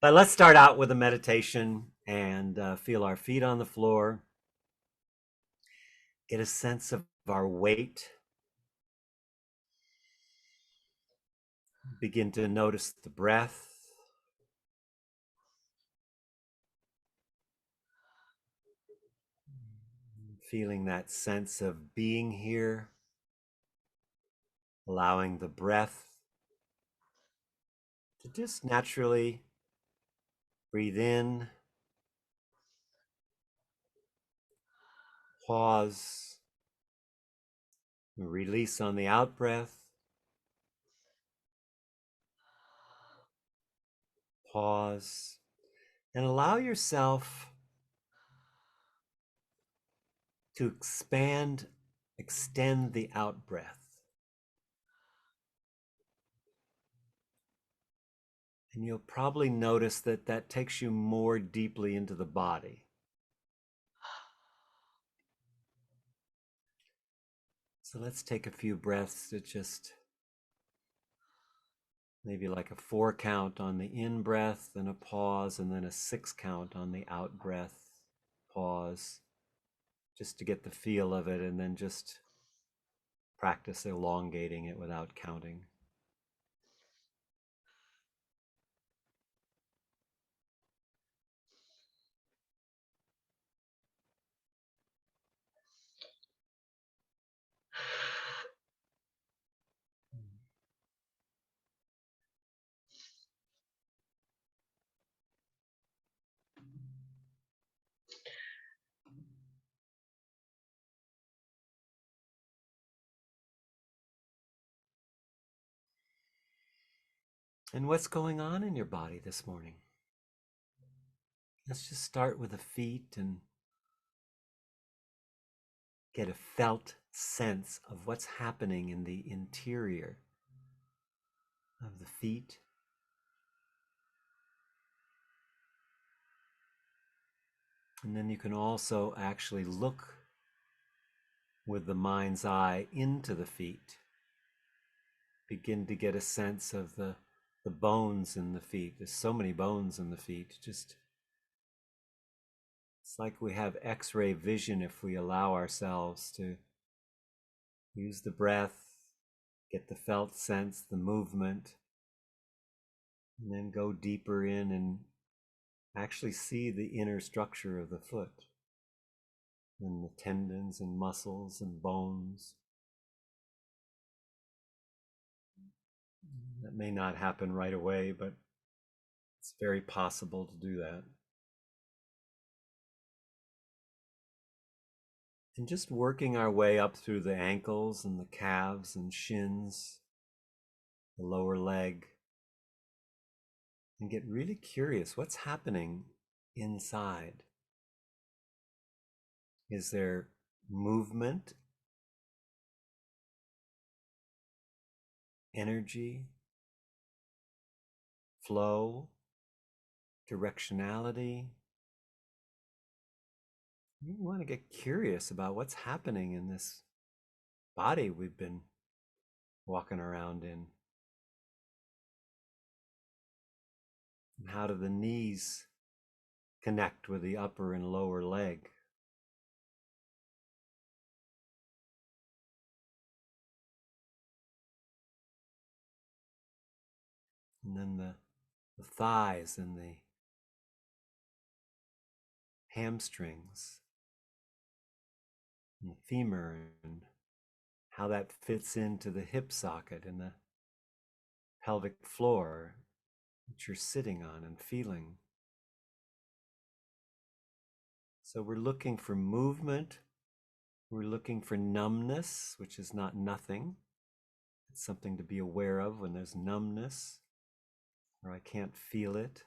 But let's start out with a meditation and feel our feet on the floor. Get a sense of our weight. Begin to notice the breath. Feeling that sense of being here. Allowing the breath to just naturally breathe in, pause, release on the out breath, pause, and allow yourself to extend the out breath. And you'll probably notice that that takes you more deeply into the body. So let's take a few breaths to just maybe like a 4 count on the in breath, then a pause, and then a 6 count on the out breath, pause, just to get the feel of it, and then just practice elongating it without counting. And what's going on in your body this morning? Let's just start with the feet and get a felt sense of what's happening in the interior of the feet. And then you can also actually look with the mind's eye into the feet. Begin to get a sense of the bones in the feet. There's so many bones in the feet. Just it's like we have X-ray vision if we allow ourselves to use the breath, get the felt sense, the movement, and then go deeper in and actually see the inner structure of the foot and the tendons and muscles and bones. That may not happen right away, but it's very possible to do that. And just working our way up through the ankles and the calves and shins, the lower leg, and get really curious what's happening inside. Is there movement, energy, flow, directionality? You want to get curious about what's happening in this body we've been walking around in. And how do the knees connect with the upper and lower leg? And then the thighs and the hamstrings and the femur, and how that fits into the hip socket and the pelvic floor that you're sitting on and feeling. So we're looking for movement. We're looking for numbness, which is not nothing. It's something to be aware of when there's numbness, or I can't feel it,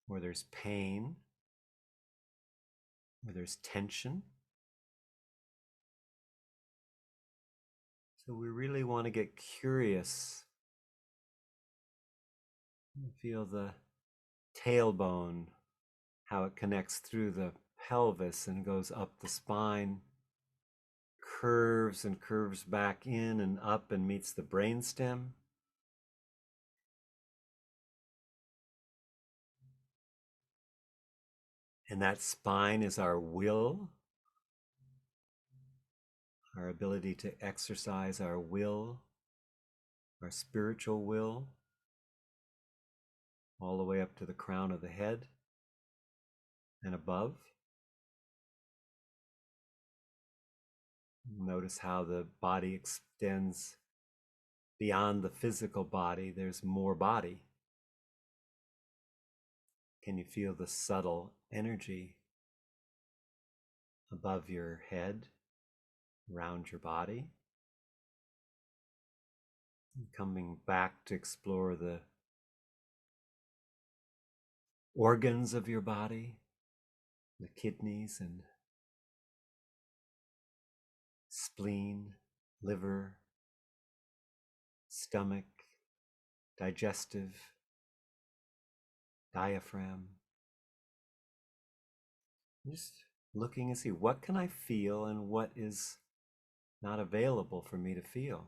or there's pain, or there's tension. So we really want to get curious. Feel the tailbone, how it connects through the pelvis and goes up the spine, curves and curves back in and up and meets the brainstem. And that spine is our will, our ability to exercise our will, our spiritual will, all the way up to the crown of the head and above. Notice how the body extends beyond the physical body. There's more body. Can you feel the subtle energy above your head, around your body? And coming back to explore the organs of your body, the kidneys and spleen, liver, stomach, digestive, diaphragm. Just looking and see, what can I feel and what is not available for me to feel?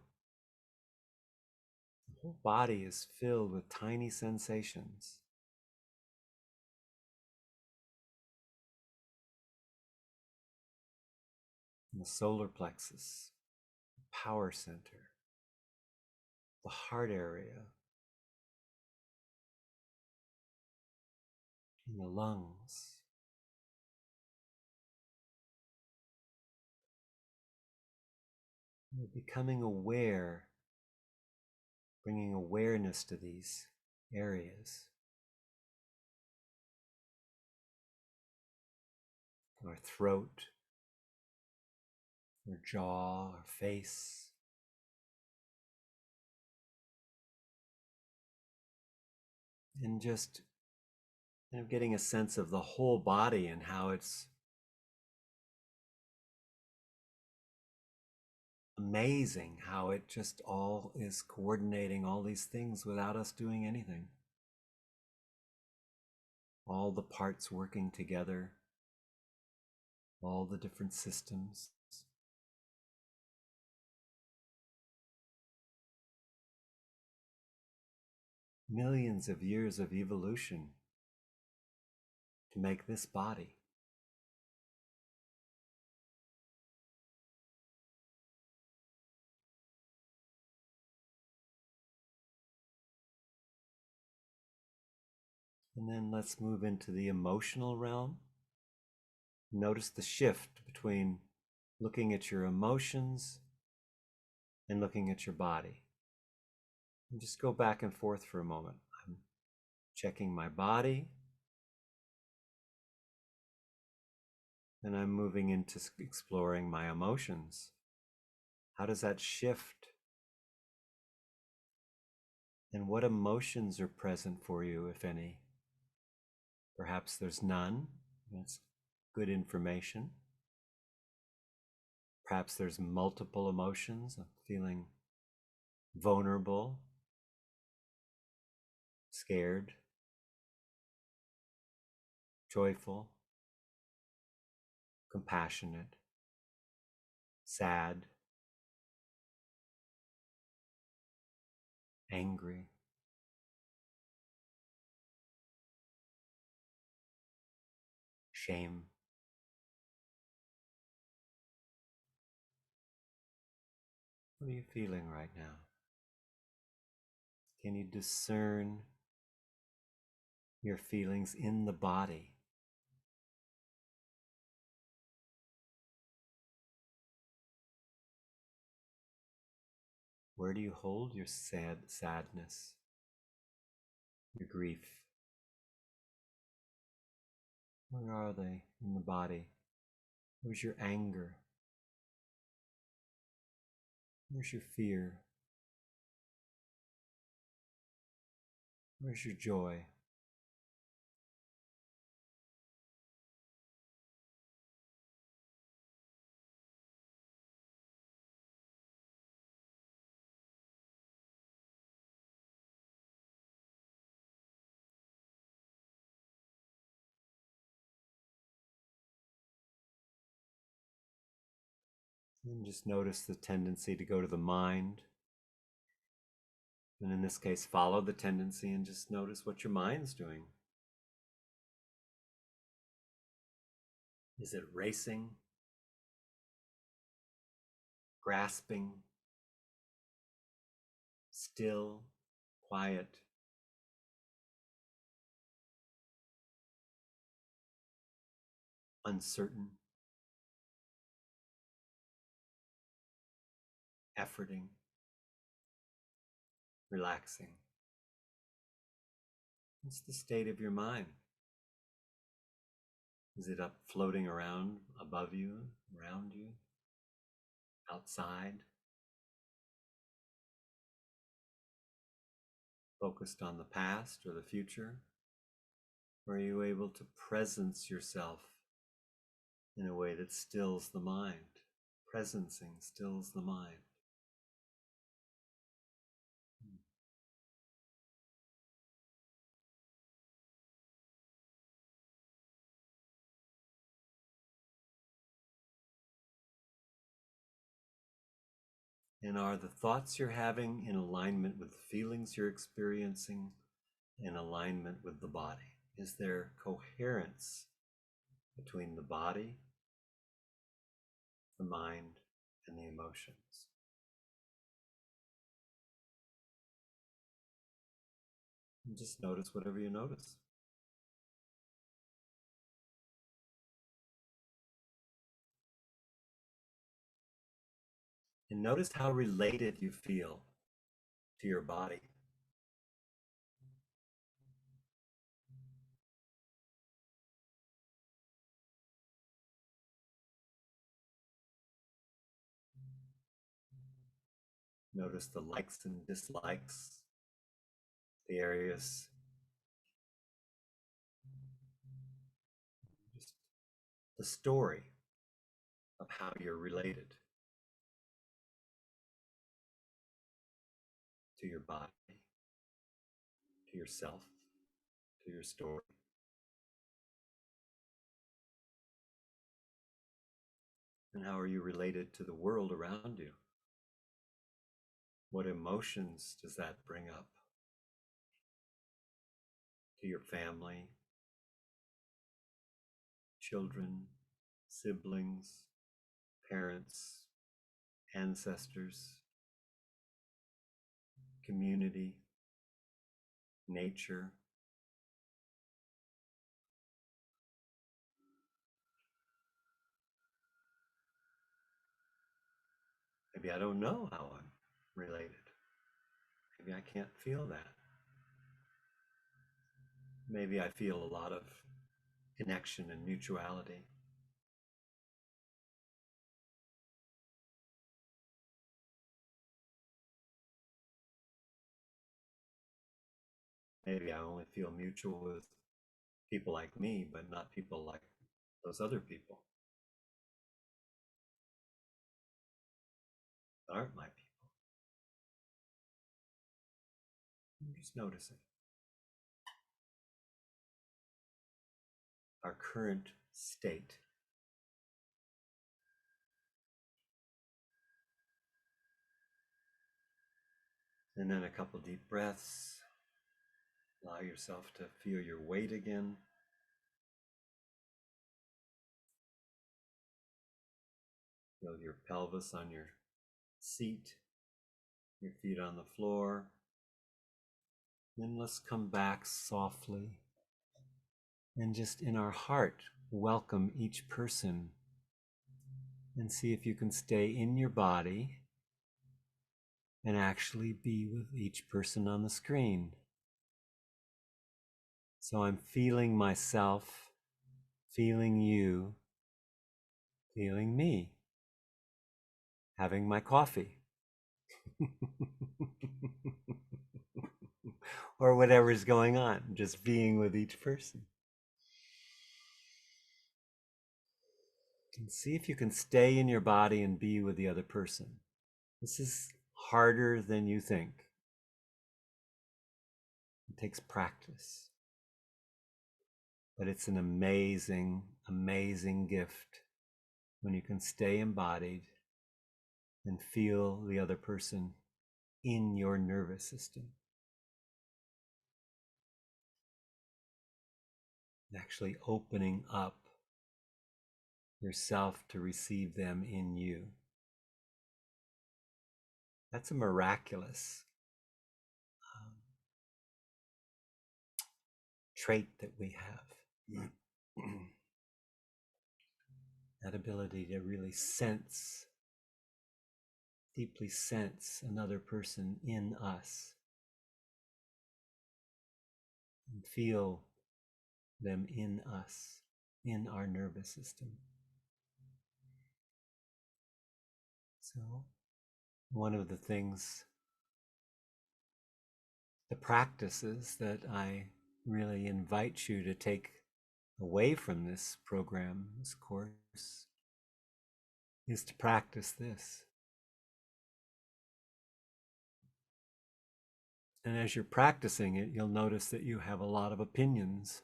The whole body is filled with tiny sensations. In the solar plexus, the power center, the heart area, in the lungs. We're becoming aware, bringing awareness to these areas. Our throat, our jaw, our face. And just kind of getting a sense of the whole body and how it's amazing how it just all is coordinating all these things without us doing anything. All the parts working together, all the different systems. Millions of years of evolution to make this body. And then let's move into the emotional realm. Notice the shift between looking at your emotions and looking at your body. And just go back and forth for a moment. I'm checking my body, and I'm moving into exploring my emotions. How does that shift? And what emotions are present for you, if any? Perhaps there's none. That's good information. Perhaps there's multiple emotions. I'm feeling vulnerable, scared, joyful, compassionate, sad, angry. Shame. What are you feeling right now? Can you discern your feelings in the body? Where do you hold your sadness, your grief? Where are they in the body? Where's your anger? Where's your fear? Where's your joy? And just notice the tendency to go to the mind. And in this case, follow the tendency and just notice what your mind's doing. Is it racing, grasping, still, quiet, uncertain, efforting, relaxing? What's the state of your mind? Is it up floating around above you, around you, outside, focused on the past or the future? Or are you able to presence yourself in a way that stills the mind? Presencing stills the mind. And are the thoughts you're having in alignment with the feelings you're experiencing, in alignment with the body? Is there coherence between the body, the mind, and the emotions? And just notice whatever you notice. And notice how related you feel to your body. Notice the likes and dislikes, the areas, just the story of how you're related to your body, to yourself, to your story. And how are you related to the world around you? What emotions does that bring up? To your family, children, siblings, parents, ancestors, community, nature. Maybe I don't know how I'm related. Maybe I can't feel that. Maybe I feel a lot of connection and mutuality. Maybe I only feel mutual with people like me, but not people like those other people that aren't my people. I'm just noticing our current state. And then a couple deep breaths. Allow yourself to feel your weight again. Feel your pelvis on your seat, your feet on the floor. Then let's come back softly and just in our heart welcome each person and see if you can stay in your body and actually be with each person on the screen. So I'm feeling myself, feeling you, feeling me, having my coffee. Or whatever's going on, just being with each person. And see if you can stay in your body and be with the other person. This is harder than you think. It takes practice. But it's an amazing, amazing gift when you can stay embodied and feel the other person in your nervous system. Actually opening up yourself to receive them in you. That's a miraculous trait that we have. That ability to really sense, deeply sense another person in us and feel them in us, in our nervous system. So, one of the things, the practices that I really invite you to take away from this program, this course, is to practice this. And as you're practicing it, you'll notice that you have a lot of opinions,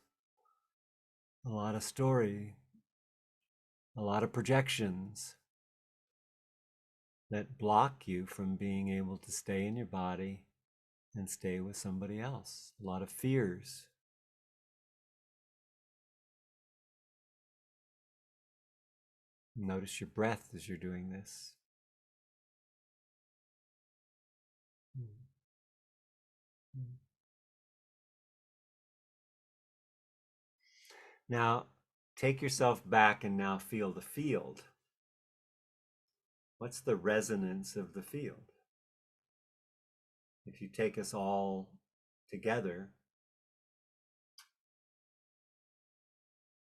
a lot of story, a lot of projections that block you from being able to stay in your body and stay with somebody else. A lot of fears. Notice your breath as you're doing this. Now, take yourself back and now feel the field. What's the resonance of the field? If you take us all together,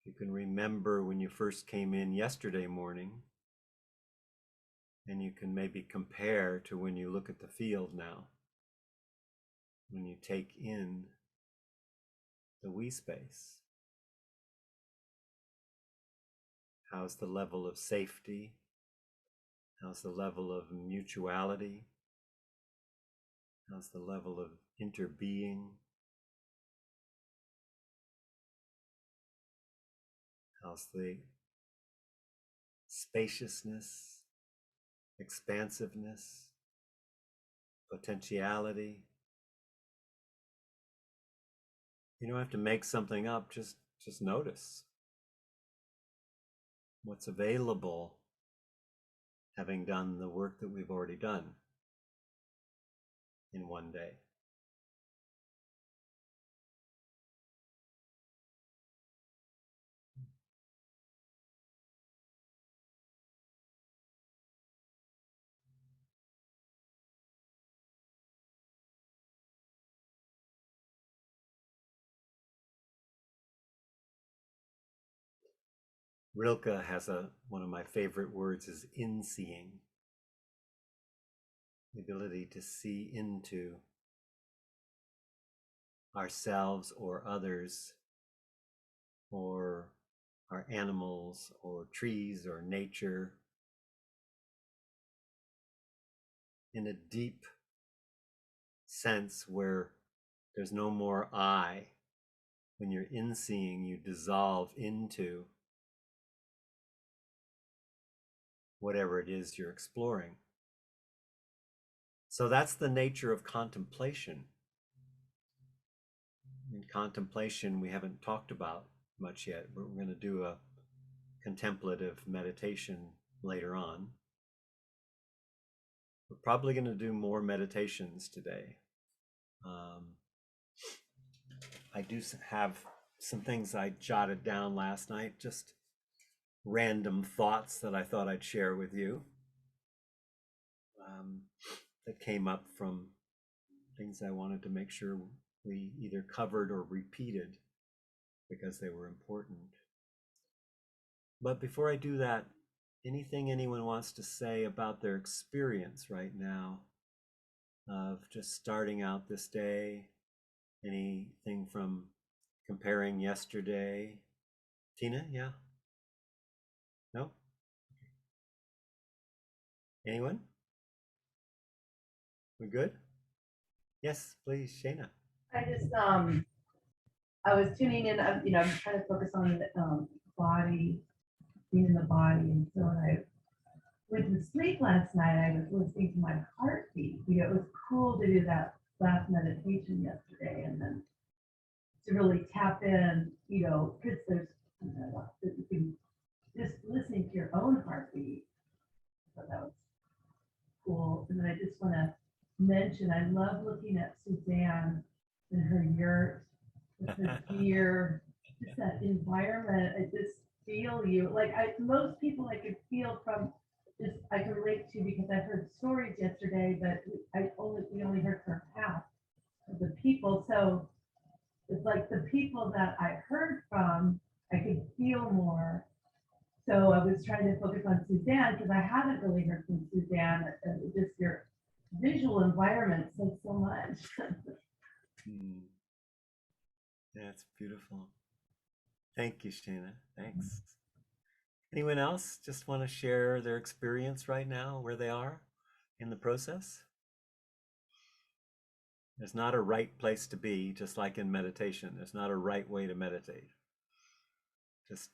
you can remember when you first came in yesterday morning, and you can maybe compare to when you look at the field now, when you take in the we space. How's the level of safety? How's the level of mutuality? How's the level of interbeing? How's the spaciousness, expansiveness, potentiality? You don't have to make something up, just notice what's available, having done the work that we've already done in one day. Rilke has one of my favorite words is in-seeing. The ability to see into ourselves or others or our animals or trees or nature in a deep sense where there's no more I. When you're in-seeing, you dissolve into whatever it is you're exploring. So that's the nature of contemplation. In contemplation, we haven't talked about much yet, but we're going to do a contemplative meditation later on. We're probably going to do more meditations today. I do have some things I jotted down last night, just random thoughts that I thought I'd share with you that came up from things I wanted to make sure we either covered or repeated because they were important. But before I do that, anything anyone wants to say about their experience right now of just starting out this day? Anything from comparing yesterday? Tina, yeah? No? Anyone? We good? Yes, please, Shayna. I just I was tuning in. I'm trying to focus on the body, being in the body, and so when I went to sleep last night, I was listening to my heartbeat. It was cool to do that last meditation yesterday, and then to really tap in. Because there's just listening to your own heartbeat. So that was cool. And then I just want to mention, I love looking at Suzanne in her yurt with her deer, just that environment. I just feel you. Like most people I could feel from just, I can relate to because I heard stories yesterday, but we only heard from half of the people. So it's like the people that I heard from, I could feel more. So I was trying to focus on Suzanne because I haven't really heard from Suzanne. And just your visual environment says so much. That's beautiful. Thank you, Shana. Thanks. Anyone else just want to share their experience right now, where they are in the process? There's not a right place to be, just like in meditation. There's not a right way to meditate. Just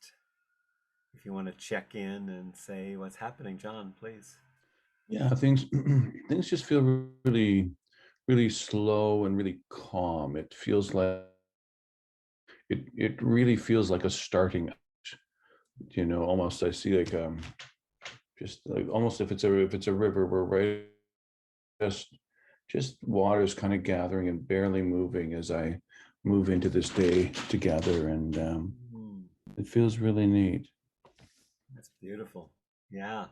if you want to check in and say what's happening, John, please. Yeah, things things just feel really, really slow and really calm. It feels like it really feels like a starting, almost I see like just like almost if it's a river, we're right just water's kind of gathering and barely moving as I move into this day together, and it feels really neat. That's beautiful. Yeah,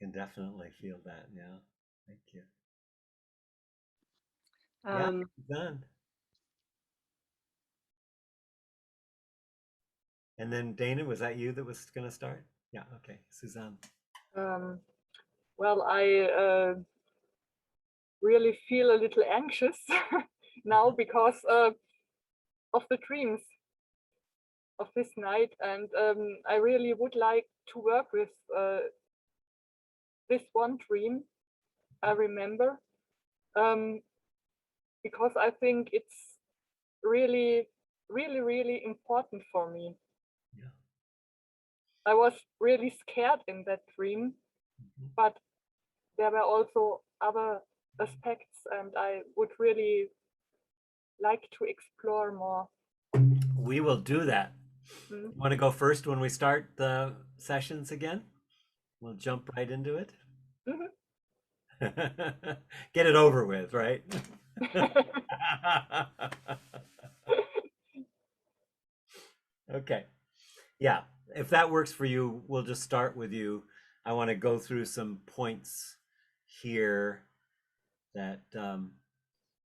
can definitely feel that. Yeah, thank you. Yeah, done. And then Dana, was that you that was going to start? Yeah, okay. Suzanne. Well, I really feel a little anxious now because of the dreams of this night, and I really would like to work with this one dream I remember, because I think it's really, really, really important for me. Yeah. I was really scared in that dream, but there were also other aspects, and I would really like to explore more. We will do that. You want to go first when we start the sessions again? We'll jump right into it. Get it over with, right? Okay. Yeah, if that works for you, we'll just start with you. I want to go through some points here that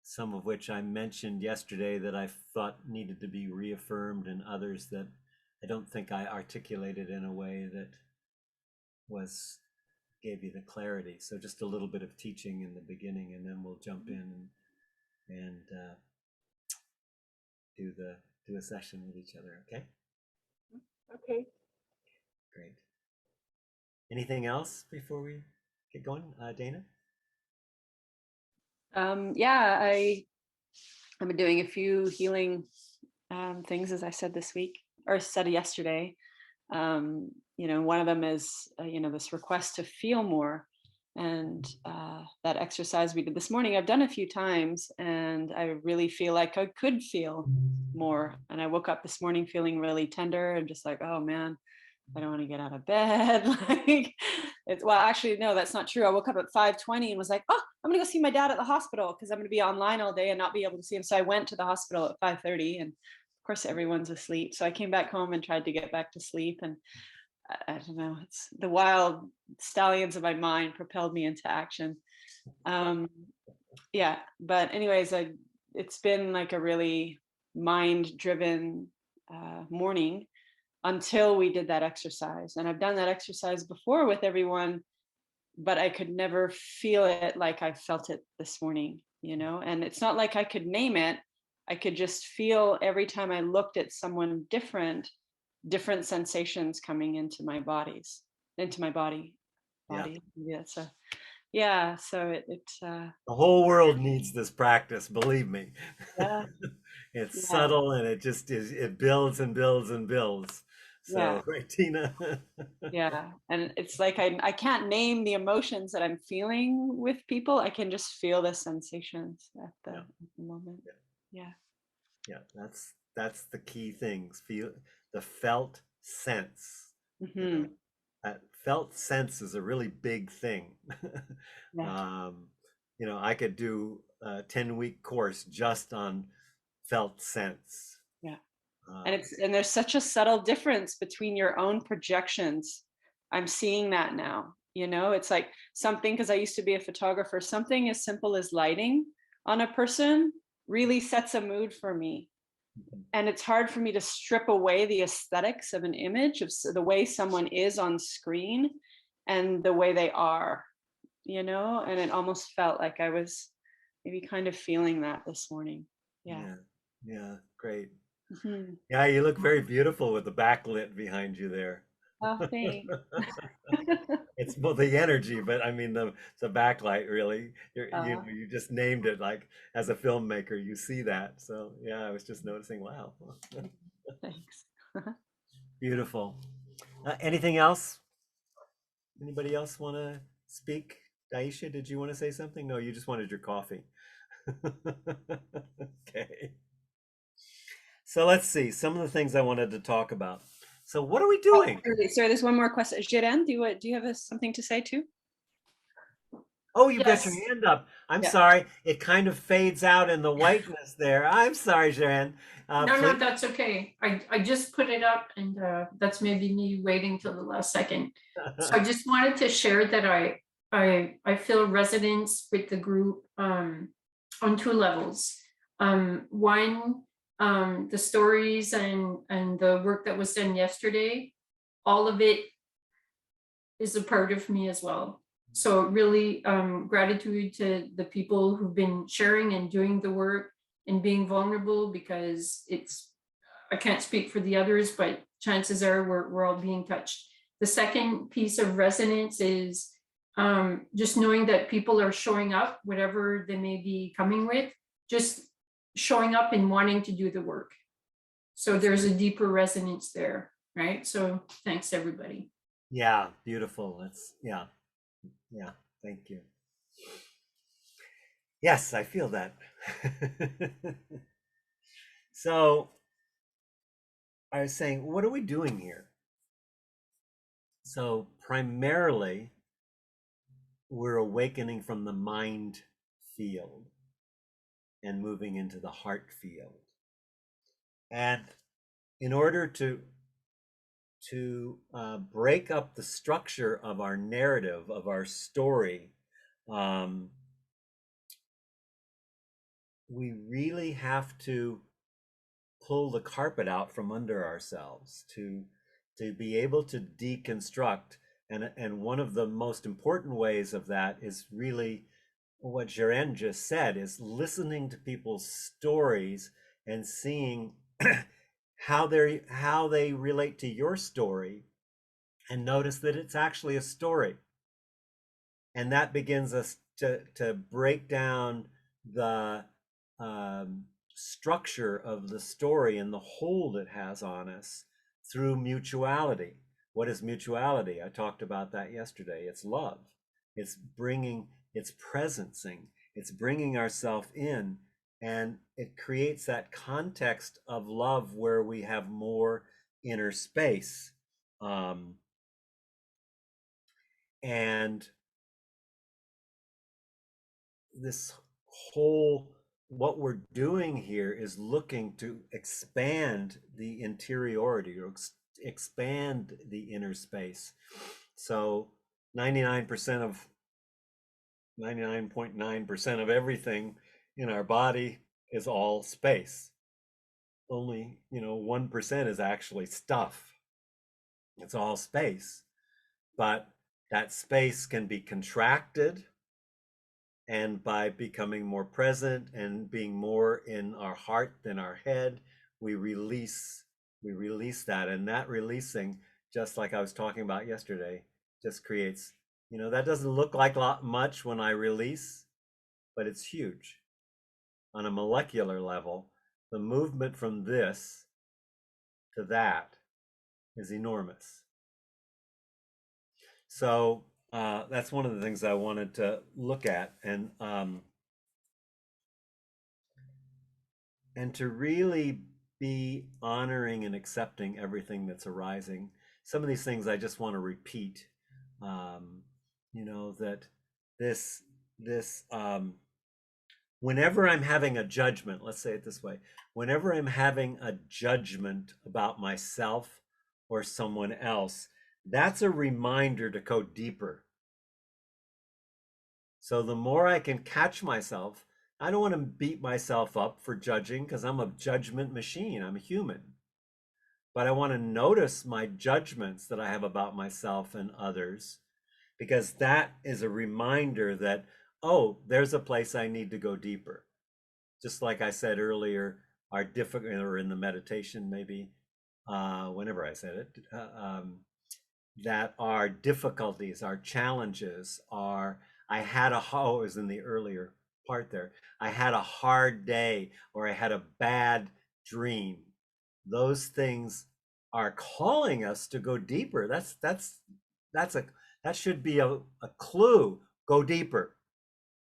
some of which I mentioned yesterday that I thought needed to be reaffirmed, and others that I don't think I articulated in a way that was gave you the clarity. So just a little bit of teaching in the beginning, and then we'll jump in and do a session with each other. Okay. Okay. Great. Anything else before we get going, Dana? Yeah, I've been doing a few healing things, as I said this week, or said yesterday. One of them is this request to feel more, and that exercise we did this morning, I've done a few times, and I really feel like I could feel more. And I woke up this morning feeling really tender and just like, oh man, I don't want to get out of bed. Like well, actually, no, that's not true. I woke up at 5:20 and was like, oh, I'm gonna go see my dad at the hospital because I'm gonna be online all day and not be able to see him. So I went to the hospital at 5:30, and of course everyone's asleep. So I came back home and tried to get back to sleep. And I don't know, it's the wild stallions of my mind propelled me into action. Yeah, but anyways, it's been like a really mind-driven morning until we did that exercise. And I've done that exercise before with everyone, but I could never feel it like I felt it this morning, and it's not like I could name it. I could just feel every time I looked at someone different sensations coming into my body. Yeah. So yeah, so the whole world needs this practice, believe me. Yeah. It's Yeah. subtle, and it just is, it builds and builds and builds. So Yeah. right, Tina. Yeah, and it's like I can't name the emotions that I'm feeling with people. I can just feel the sensations at the moment. Yeah. Yeah, that's the key things. Feel the felt sense. Hmm. That felt sense is a really big thing. Yeah. I could do a 10-week course just on felt sense. Yeah. Um, And there's such a subtle difference between your own projections. I'm seeing that now. It's like something, because I used to be a photographer, something as simple as lighting on a person really sets a mood for me. And it's hard for me to strip away the aesthetics of an image, of the way someone is on screen and the way they are, and it almost felt like I was maybe kind of feeling that this morning. Yeah. yeah, yeah, great. Mhm. Yeah, you look very beautiful with the backlit behind you there. Oh, thanks. It's both the energy, but I mean the backlight really. uh, You just named it, like as a filmmaker, you see that. So yeah, I was just noticing, wow. Thanks. Beautiful. Anything else? Anybody else want to speak? Daisha, did you want to say something? No, you just wanted your coffee. Okay. So let's see some of the things I wanted to talk about. So what are we doing? Sorry, there's one more question. Jiren, do you have something to say too? Oh, you've got your Yes. hand up. I'm Yeah. sorry. It kind of fades out in the whiteness there. I'm sorry, Sharon. No, Please. no, that's okay. I just put it up and that's maybe me waiting till the last second. So I just wanted to share that I feel resonance with the group on two levels. One, the stories and the work that was done yesterday, all of it is a part of me as well. So really gratitude to the people who've been sharing and doing the work and being vulnerable, because I can't speak for the others, but chances are we're all being touched. The second piece of resonance is just knowing that people are showing up, whatever they may be coming with, just showing up and wanting to do the work. So there's a deeper resonance there, right? So thanks, everybody. Yeah, beautiful. Yeah. Thank you. Yes, I feel that. So I was saying, what are we doing here? So primarily, we're awakening from the mind field and moving into the heart field. And in order to break up the structure of our narrative, of our story, we really have to pull the carpet out from under ourselves to be able to deconstruct. And one of the most important ways of that is really what Jaren just said, is listening to people's stories and seeing how they relate to your story, and notice that it's actually a story. And that begins us to break down the structure of the story and the hold it has on us through mutuality. What is mutuality? I talked about that yesterday. It's love. It's presencing. It's bringing ourselves in, and it creates that context of love where we have more inner space. And this whole, what we're doing here is looking to expand the interiority, or expand the inner space. So 99% of 99.9% of everything in our body is all space. Only 1% is actually stuff. It's all space, but that space can be contracted, and by becoming more present and being more in our heart than our head, we release that. And that releasing, just like I was talking about yesterday, just creates, that doesn't look like much when I release, but it's huge on a molecular level. The movement from this to that is enormous. So that's one of the things I wanted to look at, and to really be honoring and accepting everything that's arising. some of these things I just want to repeat. That this whenever I'm having a judgment, let's say it this way, whenever I'm having a judgment about myself or someone else, that's a reminder to go deeper. So the more I can catch myself, I don't want to beat myself up for judging because I'm a judgment machine. I'm a human. But I want to notice my judgments that I have about myself and others, because that is a reminder that, oh, there's a place I need to go deeper. Just like I said earlier, our difficult, or in the meditation, maybe, whenever I said it, that our difficulties, our challenges, I had a, oh, it was in the earlier part there, I had a hard day, or I had a bad dream. Those things are calling us to go deeper. That should be a clue. Go deeper.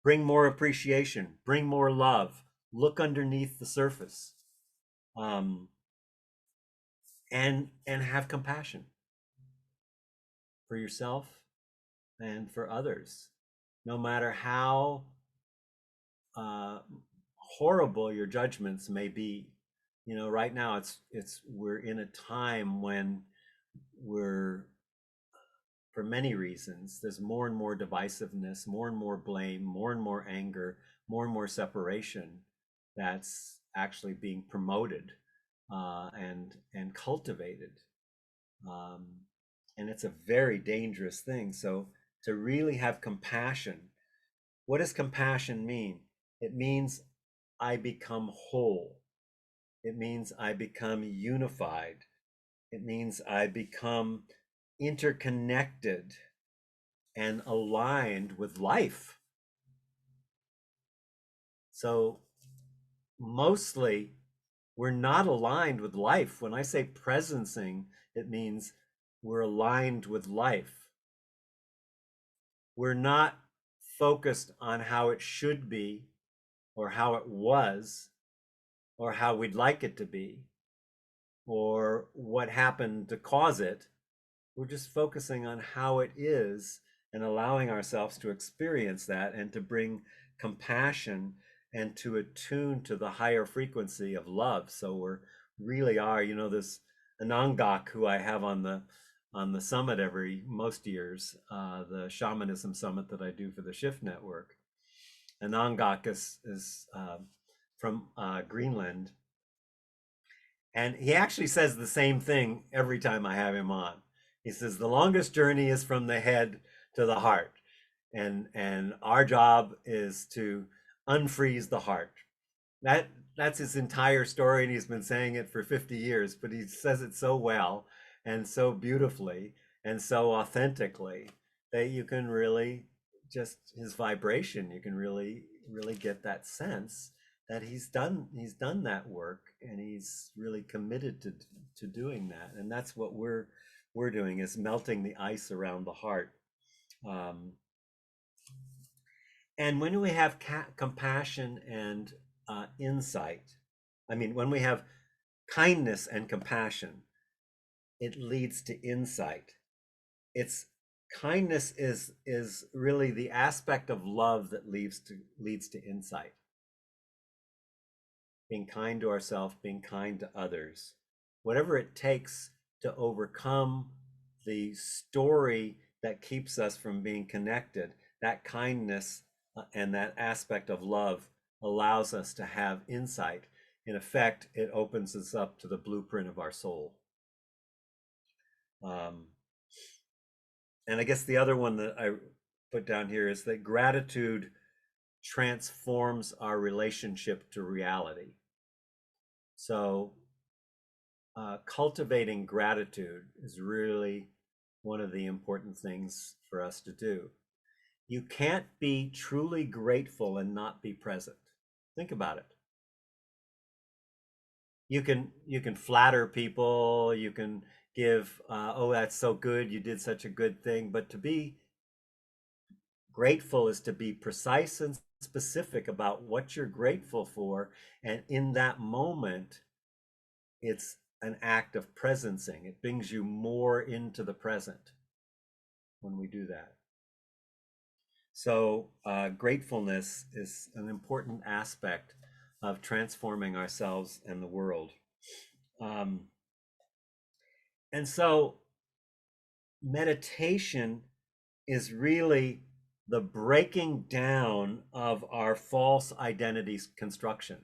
Bring more appreciation. Bring more love. Look underneath the surface, and have compassion for yourself and for others, no matter how horrible your judgments may be. Right now we're in a time when we're, for many reasons, there's more and more divisiveness, more and more blame, more and more anger, more and more separation that's actually being promoted, and cultivated. And it's a very dangerous thing. So to really have compassion, what does compassion mean? It means I become whole. It means I become unified. It means I become interconnected and aligned with life. So mostly we're not aligned with life. When I say presencing, it means we're aligned with life. We're not focused on how it should be, or how it was, or how we'd like it to be, or what happened to cause it. We're just focusing on how it is and allowing ourselves to experience that, and to bring compassion and to attune to the higher frequency of love. So we're really are, this Anangak who I have on the summit most years, the shamanism summit that I do for the Shift Network. Anangak is from Greenland, and he actually says the same thing every time I have him on. He says the longest journey is from the head to the heart, and our job is to unfreeze the heart. That's his entire story, and he's been saying it for 50 years, but he says it so well and so beautifully and so authentically that you can really, just his vibration, you can really get that sense that he's done that work, and he's really committed to doing that. And that's what we're doing, is melting the ice around the heart. And when we have compassion and insight, when we have kindness and compassion, it leads to insight. It's kindness is really the aspect of love that leads to insight. Being kind to ourselves, being kind to others, whatever it takes to overcome the story that keeps us from being connected, that kindness and that aspect of love allows us to have insight. In effect, it opens us up to the blueprint of our soul. And I guess the other one that I put down here is that gratitude transforms our relationship to reality. So cultivating gratitude is really one of the important things for us to do. You can't be truly grateful and not be present. Think about it. You can flatter people, you can give, oh, that's so good, you did such a good thing, but to be grateful is to be precise and specific about what you're grateful for, and in that moment, it's an act of presencing. It brings you more into the present when we do that. So gratefulness is an important aspect of transforming ourselves and the world. And so meditation is really the breaking down of our false identity construction.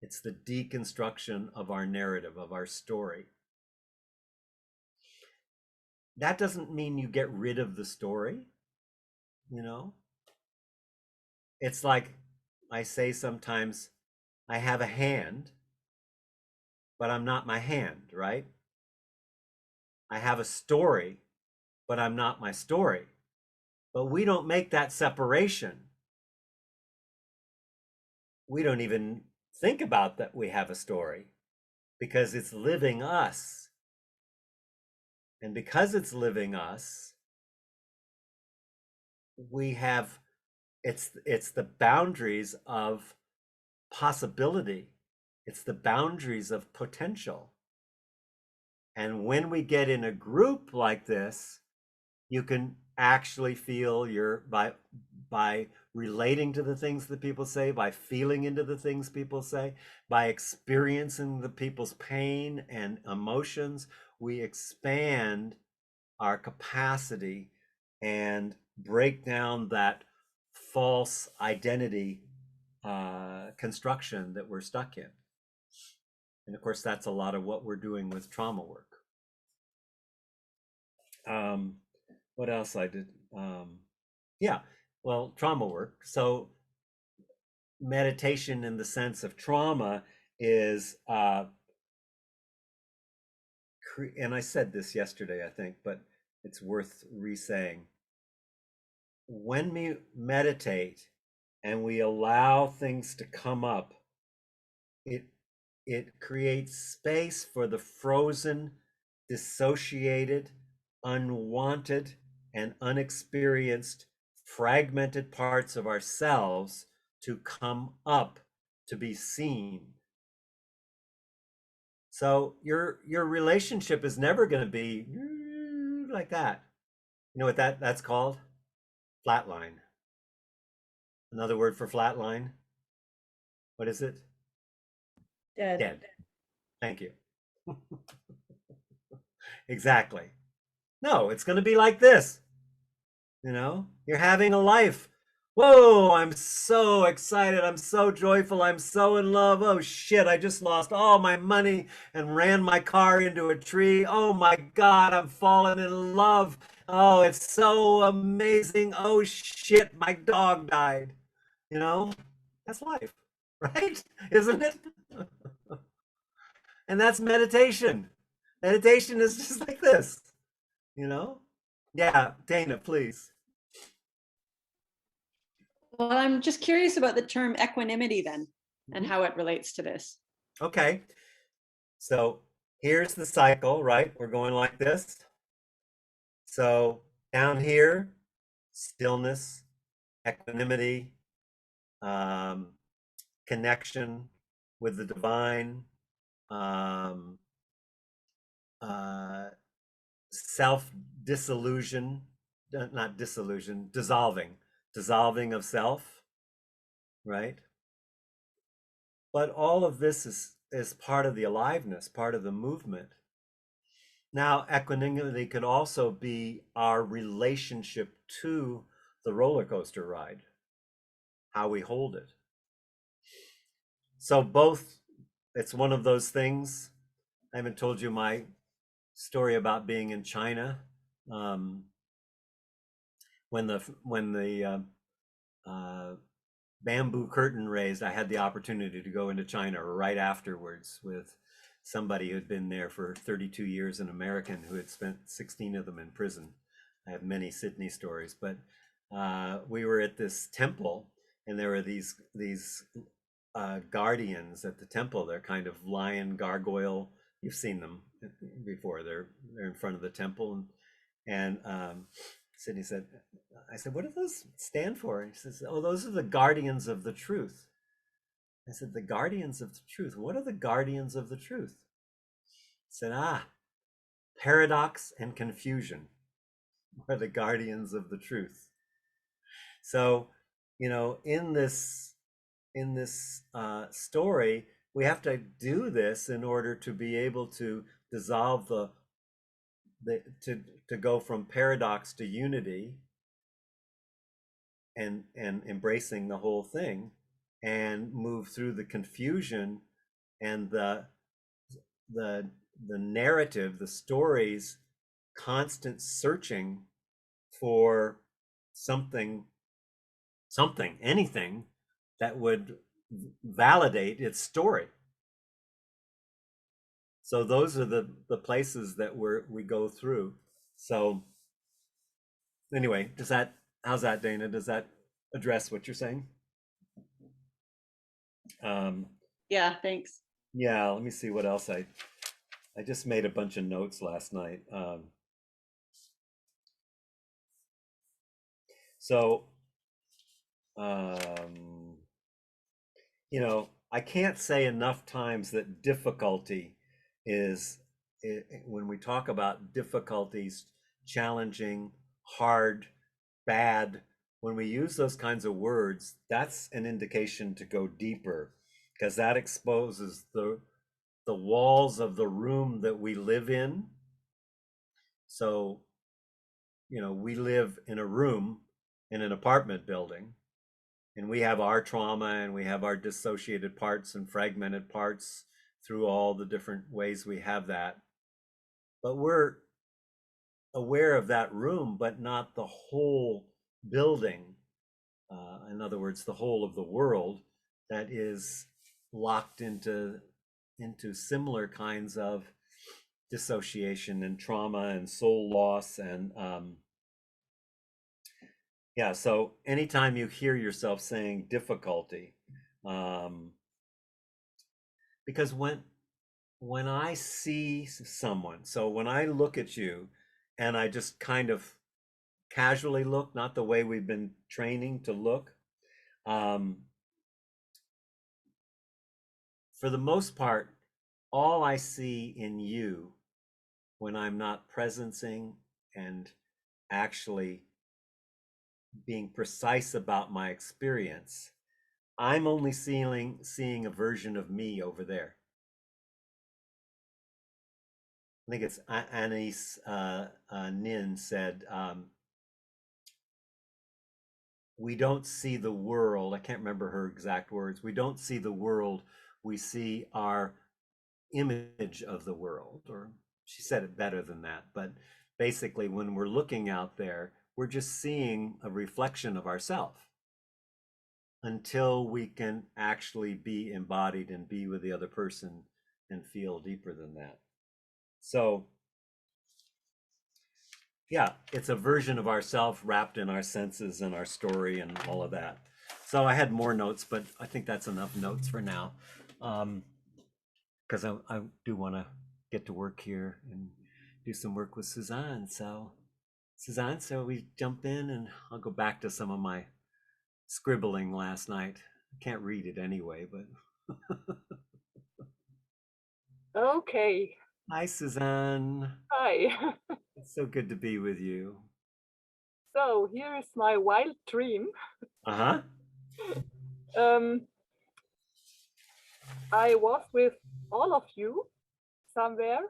It's the deconstruction of our narrative, of our story. That doesn't mean you get rid of the story, you know? It's like I say sometimes, I have a hand, but I'm not my hand, right? I have a story, but I'm not my story. But we don't make that separation. We don't even think about that we have a story because it's living us. And because it's living us, we have, it's the boundaries of possibility. It's the boundaries of potential. And when we get in a group like this, you can actually feel by relating to the things that people say, by feeling into the things people say, by experiencing the people's pain and emotions, we expand our capacity and break down that false identity construction that we're stuck in. And of course, that's a lot of what we're doing with trauma work. What else I did? Yeah, well, trauma work. So meditation in the sense of trauma is, and I said this yesterday, I think, but it's worth re-saying. When we meditate and we allow things to come up, it creates space for the frozen, dissociated, unwanted, and unexperienced fragmented parts of ourselves to come up, to be seen. So your relationship is never going to be like that. You know what that's called? Flatline. Another word for flatline. What is it? Dead. Dead. Thank you. Exactly. No, it's going to be like this. You know, you're having a life. Whoa, I'm so excited. I'm so joyful. I'm so in love. Oh shit, I just lost all my money and ran my car into a tree. Oh my God, I'm falling in love. Oh, it's so amazing. Oh shit, my dog died. You know, that's life, right? Isn't it? And that's meditation. Meditation is just like this, you know? Yeah, Dana, please. Well, I'm just curious about the term equanimity then, and Mhm. how it relates to this. Okay, so here's the cycle, right? We're going like this. So down here, stillness, equanimity, um, connection with the divine, um, uh, self-disillusion, not disillusion, dissolving of self, right? But all of this is part of the aliveness, part of the movement. Now, equanimity could also be our relationship to the roller coaster ride, how we hold it. So both, it's one of those things. I haven't told you my story about being in China. When the bamboo curtain raised, I had the opportunity to go into China right afterwards with somebody who'd been there for 32 years, an American who had spent 16 of them in prison. I have many Sydney stories, but we were at this temple, and there were these guardians at the temple. They're kind of lion gargoyle. You've seen them before. They're in front of the temple, and Sydney said, I said, what do those stand for? And he says, oh, those are the guardians of the truth. I said, the guardians of the truth. What are the guardians of the truth? Said, paradox and confusion are the guardians of the truth. So, in this story, we have to do this in order to be able to dissolve to go from paradox to unity, and embracing the whole thing, and move through the confusion and the narrative, the stories, constant searching for something, anything that would validate its story. So those are the places that we go through. So anyway, how's that, Dana? Does that address what you're saying? Yeah, thanks. Yeah, let me see what else I just made a bunch of notes last night. So I can't say enough times that difficulty is, when we talk about difficulties, challenging, hard, bad, when we use those kinds of words, that's an indication to go deeper, because that exposes the walls of the room that we live in. So, we live in a room in an apartment building, and we have our trauma, and we have our dissociated parts and fragmented parts through all the different ways we have that. But we're aware of that room, but not the whole building. In other words, the whole of the world that is locked into similar kinds of dissociation and trauma and soul loss. And yeah, so anytime you hear yourself saying difficulty, because when I see someone, so when I look at you and I just kind of casually look, not the way we've been training to look, for the most part, all I see in you, when I'm not presencing and actually being precise about my experience, I'm only seeing a version of me over there. I think it's Anais Nin said, we don't see the world. I can't remember her exact words. We don't see the world. We see our image of the world. Or she said it better than that. But basically, when we're looking out there, we're just seeing a reflection of ourselves until we can actually be embodied and be with the other person and feel deeper than that. So yeah, it's a version of ourself wrapped in our senses and our story and all of that. So I had more notes, but I think that's enough notes for now, because I do want to get to work here and do some work with Suzanne. So Suzanne, so we jump in, and I'll go back to some of my scribbling last night. I can't read it anyway, but Okay. hi, Suzanne. Hi. It's so good to be with you. So here is my wild dream. Uh-huh. I was with all of you somewhere.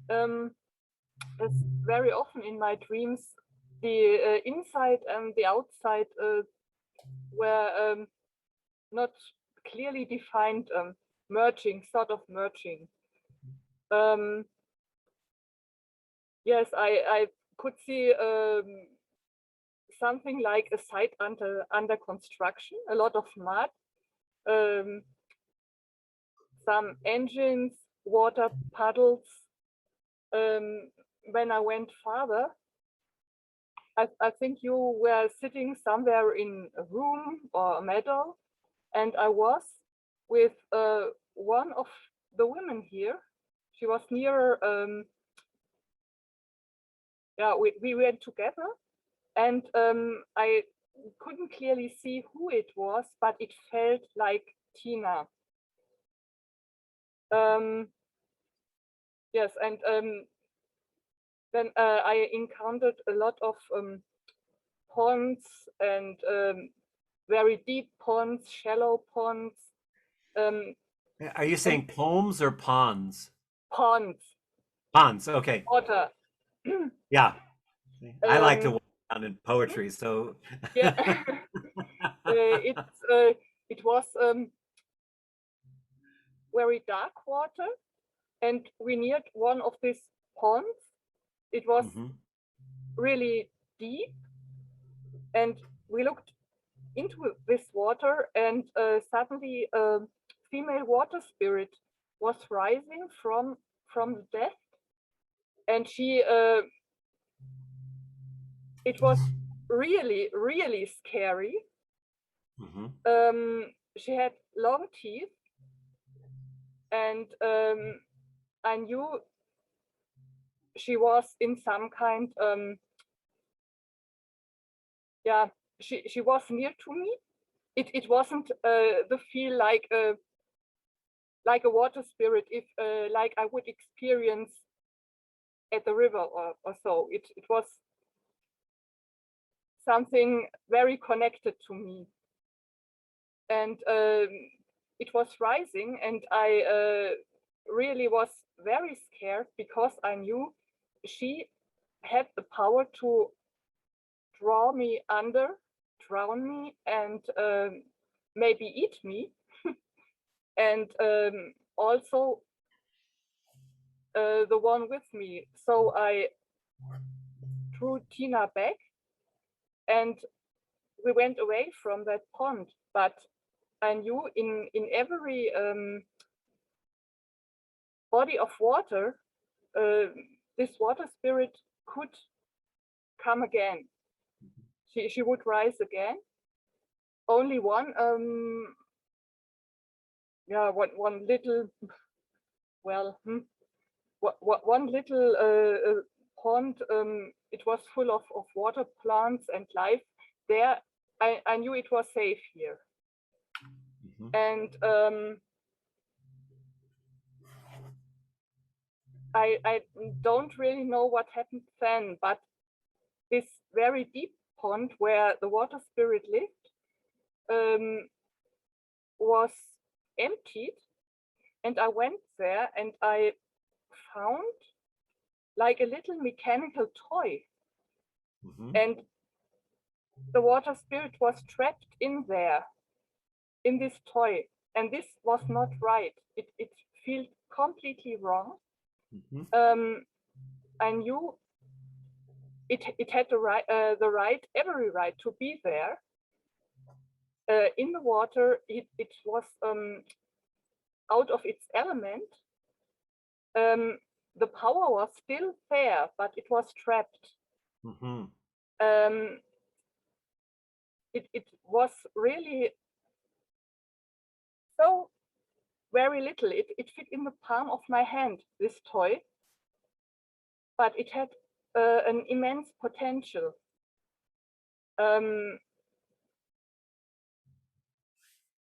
As very often in my dreams, the inside and the outside were not clearly defined, merging, sort of merging. Yes, I could see something like a site under construction, a lot of mud, some engines, water puddles. When I went farther, I think you were sitting somewhere in a room or a meadow, and I was with one of the women here. She was near. Yeah, we went together, and I couldn't clearly see who it was, but it felt like Tina. Yes, and then I encountered a lot of ponds and very deep ponds, shallow ponds. Are you saying poems or ponds? Ponds, Ponds, okay. water. Yeah. I like to Um, walk down in poetry, so yeah, it was very dark water, and we neared one of these ponds. It was Mhm. really deep, and we looked into this water, and suddenly a female water spirit was rising from the depth, and she it was really scary. Mhm. She had long teeth, and I knew she was in some kind yeah, she was near to me. It wasn't the feel like a water spirit, if like I would experience at the river or so. It was something very connected to me, and it was rising, and I really was very scared, because I knew she had the power to draw me under, drown me, and maybe eat me, and also the one with me. So I drew Tina back, and we went away from that pond. But I knew in every body of water, this water spirit could come again. She would rise again. Only one, yeah, one little, well, one little pond. It was full of water plants and life there. I knew it was safe here, Mhm. and I don't really know what happened then, but this very deep pond where the water spirit lived was emptied, and I went there and I found like a little mechanical toy, Mhm. and the water spirit was trapped in there, in this toy, and this was not right. It felt completely wrong. Mhm. I knew it had every right to be there. In the water, it was out of its element. The power was still there, but it was trapped. Mhm. Um, it was really so very little. It fit in the palm of my hand, this toy, but it had an immense potential. Um,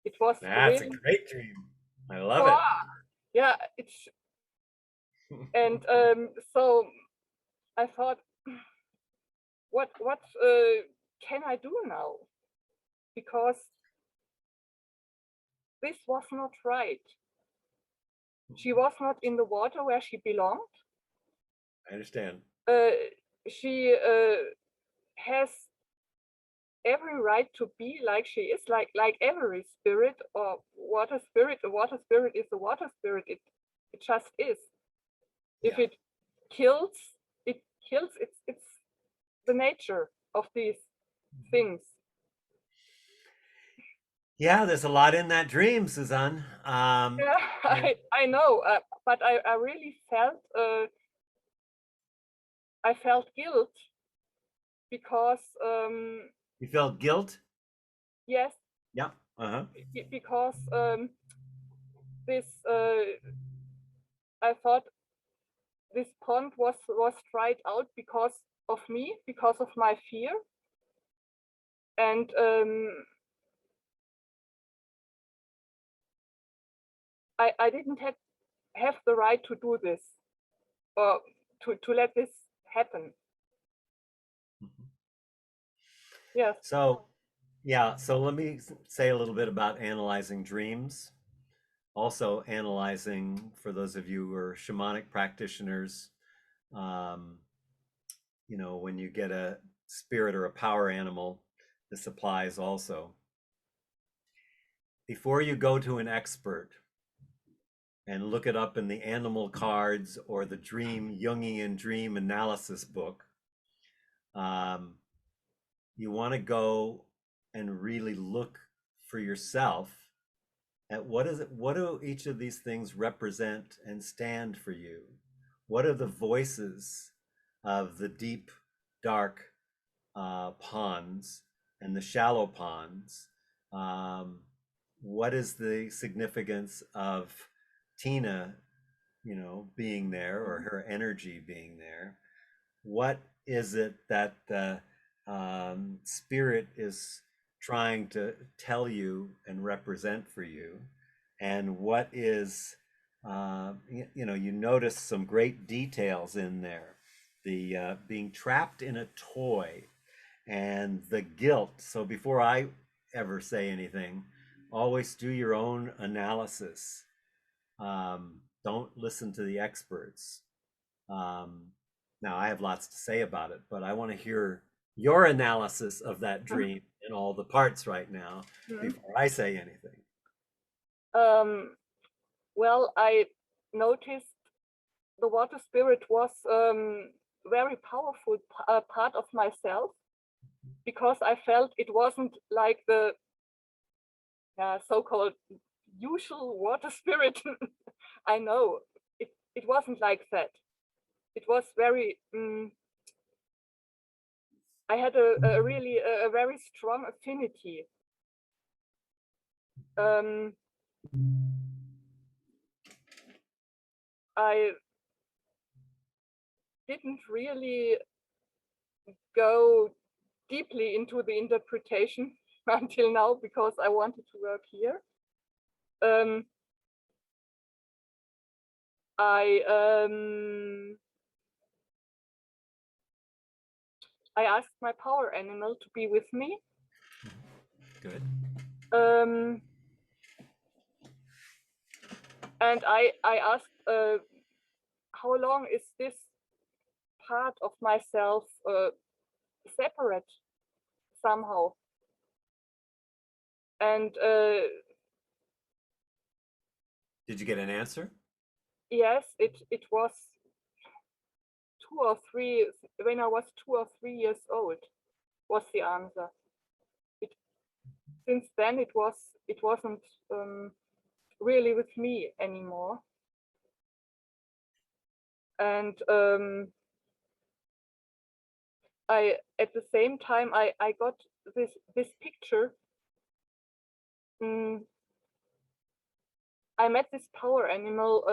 it was That's a really, great dream. I love oh, it. yeah, it's, and so I thought, what can I do now? Because this was not right. She was not in the water where she belonged. I understand. She has every right to be like she is, like every spirit or water spirit. A water spirit is a water spirit. It just is. If Yeah. it kills, it kills. It's the nature of these things. Yeah, there's a lot in that dream, Suzanne. Yeah, And I know, but I really felt I felt guilt, because you felt guilt? yes, Yeah. Uh-huh. because this I thought this pond was dried out because of me, because of my fear, and I didn't have the right to do this. or to let this happen. Yes. So, yeah, so let me say a little bit about analyzing dreams. Also, analyzing, for those of you who are shamanic practitioners, um, you know, when you get a spirit or a power animal, this applies also. Before you go to an expert and look it up in the animal cards or the dream, Jungian dream analysis book, you want to go and really look for yourself at what do each of these things represent and stand for you? What are the voices of the deep, dark ponds and the shallow ponds? What is the significance of Tina, you know, being there, or her energy being there? What is it that the spirit is trying to tell you and represent for you? And what is, you know, you notice some great details in there. The being trapped in a toy and the guilt. So before I ever say anything, always do your own analysis. Don't listen to the experts. Now, I have lots to say about it, but I want to hear your analysis of that dream and all the parts right now before I say anything. Well, I noticed the water spirit was very powerful part of myself, because I felt it wasn't like the so-called usual water spirit. I know it wasn't like that. It was very I had a really a very strong affinity. I didn't really go deeply into the interpretation until now, because I wanted to work here. I asked my power animal to be with me. Good. And I asked, how long is this part of myself separate somehow? And did you get an answer? Yes, it was 2 or 3, when I was 2 or 3 years old, was the answer. Since then it wasn't really with me anymore. And at the same time I got this picture. I met this power animal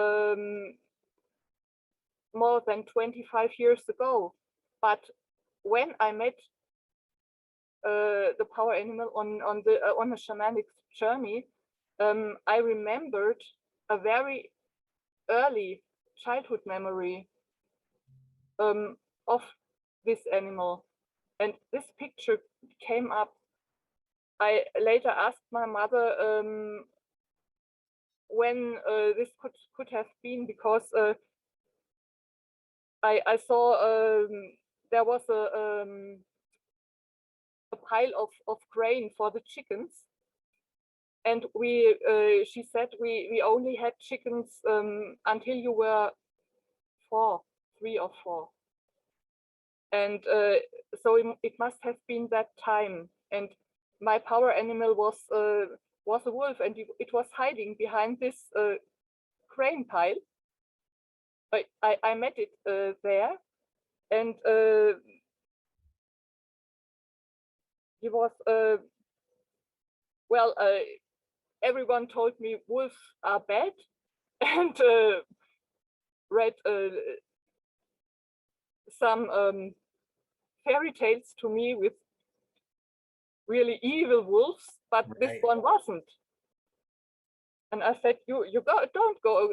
more than 25 years ago, but when I met the power animal on a shamanic journey, I remembered a very early childhood memory of this animal, and this picture came up. I later asked my mother when this could have been, because I saw there was a pile of grain for the chickens, and she said we only had chickens until you were 3 or 4, and so it must have been that time. And my power animal was a wolf, and it was hiding behind this grain pile. I met it there, and he was well. Everyone told me wolves are bad, and read some fairy tales to me with really evil wolves, but this one wasn't. And I said, don't go,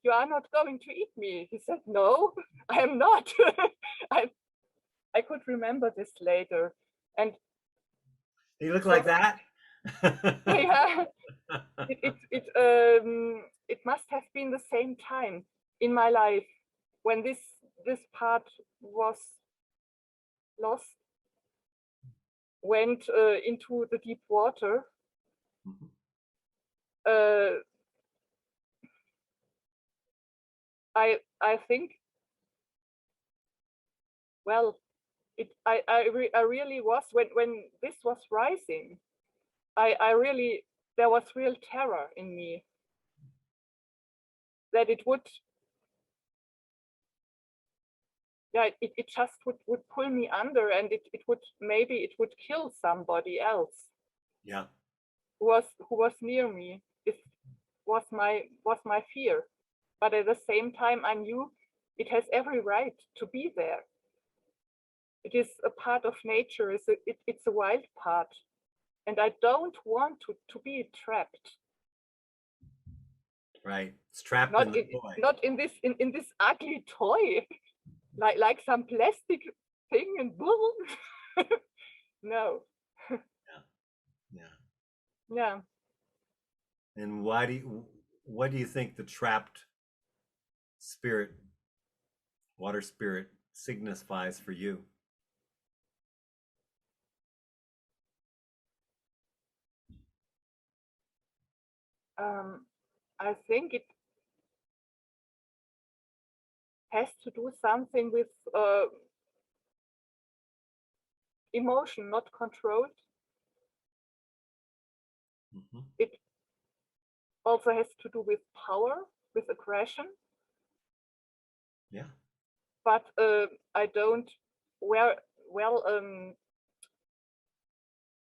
you are not going to eat me. He said, no, I am not. I could remember this later. And You look so, like that? yeah, it must have been the same time in my life when this part was lost, went into the deep water. I think, well, I really was, when this was rising, I really, there was real terror in me that it would, yeah, it just would pull me under, and it would, maybe it would kill somebody else. Yeah. Who was near me. It was my fear. But at the same time, I knew it has every right to be there. It is a part of nature. It's a wild part, and I don't want to be trapped. Right. It's trapped Not in the toy. not in this ugly toy, like some plastic thing and no. Yeah. Yeah. And what do you think the trapped spirit, water spirit, signifies for you? I think it has to do something with emotion, not controlled. It also has to do with power, with aggression. Yeah. But I don't,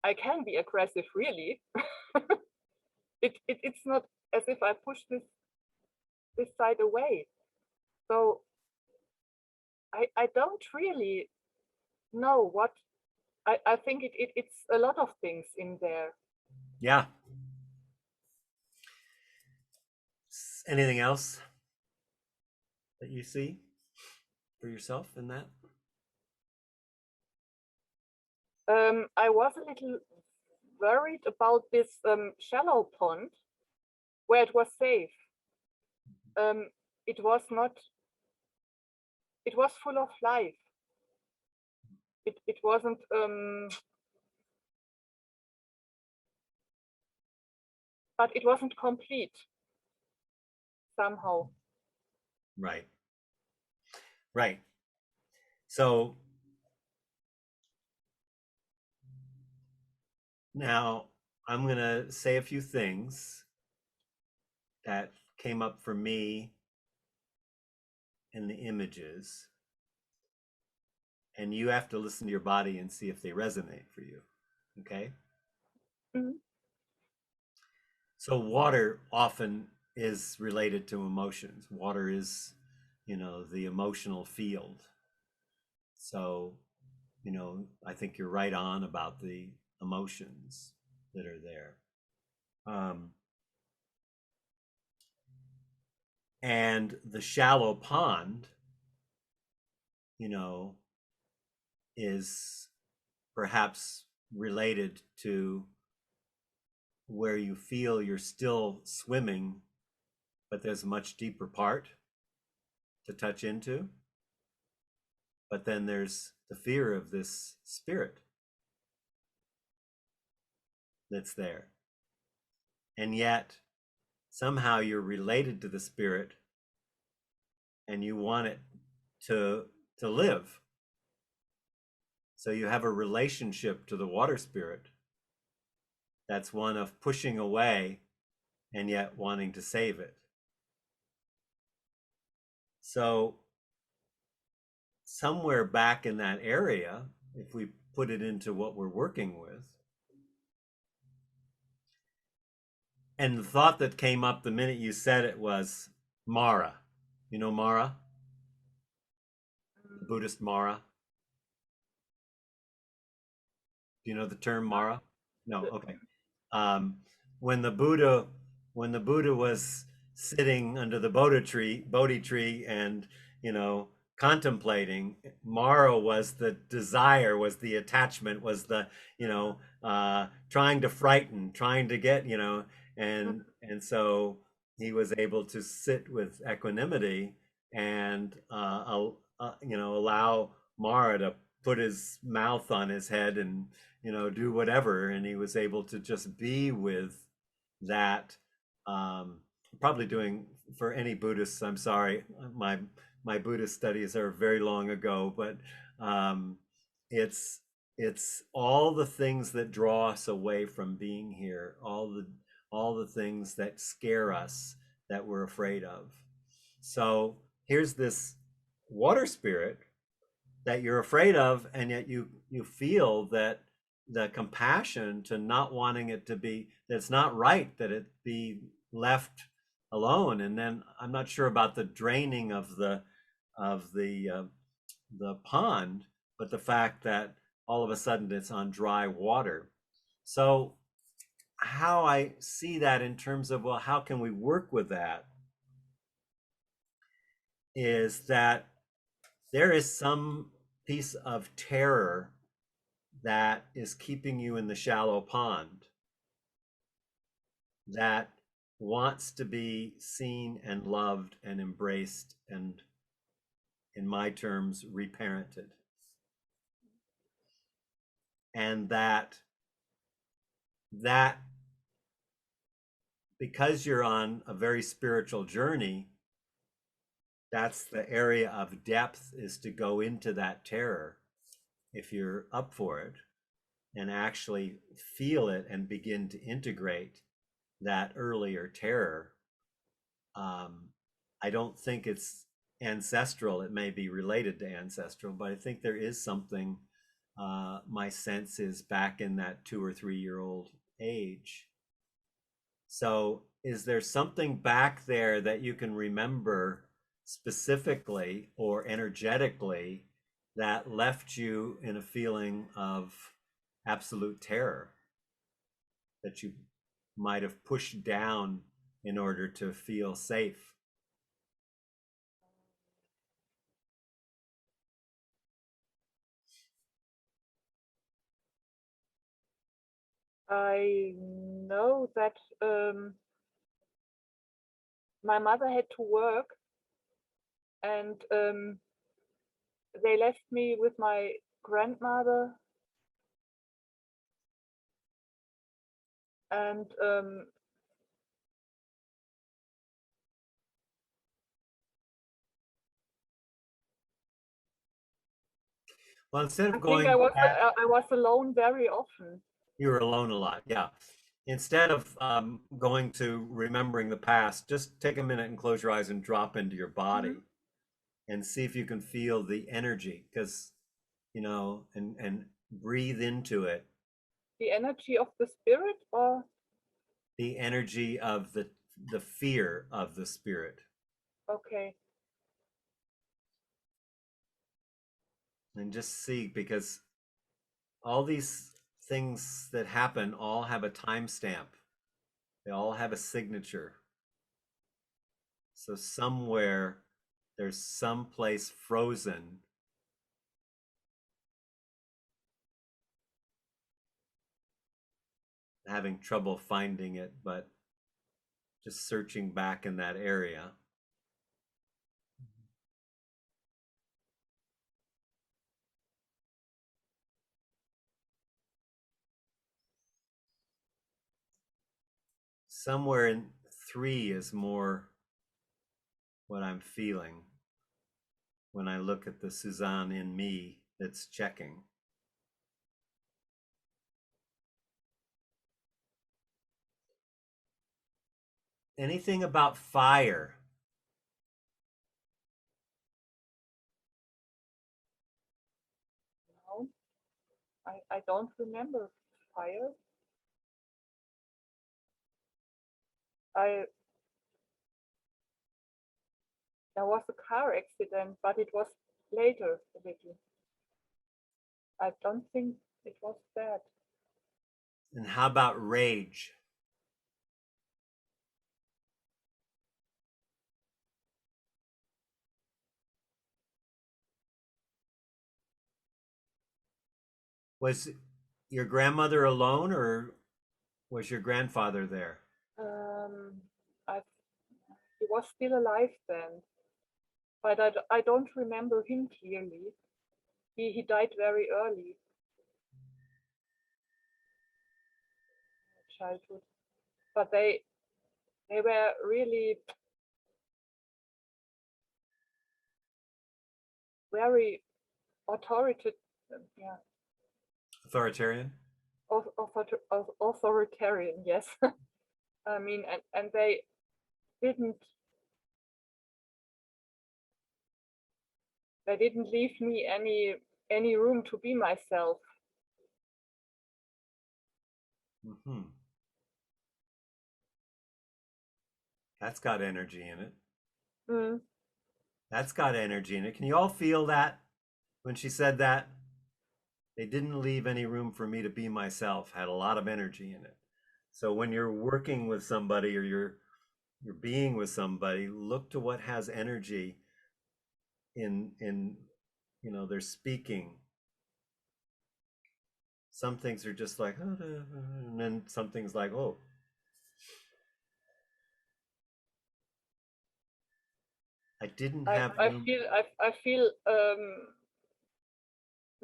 I can be aggressive, really. It's not as if I push this side away. So I don't really know what, I think it's a lot of things in there. Yeah. Anything else that you see for yourself in that? I was a little worried about this shallow pond where it was safe. It was not, it was full of life. It wasn't, but it wasn't complete somehow. Right. Right. So now I'm going to say a few things that came up for me in the images, and you have to listen to your body and see if they resonate for you. Okay? Mm-hmm. So water often is related to emotions. Water is, the emotional field. So, I think you're right on about the emotions that are there. And the shallow pond, is perhaps related to where you feel you're still swimming, but there's a much deeper part to touch into. But then there's the fear of this spirit that's there. And yet, somehow you're related to the spirit and you want it to live. So you have a relationship to the water spirit that's one of pushing away and yet wanting to save it. So somewhere back in that area, if we put it into what we're working with, and the thought that came up the minute you said it was Mara. You know Mara? The Buddhist Mara? Do you know the term Mara? No, okay. When the Buddha when the Buddha was sitting under the Bodhi tree and, contemplating, Mara was the desire, was the attachment, was the, trying to frighten, trying to get, and so he was able to sit with equanimity and, allow Mara to put his mouth on his head and, do whatever. And he was able to just be with that. Probably doing, for any Buddhists, I'm sorry, my Buddhist studies are very long ago, but um, it's it's all the things that draw us away from being here, all the things that scare us, that we're afraid of. So here's this water spirit that you're afraid of, and yet you feel that the compassion to not wanting it to be, that it's not right that it be left alone. And then I'm not sure about the draining of the pond, but the fact that all of a sudden it's on dry water. So how I see that in terms of, well, how can we work with that, is that there is some piece of terror that is keeping you in the shallow pond, that wants to be seen and loved and embraced and, in my terms, reparented. And that because you're on a very spiritual journey, that's the area of depth, is to go into that terror, if you're up for it, and actually feel it and begin to integrate that earlier terror. I don't think it's ancestral. It may be related to ancestral, but I think there is something, my sense is, back in that 2 or 3 year old age. So is there something back there that you can remember specifically or energetically that left you in a feeling of absolute terror, that you might have pushed down in order to feel safe? I know that my mother had to work, and they left me with my grandmother, and Well, instead I of think going back, I was alone very often. you were alone a lot. Yeah. Instead of going to remembering the past, just take a minute and close your eyes and drop into your body and see if you can feel the energy, because, and breathe into it, The energy of the spirit, or the energy of the fear of the spirit. okay. And just see, because all these things that happen all have a timestamp. They all have a signature. So somewhere there's some place frozen, having trouble finding it, but just searching back in that area. Somewhere in 3 is more what I'm feeling when I look at the Suzanne in me that's checking. Anything about fire? No, I don't remember fire. I There was a car accident, but it was later a little. I don't think it was that. And how about rage? Was your grandmother alone, or was your grandfather there? I he was still alive then, but I don't remember him clearly. He died very early, childhood. But they were really very authoritative, yeah, Authoritarian? authoritarian, yes. I mean, and they didn't they didn't leave me any room to be myself. Mm-hmm. That's got energy in it. Mm. That's got energy in it. Can you all feel that when she said that? They didn't leave any room for me to be myself, had a lot of energy in it. So when you're working with somebody or you're being with somebody, look to what has energy in they're speaking. Some things are just like, oh, and then some things like, oh. I didn't have room. I feel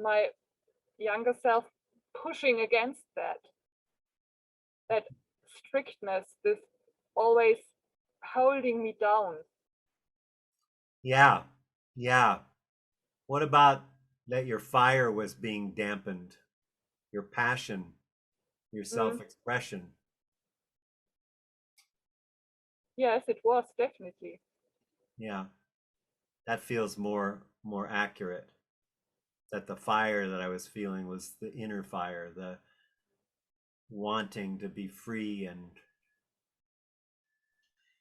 my younger self pushing against that strictness, this always holding me down. Yeah, yeah. What about that your fire was being dampened, your passion, your Mm. self-expression? Yes, it was definitely. Yeah, that feels more accurate. That the fire that I was feeling was the inner fire, the wanting to be free. And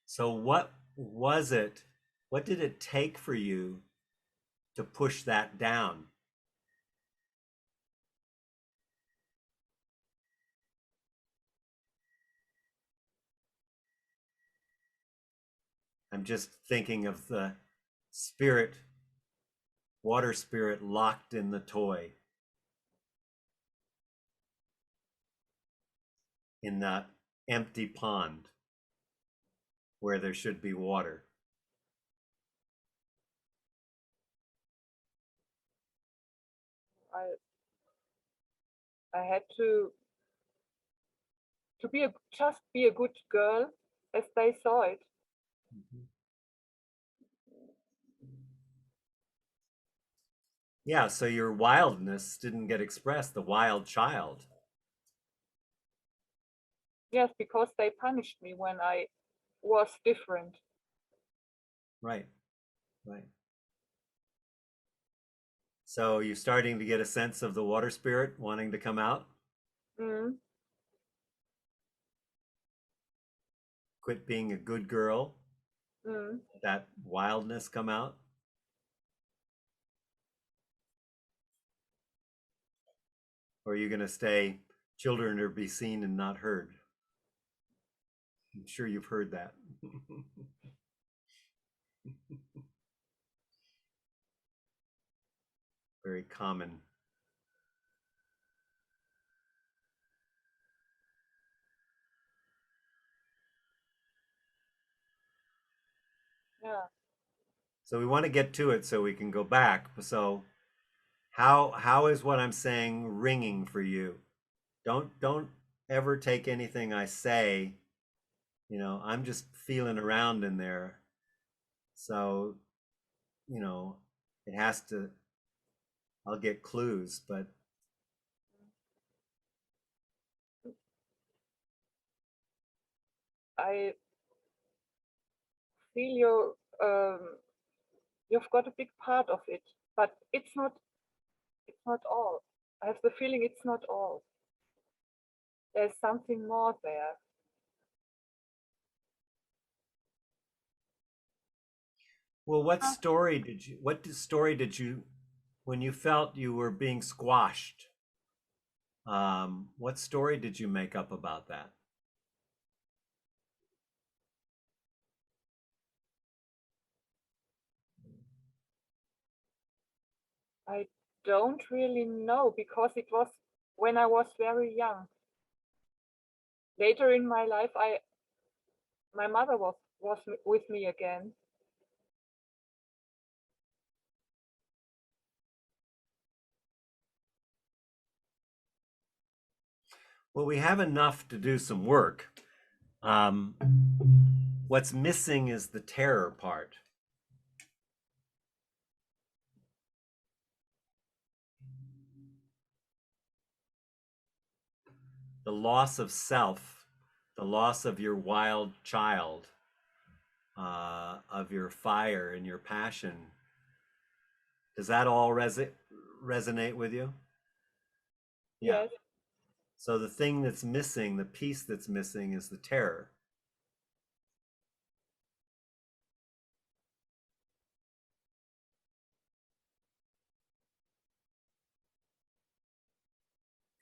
so what was it? What did it take for you to push that down? I'm just thinking of the spirit, water spirit locked in the toy, in that empty pond where there should be water. I had to just be a good girl as they saw it. Yeah, so your wildness didn't get expressed, the wild child. Yes, because they punished me when I was different. Right, right. So you're starting to get a sense of the water spirit wanting to come out? Mm. Quit being a good girl, Mm. that wildness come out? Or are you going to stay, children are be seen and not heard? I'm sure you've heard that. Very common. Yeah. So we want to get to it so we can go back. So how is what I'm saying ringing for you? Don't ever take anything I say, I'm just feeling around in there. So, you know, it has to, I'll get clues, but I feel you've got a big part of it, but it's not all. I have the feeling it's not all. There's something more there. well, what story did you, when you felt you were being squashed, what story did you make up about that? I don't really know because it was when I was very young. Later in my life, my mother was with me again. Well, we have enough to do some work. What's missing is the terror part. The loss of self, the loss of your wild child, of your fire and your passion. Does that all resonate with you? Yeah. Yes. So the thing that's missing, the piece that's missing, is the terror.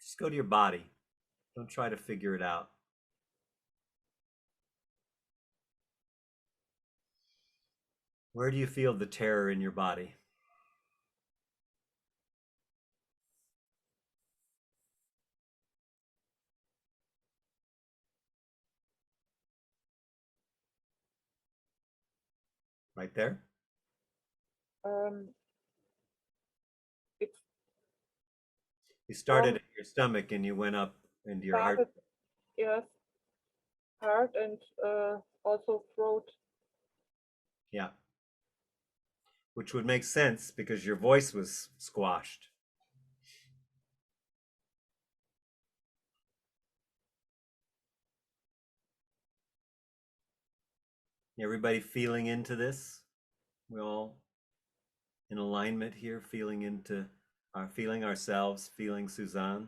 Just go to your body. Don't try to figure it out. Where do you feel the terror in your body? Right there? It's You started from at your stomach and you went up into your heart. started, yes, heart and also throat. Yeah. Which would make sense because your voice was squashed. Everybody feeling into this? We all in alignment here, feeling ourselves, feeling Suzanne.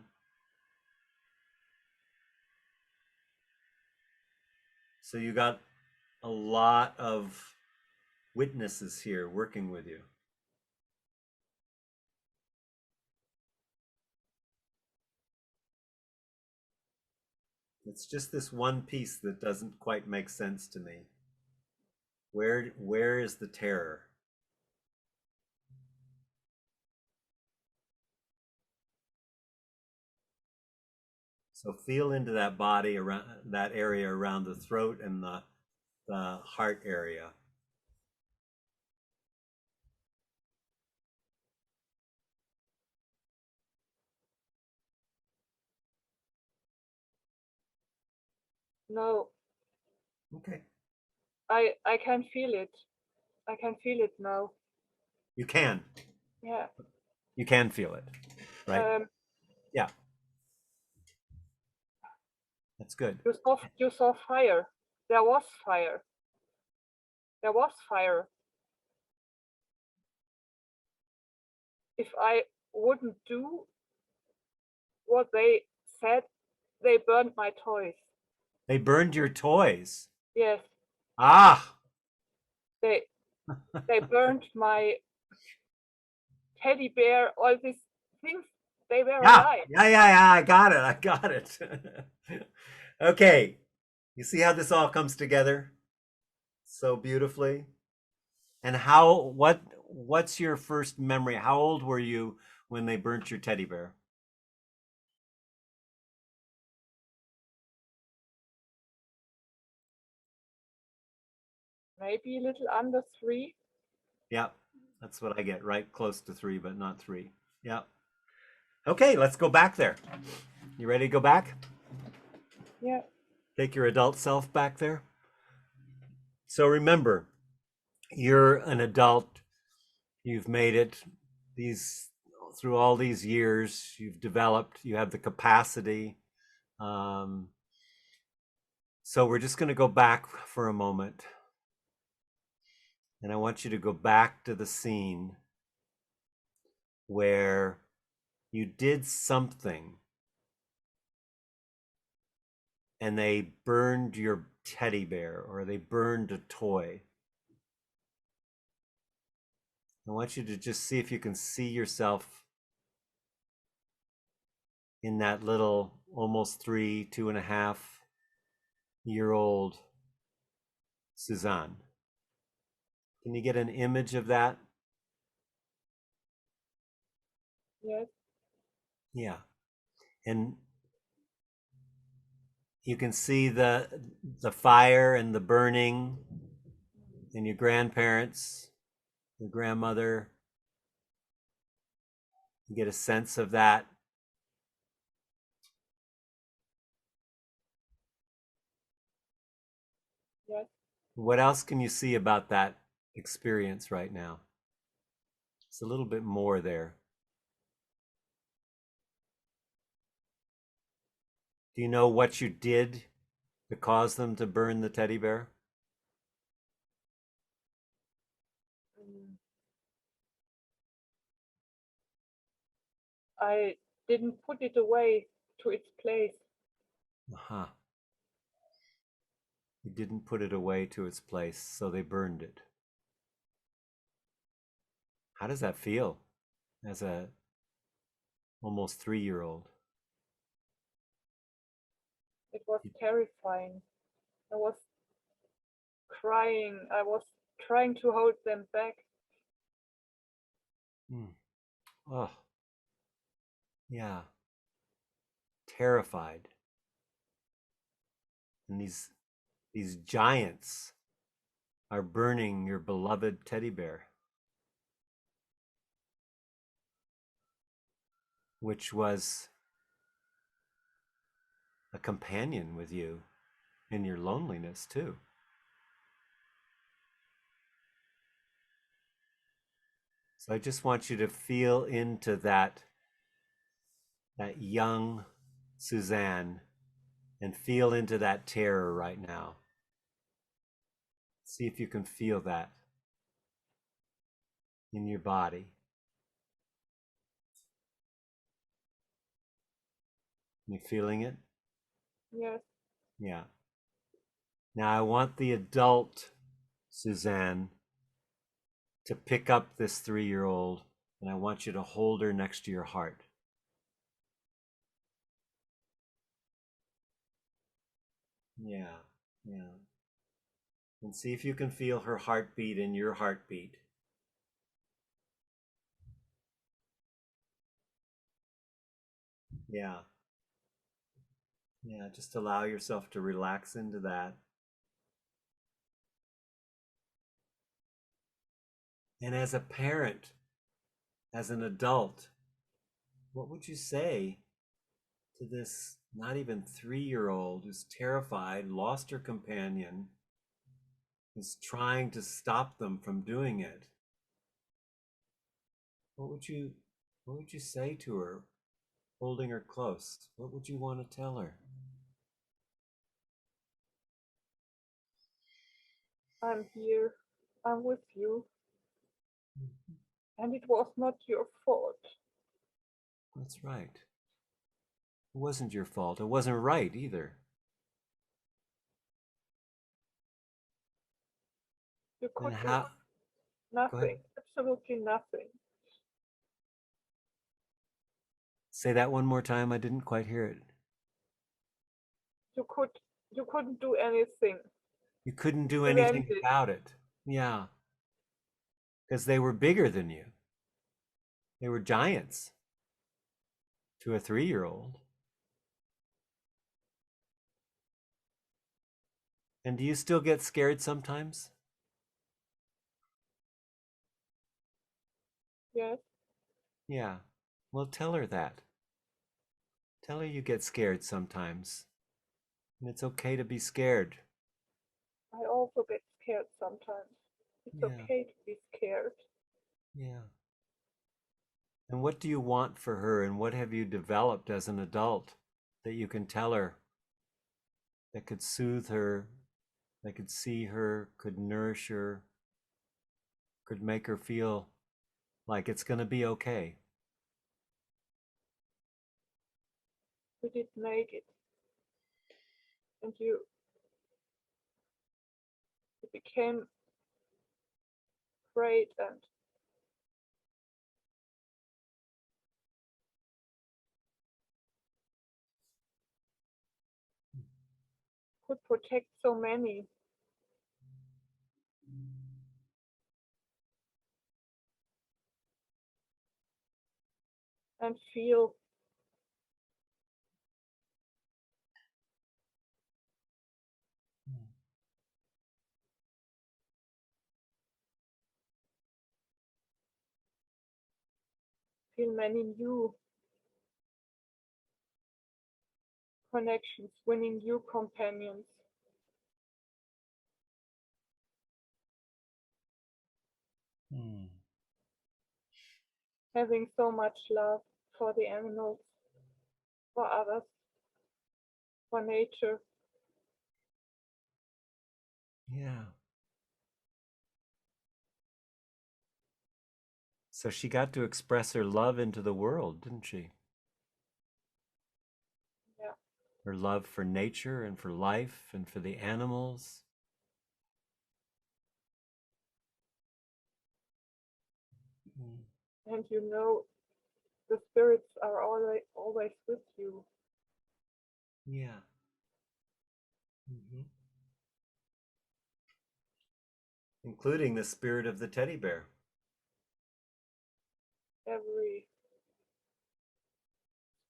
So you got a lot of witnesses here working with you. It's just this one piece that doesn't quite make sense to me. Where is the terror? So feel into that body, around that area around the throat and the heart area. No, Okay. I can feel it. I can feel it now. You can. Yeah. You can feel it. Right? Yeah. That's good. You saw fire. There was fire. There was fire. If I wouldn't do what they said, they burned my toys. They burned your toys. Yes, Ah. they burned my teddy bear, all these things, they were alive. Yeah. I got it. I got it. Okay. You see how this all comes together so beautifully? And what's your first memory? How old were you when they burnt your teddy bear? Maybe a little under 3. Yeah, that's what I get, right close to 3, but not 3. Yeah. Okay, let's go back there. You ready to go back? Yeah. Take your adult self back there. So remember, you're an adult. You've made it through all these years. You've developed. You have the capacity. Um, so we're just going to go back for a moment. And I want you to go back to the scene where you did something and they burned your teddy bear or they burned a toy. I want you to just see if you can see yourself in that little almost 2.5-year-old Suzanne. Can you get an image of that? Yes. Yeah. And you can see the fire and the burning, and your grandparents, your grandmother. You get a sense of that. Yes. What else can you see about that experience right now? It's a little bit more there. Do you know what you did to cause them to burn the teddy bear? Mm. I didn't put it away to its place. Uh-huh. You didn't put it away to its place, so they burned it. How does that feel as a almost 3-year-old? It was terrifying. I was crying. I was trying to hold them back. Oh, yeah. Terrified. And these giants are burning your beloved teddy bear, which was a companion with you in your loneliness too. So I just want you to feel into that young Suzanne and feel into that terror right now. See if you can feel that in your body. You feeling it? Yes. Yeah. Now I want the adult Suzanne to pick up this 3-year-old, and I want you to hold her next to your heart. Yeah, yeah. And see if you can feel her heartbeat in your heartbeat. Yeah. Yeah, just allow yourself to relax into that. And as a parent, as an adult, what would you say to this not even 3-year-old who's terrified, lost her companion, is trying to stop them from doing it? What would you say to her, holding her close? What would you want to tell her? I'm here. I'm with you. And it was not your fault. That's right. It wasn't your fault. It wasn't right either. You And could do how? Go ahead. nothing, absolutely nothing. Say that one more time. I didn't quite hear it. You couldn't do anything. You couldn't do Prevent anything it. about it. Yeah. Because they were bigger than you. They were giants to a 3-year-old. And do you still get scared sometimes? Yes. Yeah. Well, tell her that. Tell her you get scared sometimes. And it's okay to be scared. I also get scared sometimes. It's Yeah. okay to be scared. Yeah. And what do you want for her, and what have you developed as an adult that you can tell her that could soothe her, that could see her, could nourish her, could make her feel like it's going to be okay? We did make it. And you became great and could protect so many. And feel feel many new connections, winning new companions. Having so much love for the animals, for others, for nature. Yeah. So she got to express her love into the world, didn't she? Yeah. Her love for nature and for life and for the animals. And you know, the spirits are always with you. Yeah. Mm-hmm. Including the spirit of the teddy bear. Every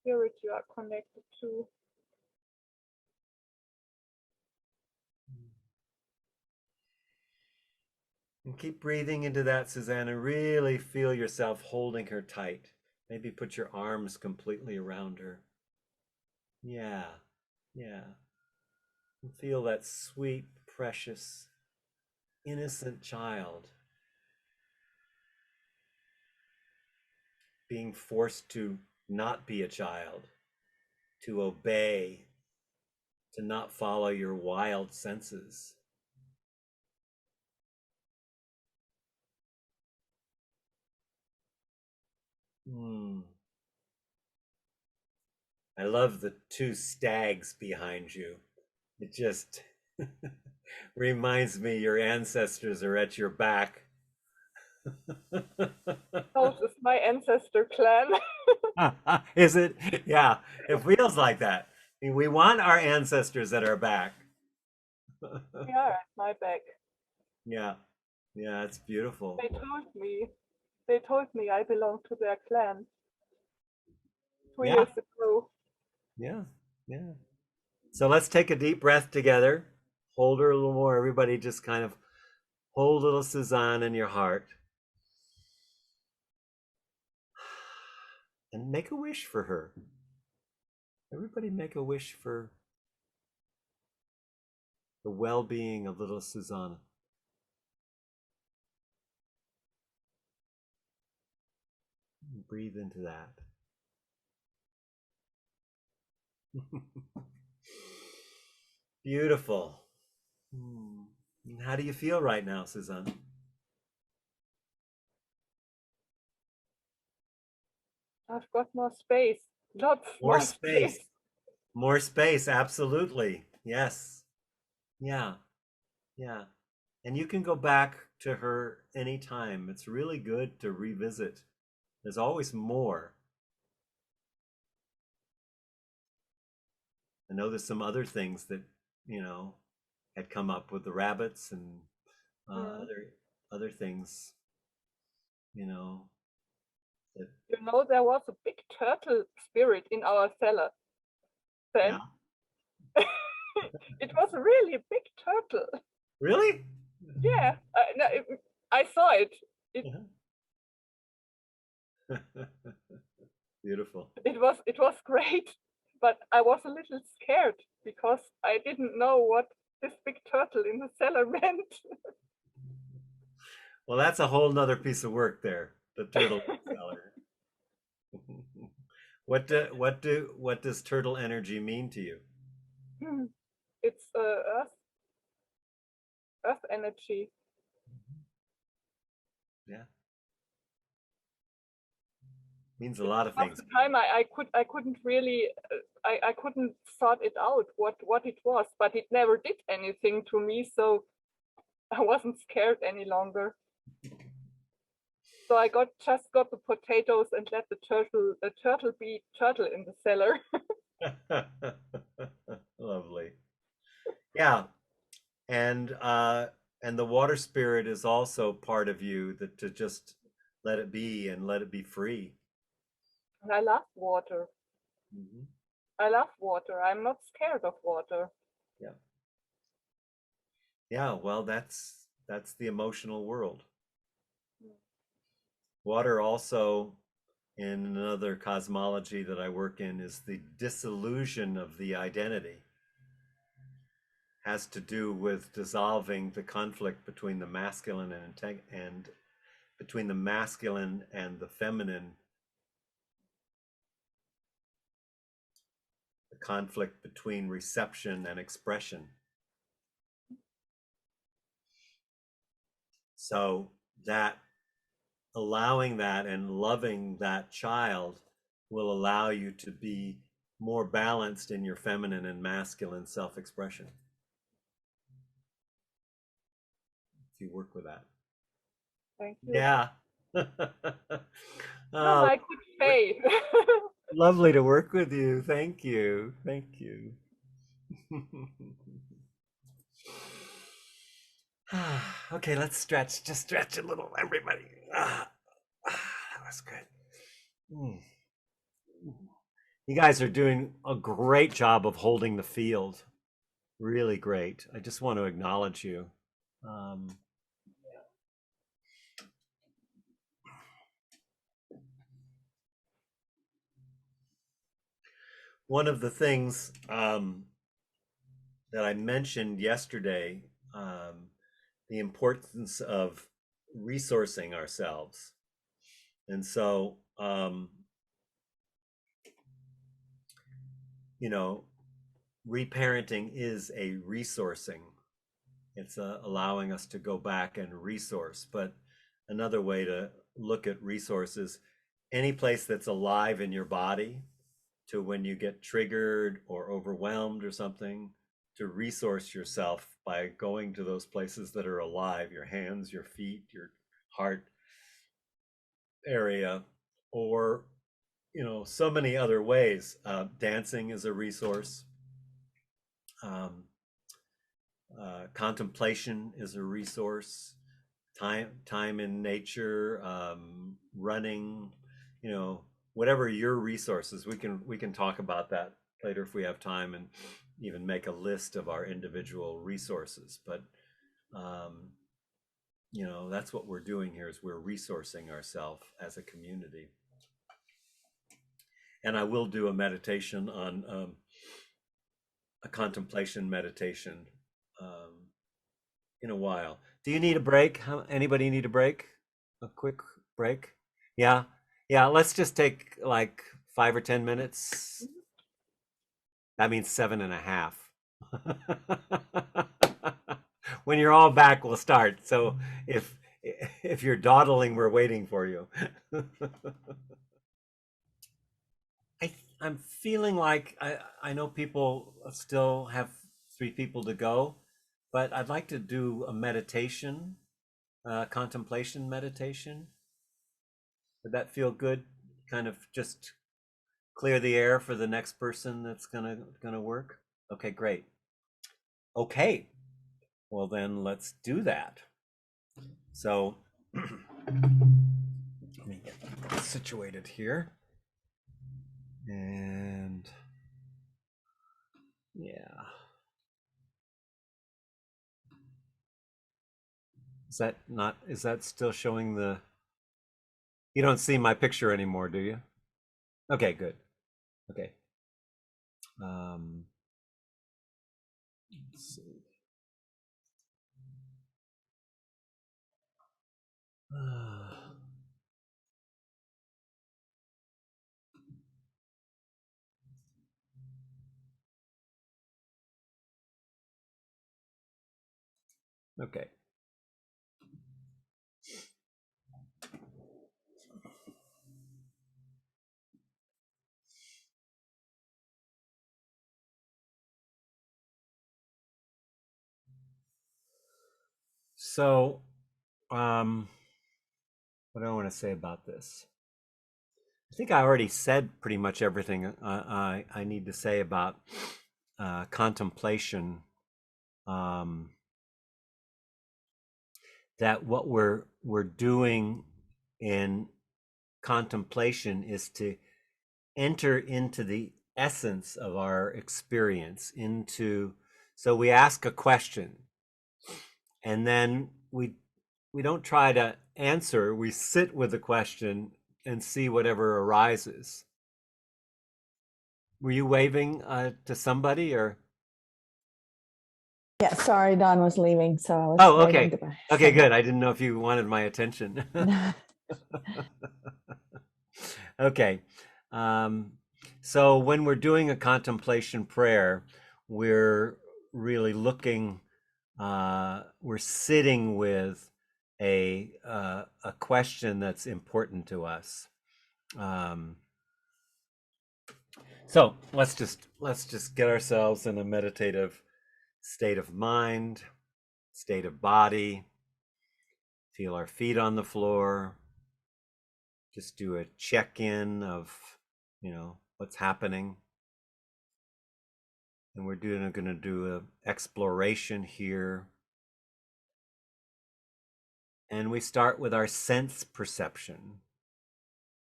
spirit you are connected to. And keep breathing into that, Susanna. Really feel yourself holding her tight. Maybe put your arms completely around her. Yeah, yeah. And feel that sweet, precious, innocent child being forced to not be a child, to obey, to not follow your wild senses. Hmm. I love the two stags behind you. It just reminds me your ancestors are at your back. Oh, this is my ancestor clan. Is it? Yeah, it feels like that. We want our ancestors at our back. They are at my back. Yeah, yeah, it's beautiful. They told me I belong to their clan 2 Yeah, years ago. yeah, yeah. So let's take a deep breath together. Hold her a little more. Everybody just kind of hold little Suzanne in your heart. And make a wish for her. Everybody make a wish for the well-being of little Susanna. Breathe into that. Beautiful. How do you feel right now, Susanna? I've got more space. Lots More more space. space. More space, absolutely. Yes. Yeah. Yeah. And you can go back to her anytime. It's really good to revisit. There's always more. I know there's some other things that, you know, had come up with the rabbits and Mm. other things, you know, that You know, there was a big turtle spirit in our cellar. yeah. Then it was a really big turtle. Really? Yeah, no, I saw it. Beautiful. It was great, but I was a little scared because I didn't know what this big turtle in the cellar meant. Well, that's a whole nother piece of work there. The turtle seller. What does turtle energy mean to you? It's earth energy. Yeah, means a lot of Half things. the time I couldn't really I couldn't sort it out what it was, but it never did anything to me, so I wasn't scared any longer. So I just got the potatoes and let the turtle be turtle in the cellar. Lovely. Yeah, and the water spirit is also part of you that to just let it be and let it be free. And I love water. Mhm. I love water. I'm not scared of water. Yeah. Yeah, well, that's the emotional world. Water also in another cosmology that I work in, is the dissolution of the identity. Has to do with dissolving the conflict between the masculine and between the masculine and the feminine, the conflict between reception and expression. So that allowing that and loving that child will allow you to be more balanced in your feminine and masculine self-expression. If you work with that. Thank you. Yeah. No, I could say. Lovely to work with you. Thank you. Thank you. Okay, let's stretch. Just stretch a little, everybody. That was good. You guys are doing a great job of holding the field. Really great. I just want to acknowledge you. One of the things that I mentioned yesterday, the importance of resourcing ourselves. And so, you know, reparenting is a resourcing. It's allowing us to go back and resource. But another way to look at resources, any place that's alive in your body, to when you get triggered or overwhelmed or something, to resource yourself by going to those places that are alive, your hands, your feet, your heart area, or, you know, so many other ways. Dancing is a resource. Contemplation is a resource. Time in nature, running, you know, whatever your resources. We can talk about that later if we have time, and even make a list of our individual resources. But you know, that's what we're doing here, is we're resourcing ourselves as a community. And I will do a meditation on a contemplation meditation in a while. Do you need a break? Anybody need a break? A quick break? Yeah. Let's just take like 5 or 10 minutes. That means 7.5. When you're all back, we'll start. So if you're dawdling, we're waiting for you. I'm feeling like I know people still have 3 people to go, but I'd like to do a meditation, contemplation meditation. Would that feel good? Kind of just clear the air for the next person that's gonna work? Okay, great. Okay, well then let's do that. So let me get situated here. And yeah. Is that still showing the, you don't see my picture anymore, do you? Okay, good. Okay. Let's see. Okay. So, what do I want to say about this? I think I already said pretty much everything I need to say about contemplation. That what we're doing in contemplation is to enter into the essence of our experience, so we ask a question, and then we don't try to answer, we sit with the question and see whatever arises. Were you waving to somebody or? Yeah, sorry, Don was leaving, so I was Oh, waving okay. to my Okay, son. good. I didn't know if you wanted my attention. Okay. So when we're doing a contemplation prayer, we're really looking, we're sitting with a question that's important to us. So let's just get ourselves in a meditative state of mind, state of body. Feel our feet on the floor. Just do a check-in of, what's happening. And we're going to do an exploration here. And we start with our sense perception.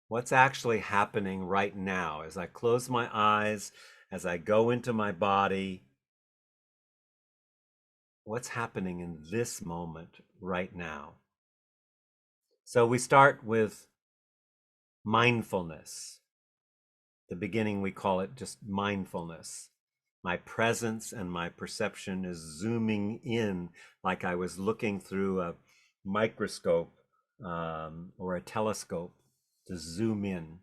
What's actually happening right now as I close my eyes, as I go into my body? What's happening in this moment right now? So we start with mindfulness. The beginning, we call it just mindfulness. My presence and my perception is zooming in like I was looking through a microscope or a telescope to zoom in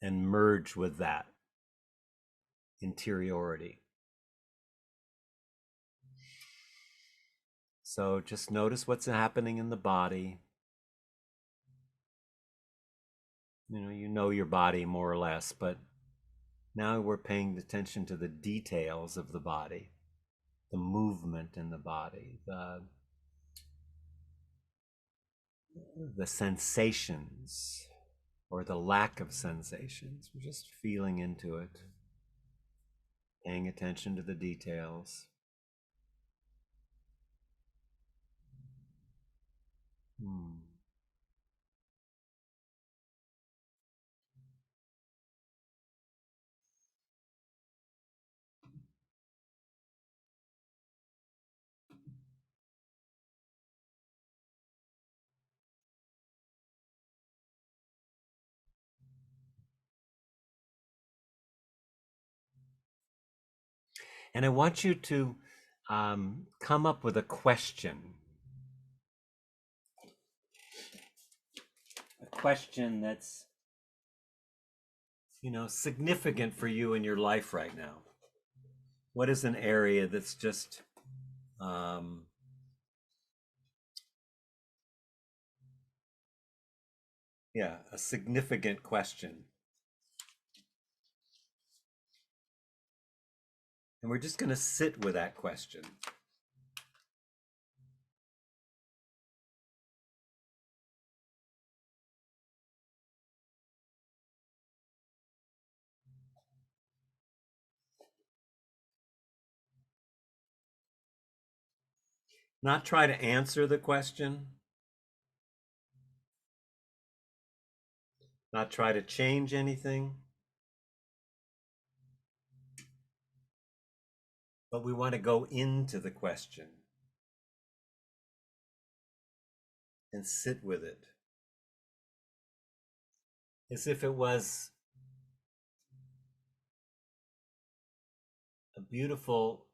and merge with that interiority. So just notice what's happening in the body. You know your body more or less, but now we're paying attention to the details of the body, the movement in the body, the sensations or the lack of sensations. We're just feeling into it, paying attention to the details. And I want you to come up with a question. A question that's, significant for you in your life right now. What is an area that's just a significant question? And we're just going to sit with that question. Not try to answer the question. Not try to change anything. But we want to go into the question and sit with it as if it was a beautiful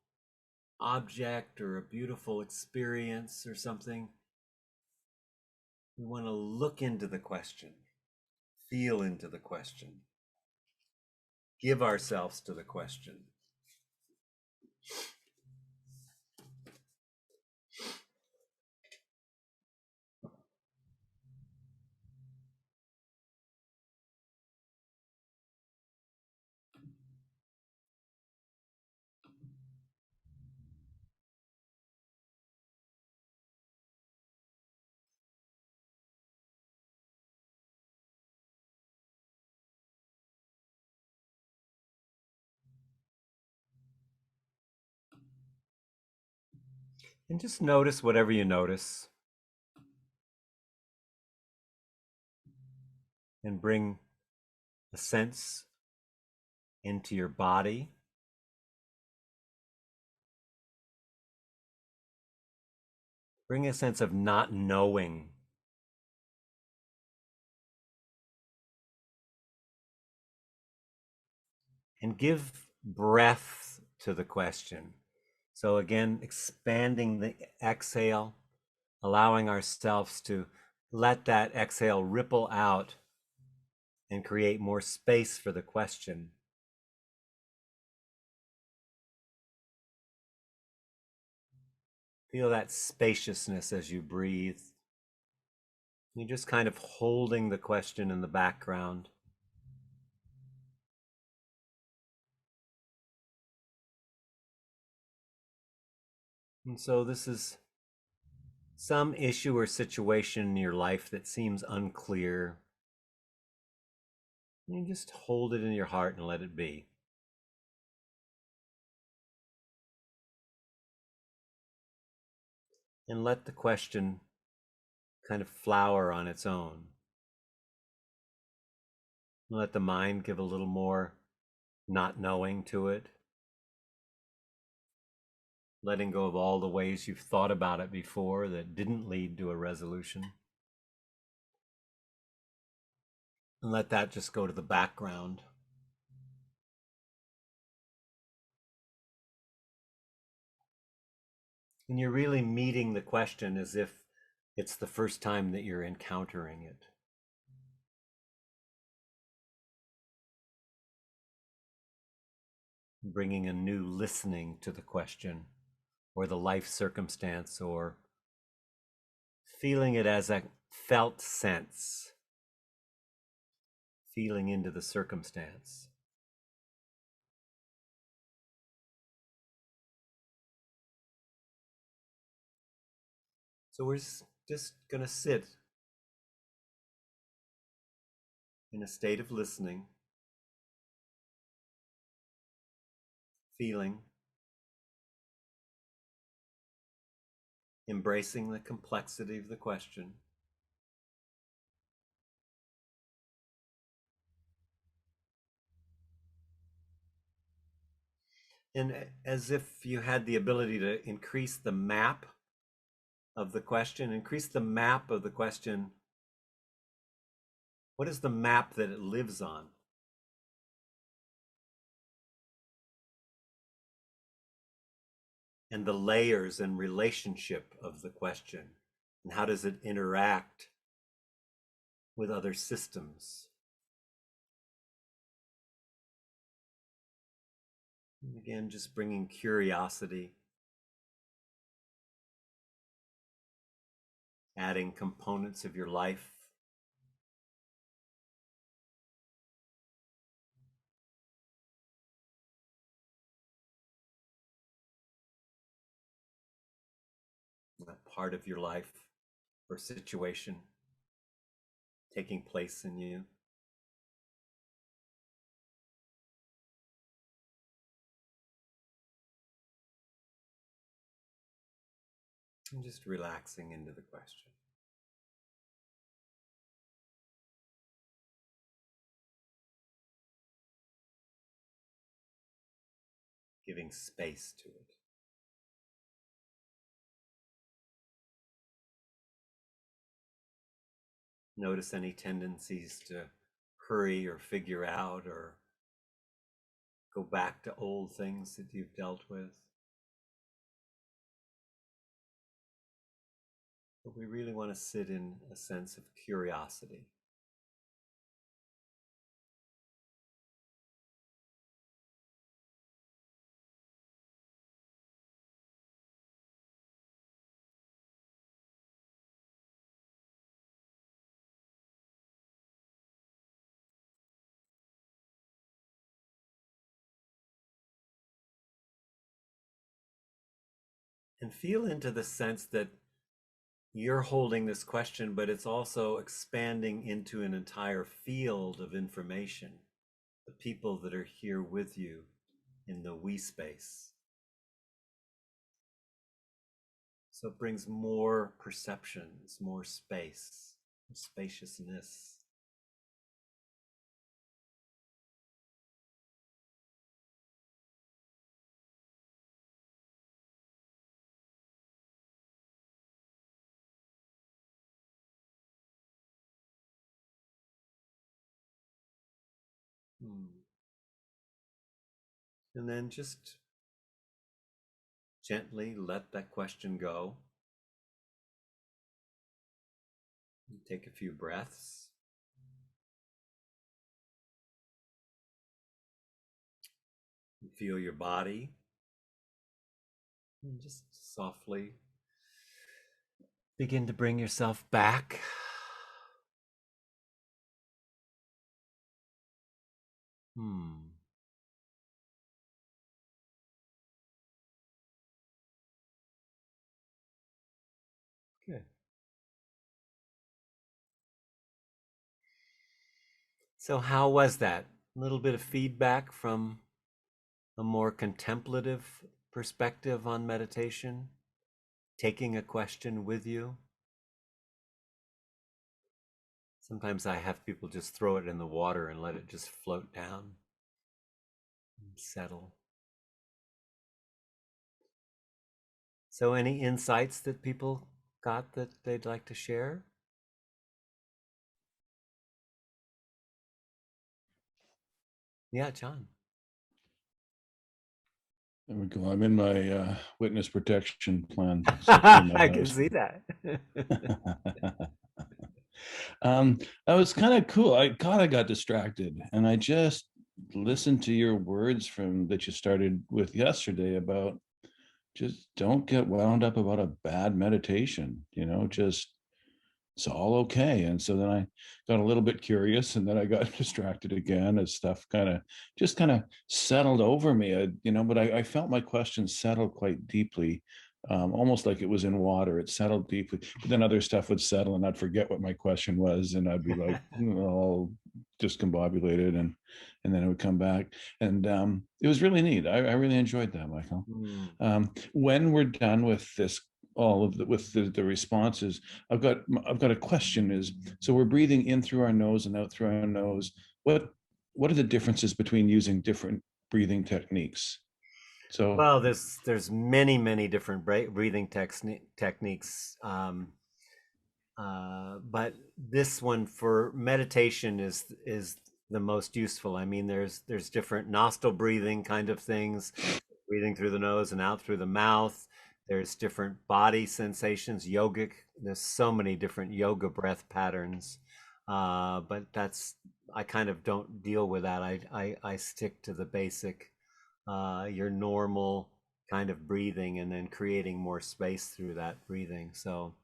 object or a beautiful experience or something. We want to look into the question, feel into the question, give ourselves to the question. And just notice whatever you notice. And bring a sense into your body. Bring a sense of not knowing and give breath to the question. So again, expanding the exhale, allowing ourselves to let that exhale ripple out and create more space for the question. Feel that spaciousness as you breathe. You're just kind of holding the question in the background. And so this is some issue or situation in your life that seems unclear. And you just hold it in your heart and let it be. And let the question kind of flower on its own. Let the mind give a little more not knowing to it. Letting go of all the ways you've thought about it before that didn't lead to a resolution. And let that just go to the background. And you're really meeting the question as if it's the first time that you're encountering it. Bringing a new listening to the question or the life circumstance, or feeling it as a felt sense, feeling into the circumstance. So we're just going to sit in a state of listening, feeling, embracing the complexity of the question. And as if you had the ability to increase the map of the question, what is the map that it lives on? And the layers and relationship of the question, and how does it interact with other systems? And again, just bringing curiosity, adding components of your life. That part of your life or situation taking place in you. And just relaxing into the question. Giving space to it. Notice any tendencies to hurry or figure out or go back to old things that you've dealt with. But we really want to sit in a sense of curiosity. And feel into the sense that you're holding this question, but it's also expanding into an entire field of information. The people that are here with you in the we space. So it brings more perceptions, more space, spaciousness. And then just gently let that question go. Take a few breaths. Feel your body. And just softly begin to bring yourself back. Good. So how was that? A little bit of feedback from a more contemplative perspective on meditation? Taking a question with you? Sometimes I have people just throw it in the water and let it just float down and settle. So any insights that people got that they'd like to share? Yeah, John. There we go. I'm in my witness protection plan. So I can see that. That was kind of cool. I got distracted, and I just listened to your words from that you started with yesterday about just don't get wound up about a bad meditation. Just it's all okay. And so then I got a little bit curious, and then I got distracted again as stuff kind of settled over me. But I felt my question settled quite deeply, almost like it was in water. It settled deeply, but then other stuff would settle, and I'd forget what my question was, and I'd be like all discombobulated, and then it would come back, and it was really neat. I really enjoyed that, Michael. When we're done with this, all of the responses, I've got a question. So we're breathing in through our nose and out through our nose. What are the differences between using different breathing techniques? So well, there's many different breathing techniques, but this one for meditation is the most useful. I mean, there's different nostril breathing kind of things, breathing through the nose and out through the mouth. There's different body sensations, yogic. There's so many different yoga breath patterns, but I kind of don't deal with that. I stick to the basic, your normal kind of breathing, and then creating more space through that breathing. So,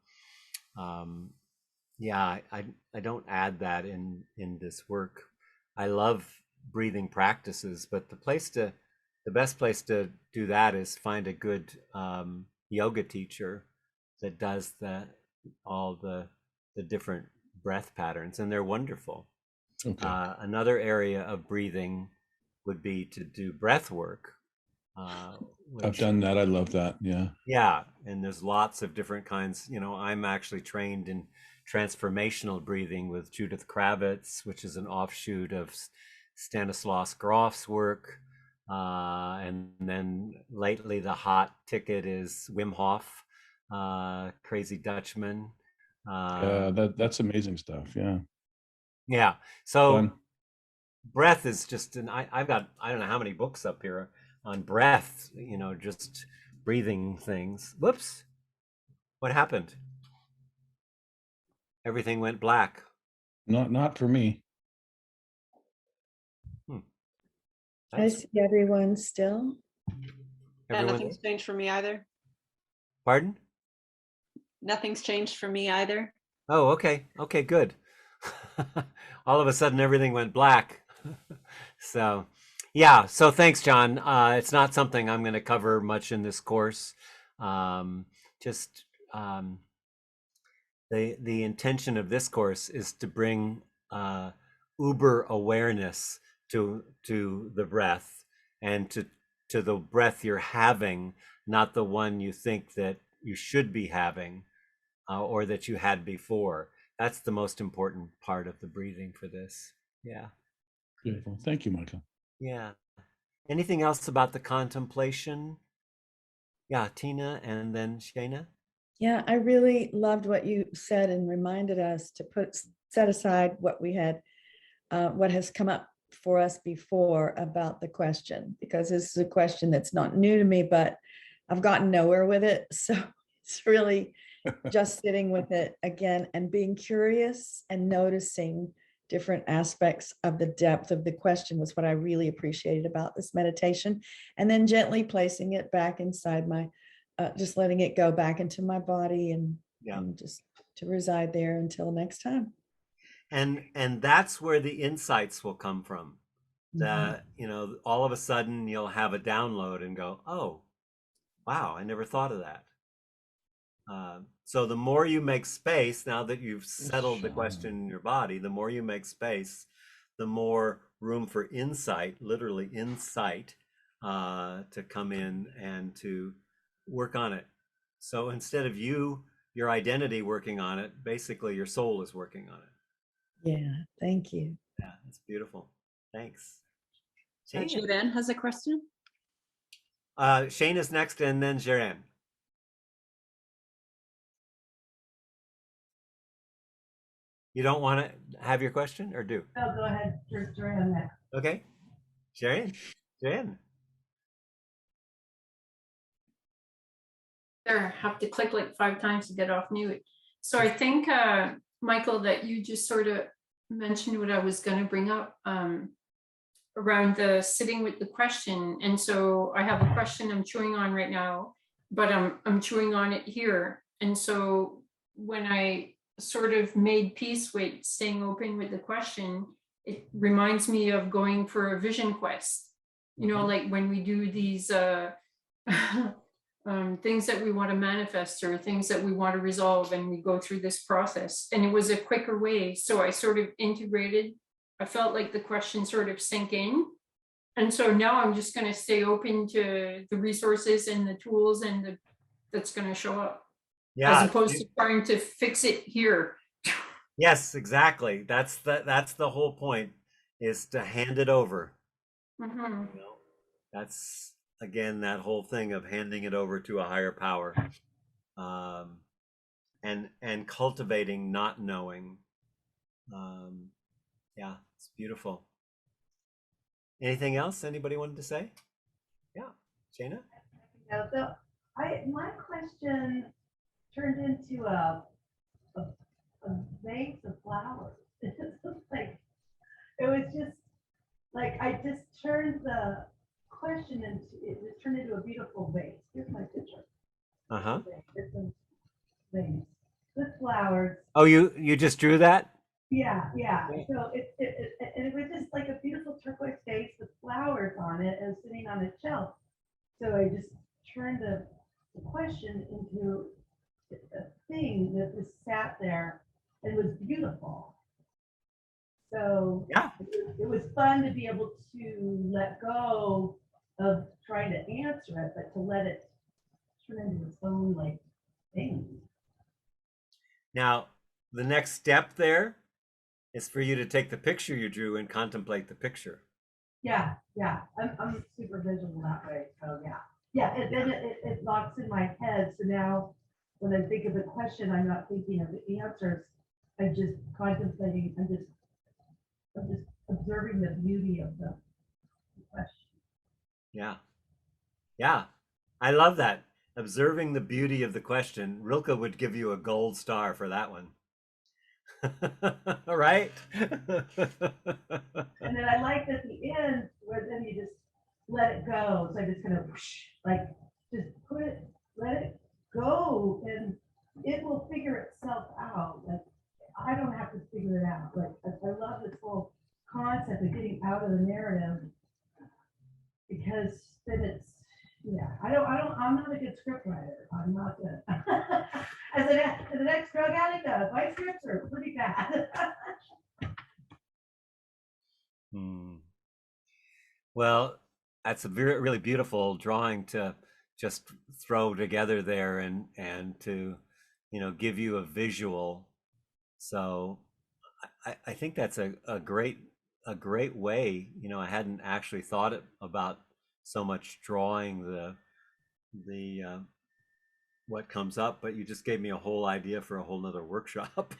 yeah, I don't add that in this work. I love breathing practices, but the best place to do that is find a good yoga teacher that does all the different breath patterns, and they're wonderful. okay. Another area of breathing would be to do breath work. I've done that. I love that. Yeah, and there's lots of different kinds. I'm actually trained in transformational breathing with Judith Kravitz, which is an offshoot of Stanislaus Grof's work. And then lately the hot ticket is Wim Hof, Crazy Dutchman. That's amazing stuff. Yeah. So Fun. breath is just I've got, I don't know how many books up here on breath, just breathing things. Whoops. What happened? Everything went black. Not for me. I see everyone still. Yeah, nothing's changed for me either. Pardon? Nothing's changed for me either. Oh, okay. Okay, good. All of a sudden everything went black. So, yeah. So thanks, John. It's not something I'm going to cover much in this course. Just the intention of this course is to bring uber awareness to the breath, and to the breath you're having, not the one you think that you should be having, or that you had before. That's the most important part of the breathing for this. Yeah. Beautiful. Thank you, Michael. Yeah. Anything else about the contemplation? Yeah, Tina, and then Shana. Yeah, I really loved what you said and reminded us to set aside what we had, what has come up for us before about the question, because this is a question that's not new to me, but I've gotten nowhere with it. So it's really just sitting with it again and being curious and noticing different aspects of the depth of the question was what I really appreciated about this meditation. And then gently placing it back inside my, just letting it go back into my body and just to reside there until next time. And that's where the insights will come from. That, all of a sudden you'll have a download and go, oh, wow, I never thought of that. So the more you make space, now that you've settled the question in your body, the more you make space, the more room for insight, literally insight, to come in and to work on it. So instead of your identity working on it, basically your soul is working on it. Yeah, thank you. Yeah, that's beautiful. Thanks. Jiren has a question. Shane is next, and then Jiren. You don't want to have your question, or do? No, go ahead, Joanne next. Okay. Jiren. There, have to click like 5 times to get off mute. So I think, Michael, that you just sort of mentioned what I was going to bring up around the sitting with the question. And so I have a question I'm chewing on right now, but I'm chewing on it here. And so when I sort of made peace with staying open with the question, it reminds me of going for a vision quest. Like when we do these things that we want to manifest or things that we want to resolve, and we go through this process, and it was a quicker way. So I sort of integrated, I felt like the question sort of sank in. And so now I'm just going to stay open to the resources and the tools and that's going to show up. Yeah. As opposed to trying to fix it here. Yes, exactly. That's the whole point, is to hand it over. Mm-hmm. That's, again, that whole thing of handing it over to a higher power, and cultivating not knowing. Yeah, it's beautiful. Anything else anybody wanted to say? Yeah, Shana? So my question turned into a vase of flowers. It was just like I just turned the question into it just turned into a beautiful vase. Here's my picture. Uh-huh. It's a vase with flowers. Oh, you just drew that? Yeah. So it was just like a beautiful turquoise vase with flowers on it and sitting on a shelf. So I just turned the question into a thing that just sat there and was beautiful. So Yeah. it was fun to be able to let go of trying to answer it, but to let it turn into its own like thing. Now, the next step there is for you to take the picture you drew and contemplate the picture. Yeah. I'm super visual that way. So yeah. It locks in my head. So now when I think of the question, I'm not thinking of the answers. I'm just contemplating. I'm just observing the beauty of the question. Yeah. I love that. Observing the beauty of the question. Rilke would give you a gold star for that one. Right? And then I liked at the end where then you just let it go. So I just kind of like just let it go, and it will figure itself out. Like I don't have to figure it out. Like I love this whole concept of getting out of the narrative, because then it's I'm not a good script writer. I'm not good. As an ex-drug addict, my scripts are pretty bad. Well, that's a really beautiful drawing to just throw together there and to, give you a visual. So I think that's a great way. I hadn't actually thought about so much drawing the what comes up, but you just gave me a whole idea for a whole nother workshop.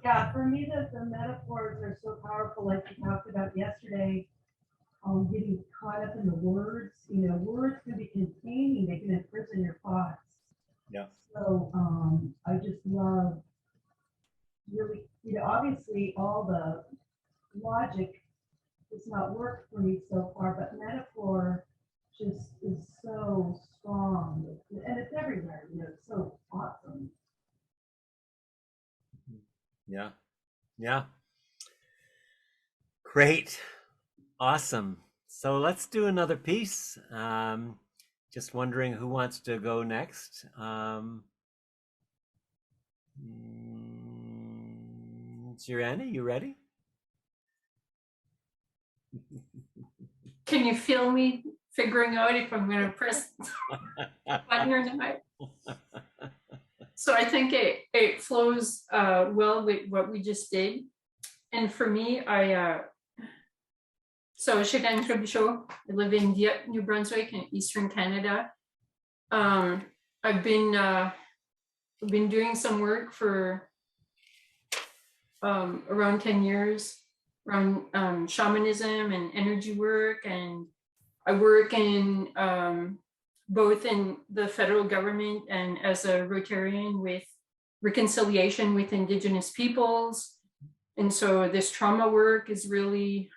Yeah, for me, the metaphors are so powerful, like we talked about yesterday, getting caught up in the words. You know, words can be containing, they can imprison your thoughts. Yeah. So I just love really, you know, obviously all the logic does not work for me so far, but metaphor just is so strong. And it's everywhere, you know, it's so awesome. Yeah. Yeah. Great. Awesome. So let's do another piece. Just wondering who wants to go next. Jirani, you ready? Can you feel me figuring out if I'm going to press button or not? So I think it flows well with what we just did. And for me, so Shigan Tribicho, I live in Dieppe, New Brunswick in Eastern Canada. I've been doing some work for around 10 years around shamanism and energy work, and I work in both in the federal government and as a Rotarian with reconciliation with Indigenous peoples. And so this trauma work is really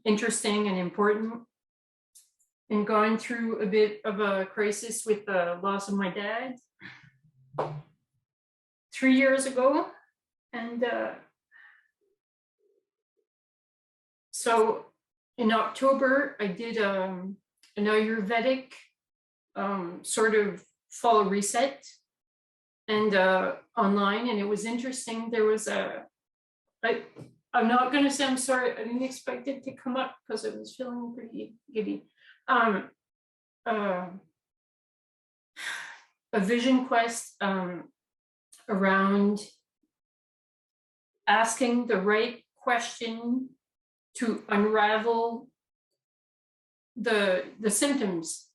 interesting and important. And gone through a bit of a crisis with the loss of my dad 3 years ago. And so in October, I did an Ayurvedic sort of fall reset and online, and it was interesting. There was I'm not going to say I'm sorry. I didn't expect it to come up because I was feeling pretty giddy. A vision quest around asking the right question to unravel the symptoms,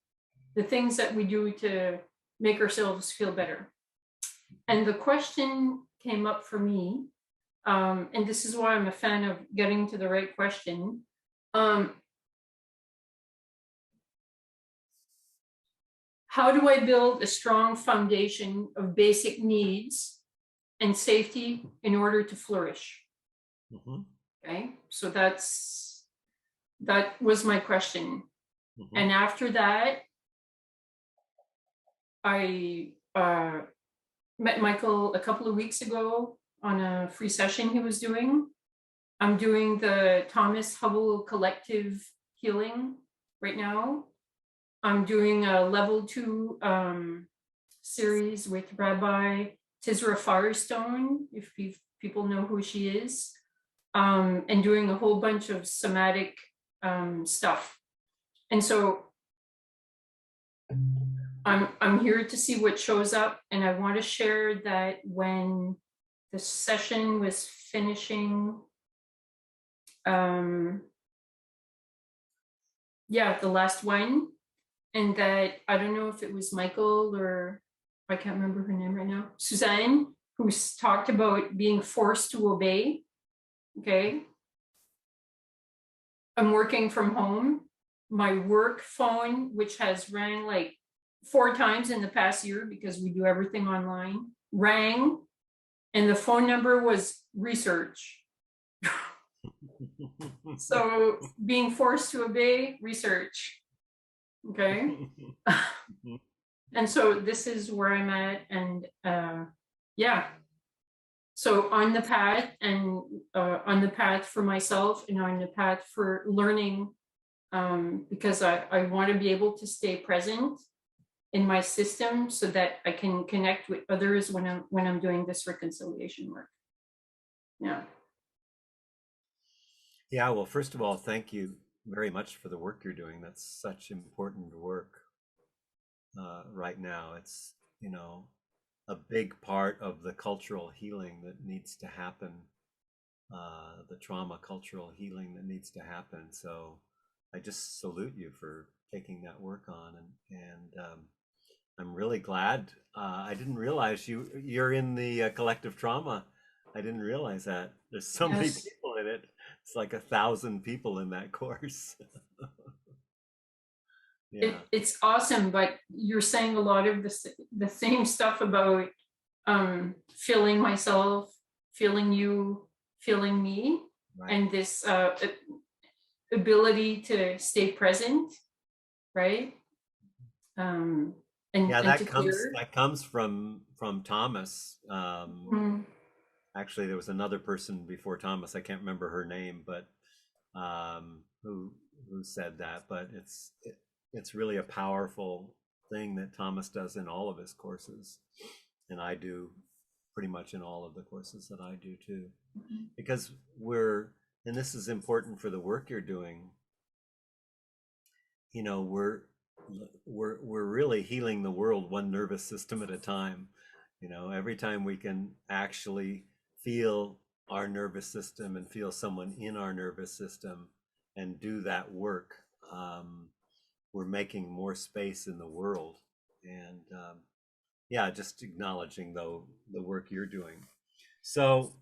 the things that we do to make ourselves feel better. And the question came up for me, and this is why I'm a fan of getting to the right question. How do I build a strong foundation of basic needs and safety in order to flourish? Mm-hmm. Okay, so that was my question. Mm-hmm. And after that, I met Michael a couple of weeks ago on a free session he was doing. I'm doing the Thomas Hubble Collective Healing right now. I'm doing a level 2 series with Rabbi Tisra Firestone, if people know who she is, and doing a whole bunch of somatic stuff. And so I'm here to see what shows up, and I want to share that when the session was finishing, the last one, and that I don't know if it was Michael or I can't remember her name right now, Suzanne, who talked about being forced to obey. Okay. I'm working from home. My work phone, which has rang like 4 times in the past year because we do everything online, rang, and the phone number was research. So being forced to obey, research. Okay. And so this is where I'm at, and so on the path, and on the path for myself, and on the path for learning, because I want to be able to stay present in my system so that I can connect with others when I'm doing this reconciliation work. Yeah. Yeah, well, first of all, thank you very much for the work you're doing. That's such important work right now. It's, a big part of the cultural healing that needs to happen, the trauma cultural healing that needs to happen. So I just salute you for taking that work on. And I'm really glad. I didn't realize you're in the collective trauma. I didn't realize that. There's so many Yes. people in it. It's like 1,000 people in that course. Yeah. It's awesome, but you're saying a lot of the same stuff about feeling myself, feeling you, feeling me, Right. and this ability to stay present, right? And Yeah, and to clear. that comes from Thomas. Mm, Actually, there was another person before Thomas. I can't remember her name, but who said that. But it's really a powerful thing that Thomas does in all of his courses, and I do pretty much in all of the courses that I do too, because and this is important for the work you're doing. You know, we're really healing the world one nervous system at a time. You know, every time we can actually feel our nervous system and feel someone in our nervous system and do that work, we're making more space in the world. And yeah, just acknowledging though the work you're doing. So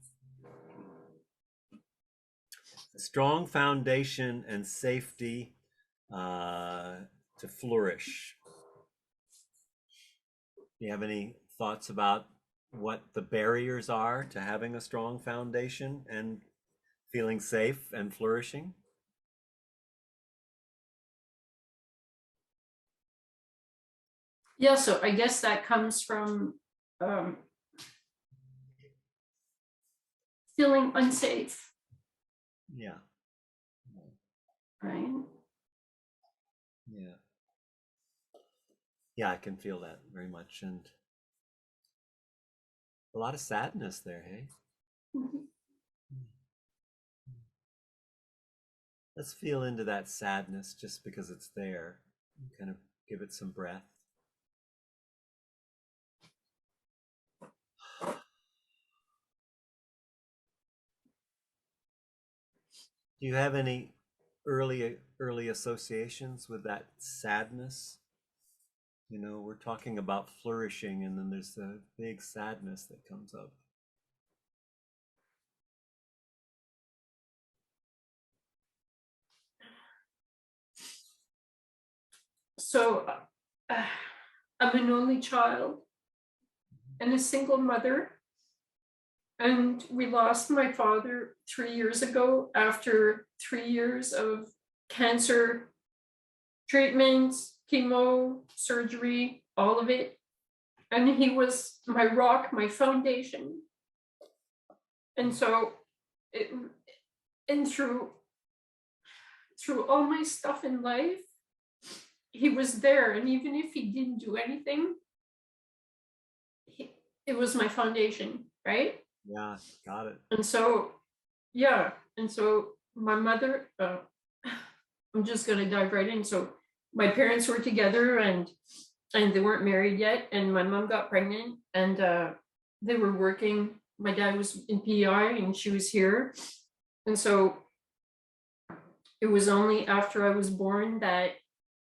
strong foundation and safety to flourish. Do you have any thoughts about what the barriers are to having a strong foundation and feeling safe and flourishing? yeah, so I guess that comes from feeling unsafe, Yeah, right? yeah. Yeah, I can feel that very much. And a lot of sadness there, hey? Mhm. Let's feel into that sadness just because it's there. Kind of give it some breath. Do you have any early associations with that sadness? You know, we're talking about flourishing, and then there's the big sadness that comes up. So I'm an only child and a single mother. And we lost my father 3 years ago after 3 years of cancer treatments, chemo, surgery, all of it. And he was my rock, my foundation. And so, it, and through all my stuff in life, he was there. And even if he didn't do anything, it was my foundation, right? Yeah, got it. And so, yeah. And so my mother, I'm just going to dive right in. So my parents were together and they weren't married yet. And my mom got pregnant and they were working. My dad was in PEI and she was here. And so it was only after I was born that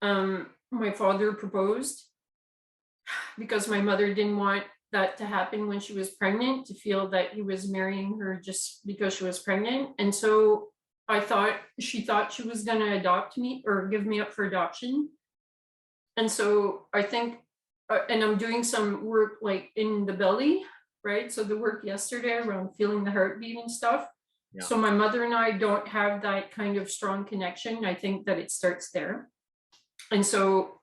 my father proposed, because my mother didn't want that to happen when she was pregnant, to feel that he was marrying her just because she was pregnant. And so she thought she was going to adopt me or give me up for adoption. And so I think, and I'm doing some work like in the belly, right? So the work yesterday around feeling the heartbeat and stuff. Yeah. So my mother and I don't have that kind of strong connection. I think that it starts there. And so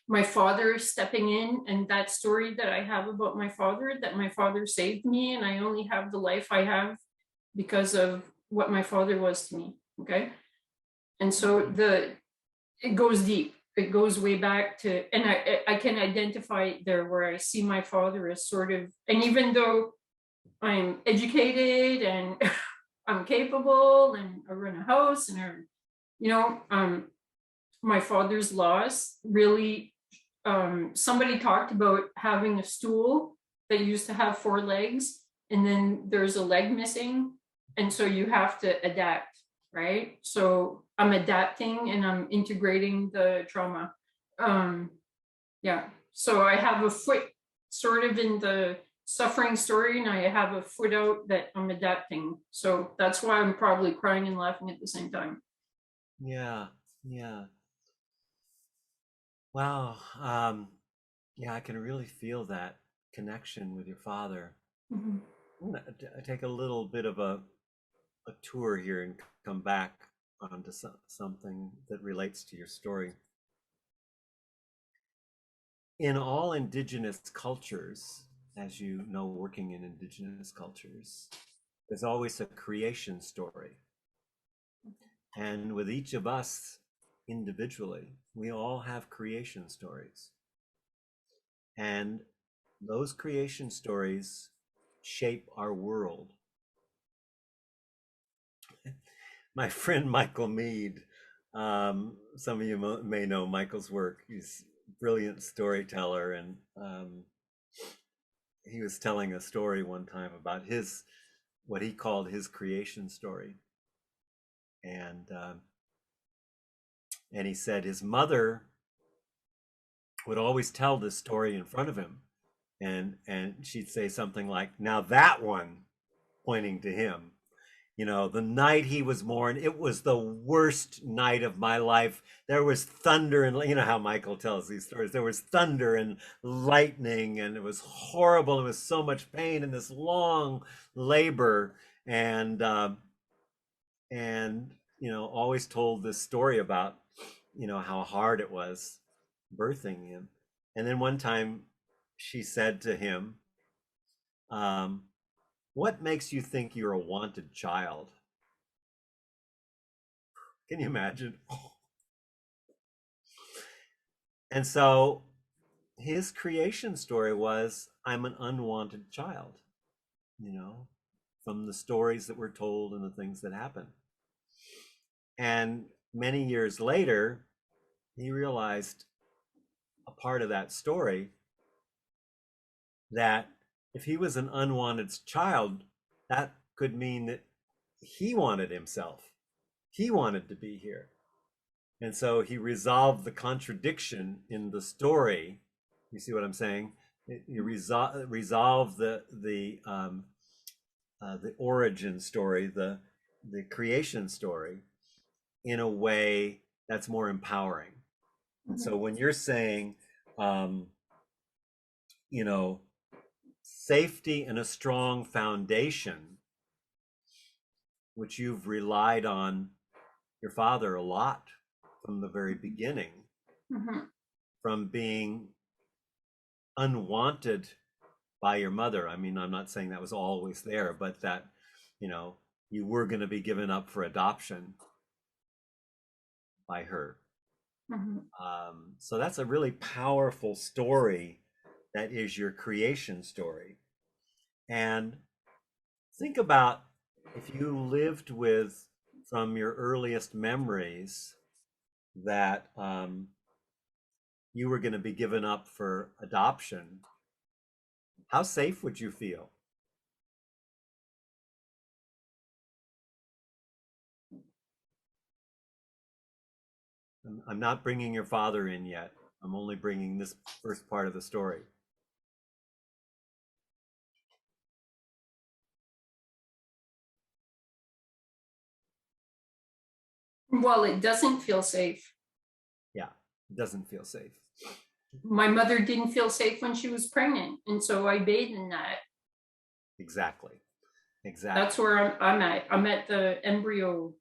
my father stepping in, and that story that I have about my father, that my father saved me and I only have the life I have because of what my father was to me. Okay. And so it goes deep. It goes way back to, and I can identify it there where I see my father as sort of, and even though I'm educated and I'm capable and I run a house and my father's loss really, somebody talked about having a stool that used to have 4 legs and then there's a leg missing. And so you have to adapt, right? So I'm adapting and I'm integrating the trauma. Yeah, so I have a foot sort of in the suffering story, and I have a foot out that I'm adapting. So that's why I'm probably crying and laughing at the same time. Yeah, yeah. Wow. Yeah, I can really feel that connection with your father. Mhm. I'm gonna take a little bit of a tour here and come back onto something that relates to your story. In all indigenous cultures, as you know, working in indigenous cultures, there's always a creation story. And with each of us individually, we all have creation stories. And those creation stories shape our world. My friend Michael Mead, some of you may know Michael's work. He's a brilliant storyteller, and he was telling a story one time about what he called his creation story. And he said his mother would always tell this story in front of him, and she'd say something like, "Now that one," pointing to him, the night he was born, it was the worst night of my life. There was thunder, and how Michael tells these stories. There was thunder and lightning, and it was horrible. It was so much pain in this long labor, and always told this story about how hard it was birthing him. And then one time she said to him, um, "What makes you think you're a wanted child?" Can you imagine? And so his creation story was, I'm an unwanted child, from the stories that were told and the things that happened. And many years later, he realized a part of that story, that if he was an unwanted child, that could mean that he wanted himself. He wanted to be here. And so he resolved the contradiction in the story. You see what I'm saying? You resolve the origin story, the creation story, in a way that's more empowering. And so when you're saying, um, safety and a strong foundation, which you've relied on your father a lot from the very beginning, Mhm. from being unwanted by your mother. I mean, I'm not saying that was always there, but that, you were going to be given up for adoption by her. Mhm. So that's a really powerful story. That is your creation story. And think about if you lived with, from your earliest memories, that you were going to be given up for adoption. How safe would you feel? I'm not bringing your father in yet. I'm only bringing this first part of the story. Well, it doesn't feel safe. Yeah, it doesn't feel safe. My mother didn't feel safe when she was pregnant, and so I bathe in that. Exactly. That's where I'm at. I'm at the embryo.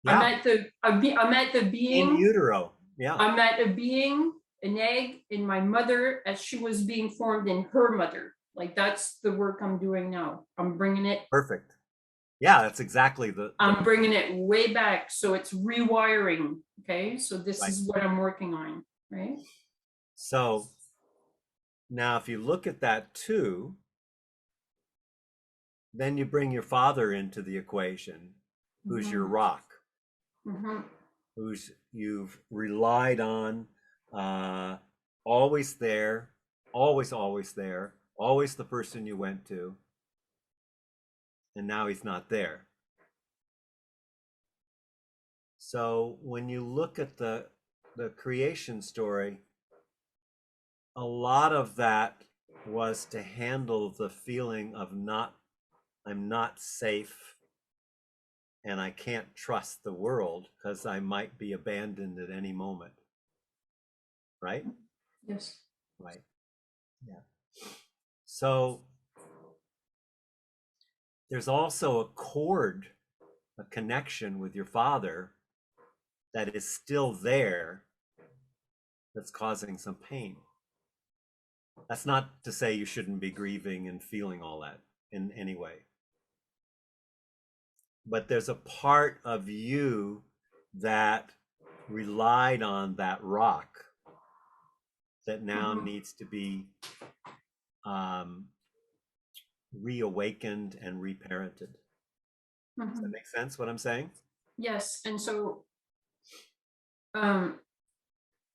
Yeah. I'm at the being. In utero. Yeah. I'm at a being, an egg in my mother as she was being formed in her mother. Like, that's the work I'm doing now. I'm bringing it. Perfect. Yeah, that's exactly I'm bringing it way back. So it's rewiring. Okay. So this Right. is what I'm working on. Right. So now if you look at that too, then you bring your father into the equation, who's your rock, who's you've relied on, always there, always there, always the person you went to, and now he's not there. So when you look at the the creation story, a lot of that was to handle the feeling of I'm not safe and I can't trust the world because I might be abandoned at any moment. Right? Yes. Right. Yeah. So there's also a cord, a connection with your father that is still there that's causing some pain. That's not to say you shouldn't be grieving and feeling all that in any way. But there's a part of you that relied on that rock that now needs to be um, reawakened and reparented. Does that make sense what I'm saying? Yes. And so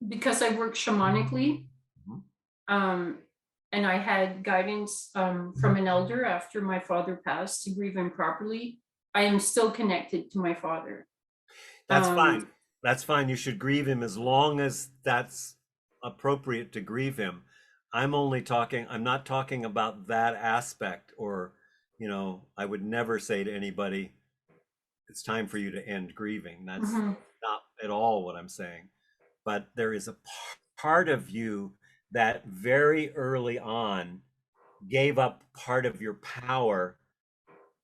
because I work shamanically, and I had guidance from an elder after my father passed to grieve him properly, I am still connected to my father. That's fine. That's fine. You should grieve him as long as that's appropriate to grieve him. I'm not talking about that aspect, or, I would never say to anybody, it's time for you to end grieving. That's not at all what I'm saying. But there is a part of you that very early on gave up part of your power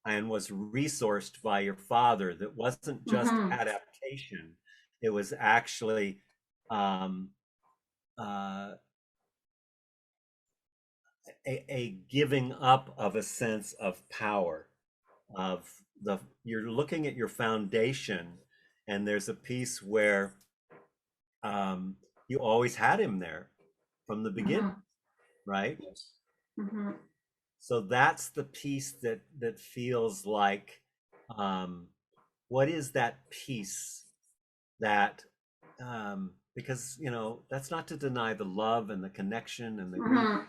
and was resourced by your father, that wasn't just adaptation, it was actually um, a giving up of a sense of power. You're looking at your foundation, and there's a piece where you always had him there from the beginning, right? So that's the piece that feels like, what is that piece that, because that's not to deny the love and the connection and the grief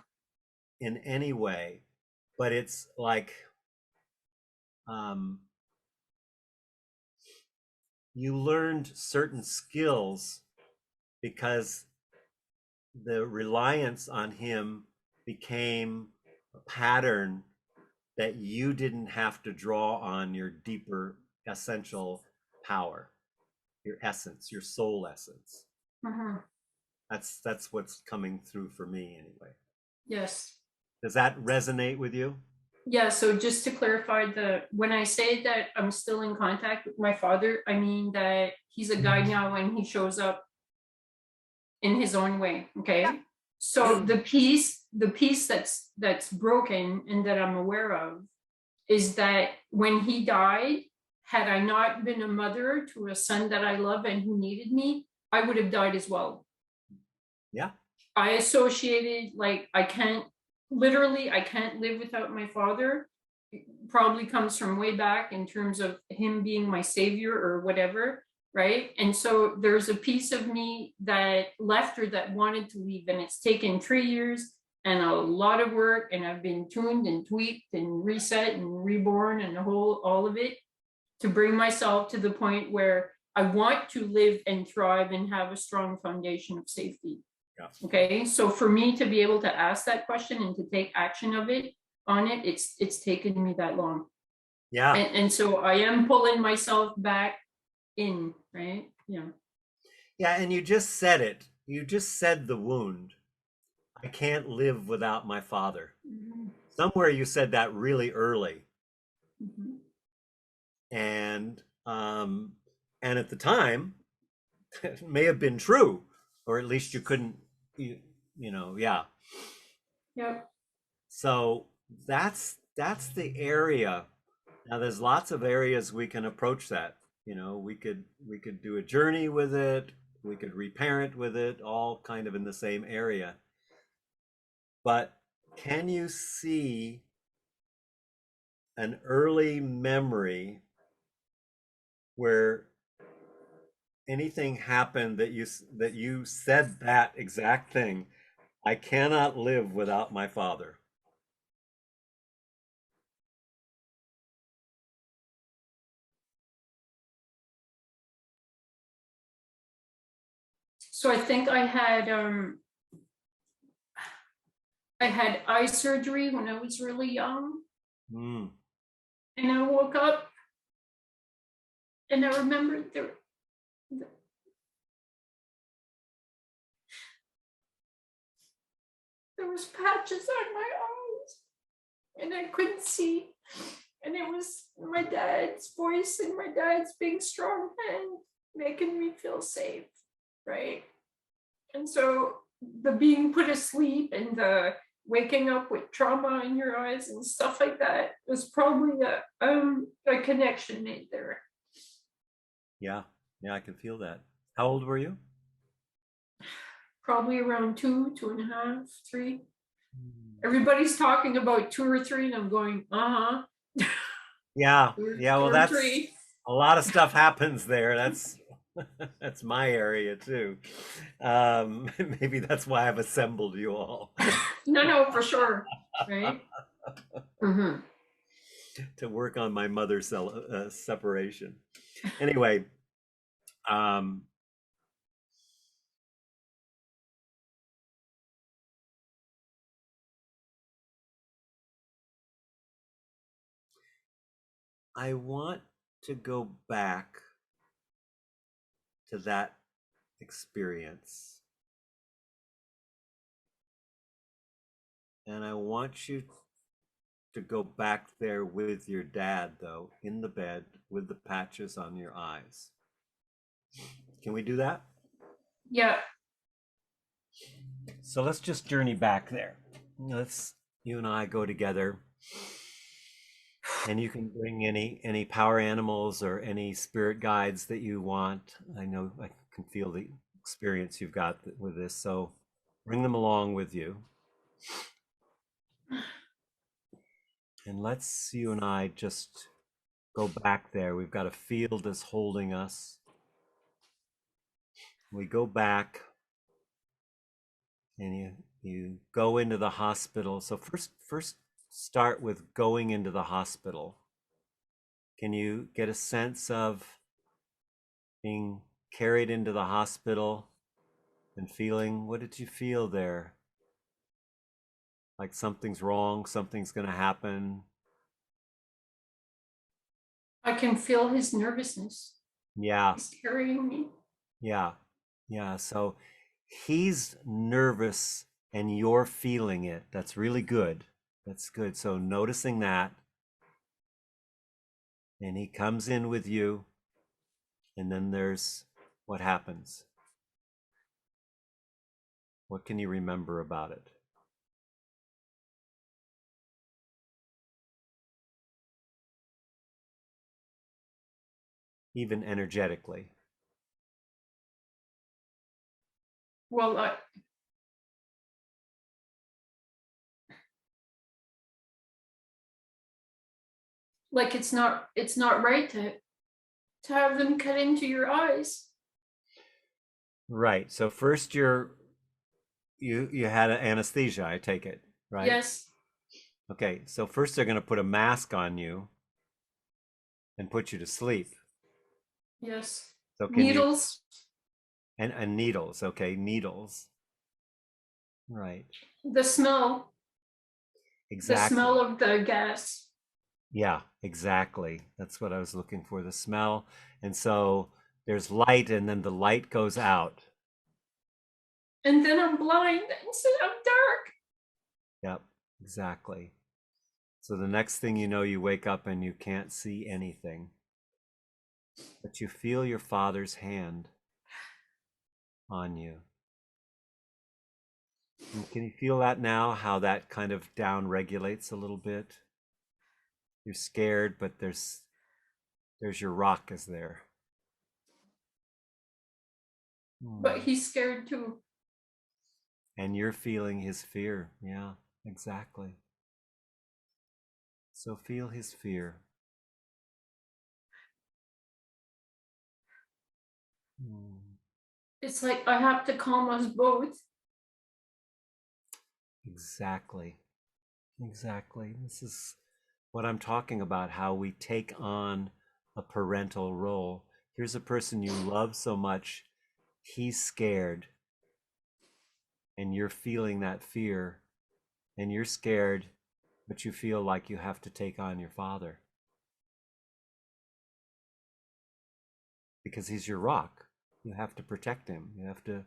in any way, but it's like, you learned certain skills because the reliance on him became a pattern that you didn't have to draw on your deeper essential power, your essence, your soul essence. That's what's coming through for me anyway. Yes. Does that resonate with you? Yeah, so just to clarify, when I say that I'm still in contact with my father, I mean that he's a guide now and he shows up in his own way. Okay. So the piece that's broken and that I'm aware of is that when he died, had I not been a mother to a son that I love and who needed me, I would have died as well. Yeah. I associated, like, I can't live without my father. It probably comes from way back in terms of him being my savior or whatever, right? And so there's a piece of me that left or that wanted to leave, and it's taken 3 years and a lot of work, and I've been tuned and tweaked and reset and reborn and all of it to bring myself to the point where I want to live and thrive and have a strong foundation of safety. Yeah. Okay, so for me to be able to ask that question and to take action on it, it's taken me that long. Yeah. And so I am pulling myself back in, right? Yeah. Yeah, and you just said it. You just said the wound. I can't live without my father. Somewhere you said that really early. And at the time, it may have been true, or at least you couldn't, yeah. Yep. So that's the area. Now there's lots of areas we can approach that. We could do a journey with it, we could reparent with it, all kind of in the same area. But can you see an early memory where anything happened that you said that exact thing? I cannot live without my father. So I think I had eye surgery when I was really young, Mm. and I woke up and I remembered there was patches on my eyes and I couldn't see. And it was my dad's voice and my dad's big strong hand making me feel safe, right? And so the being put asleep and the waking up with trauma in your eyes and stuff like that was probably a connection made there. Yeah, I can feel that. How old were you? Probably around 2.5, 3. Everybody's talking about 2 or 3, and I'm going, Yeah, two, well, or that's 3. a lot of stuff happens there. That's that's my area too. Maybe that's why I've assembled you all No, for sure, right? Mm-hmm. to work on my mother separation. Anyway, I want to go back to that experience. And I want you to go back there with your dad, though, in the bed with the patches on your eyes. Can we do that? Yeah. So let's just journey back there. You and I go together. And you can bring any power animals or any spirit guides that you want. I know I can feel the experience you've got with this, so bring them along with you. And let's you and I just go back there. We've got a field that's holding us. We go back and you go into the hospital. So first start with going into the hospital. Can you get a sense of being carried into the hospital and feeling, what did you feel there? Like something's wrong, something's going to happen. I can feel his nervousness. Yeah. He's carrying me. Yeah. So he's nervous and you're feeling it. That's really good. That's good. So noticing that. And he comes in with you. And then there's what happens. What can you remember about it? Even energetically. Well, like it's not right to have them cut into your eyes. Right. So first you had an anesthesia, I take it, right? Yes. Okay. So first they're going to put a mask on you and put you to sleep. Yes. So Needles. And needles. Okay, needles. Right. The smell. Exactly. The smell of the gas. Yeah, exactly. That's what I was looking for, the smell. And so there's light and then the light goes out. And then I'm blind and so I'm dark. Yep, exactly. So the next thing you know, you wake up and you can't see anything. But you feel your father's hand on you. And can you feel that now, how that kind of down regulates a little bit? You're scared, but there's your rock is there. But he's scared too. And you're feeling his fear. Yeah, exactly. So feel his fear. It's like I have to calm us both. Exactly. This is what I'm talking about, how we take on a parental role. Here's a person you love so much. He's scared. and you're feeling that fear and you're scared, but you feel like you have to take on your father because he's your rock. You have to protect him. You have to.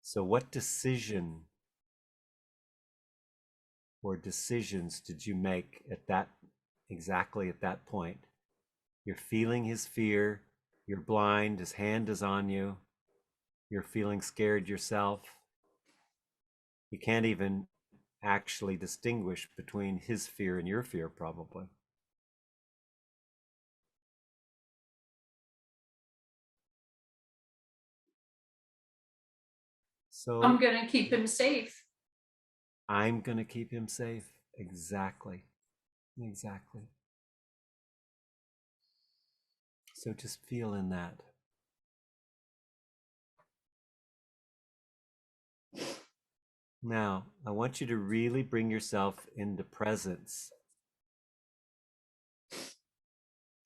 So, what decision or decisions did you make at that exactly at that point? You're feeling his fear. You're blind. His hand is on you. You're feeling scared yourself. You can't even actually distinguish between his fear and your fear, probably. So I'm gonna keep him safe. I'm going to keep him safe. Exactly. Exactly. So just feel in that. Now, I want you to really bring yourself into presence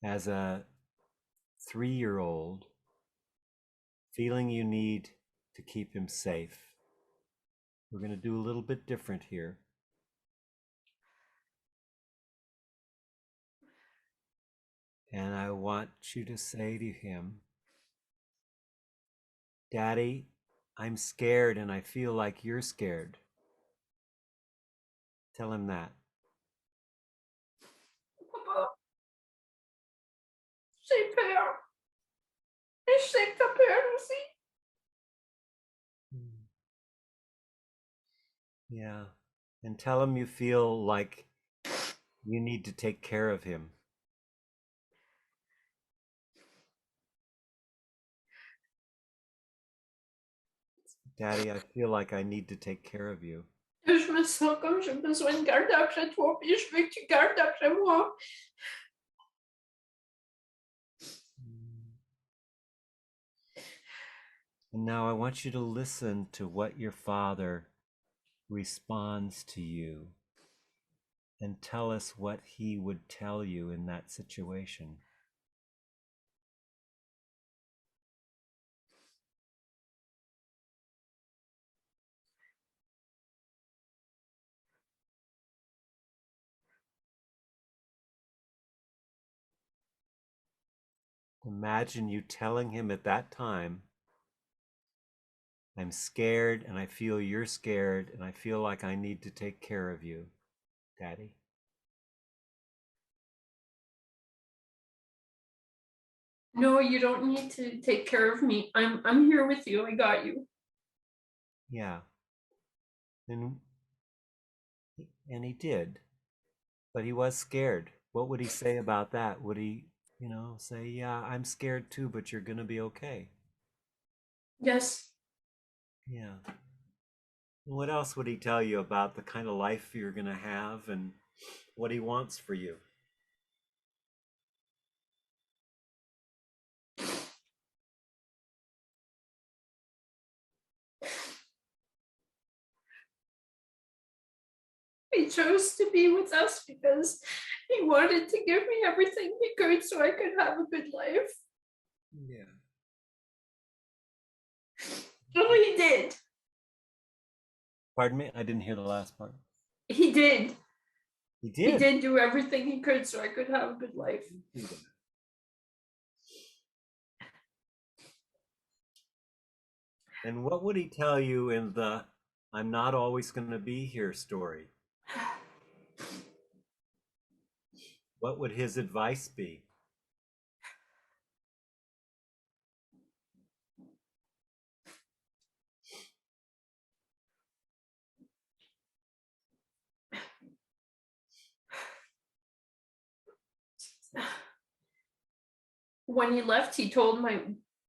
as a 3-year-old, feeling you need to keep him safe. We're going to do a little bit different here. And I want you to say to him, Daddy, I'm scared and I feel like you're scared. Tell him that. Papa, j'ai peur. Et je sais que t'as peur aussi. Yeah. And tell him you feel like you need to take care of him. Daddy, I feel like I need to take care of you. Je me sens comme j'ai besoin de garder après toi, puis je veux que tu gardes après moi. And now I want you to listen to what your father responds to you and tell us what he would tell you in that situation. Imagine you telling him at that time, I'm scared and I feel you're scared and I feel like I need to take care of you, Daddy. No, you don't need to take care of me. I'm here with you. I got you. Yeah. And he did, but he was scared. What would he say about that? Would he, say, yeah, I'm scared too, but you're going to be okay? Yes. Yeah. And what else would he tell you about the kind of life you're going to have and what he wants for you? He chose to be with us because he wanted to give me everything he could so I could have a good life. Yeah. Oh, he did. Pardon me? I didn't hear the last part. He did. He He did. did do everything he could so I could have a good life. And what would he tell you in the I'm not always going to be here story? What would his advice be? When he left, he told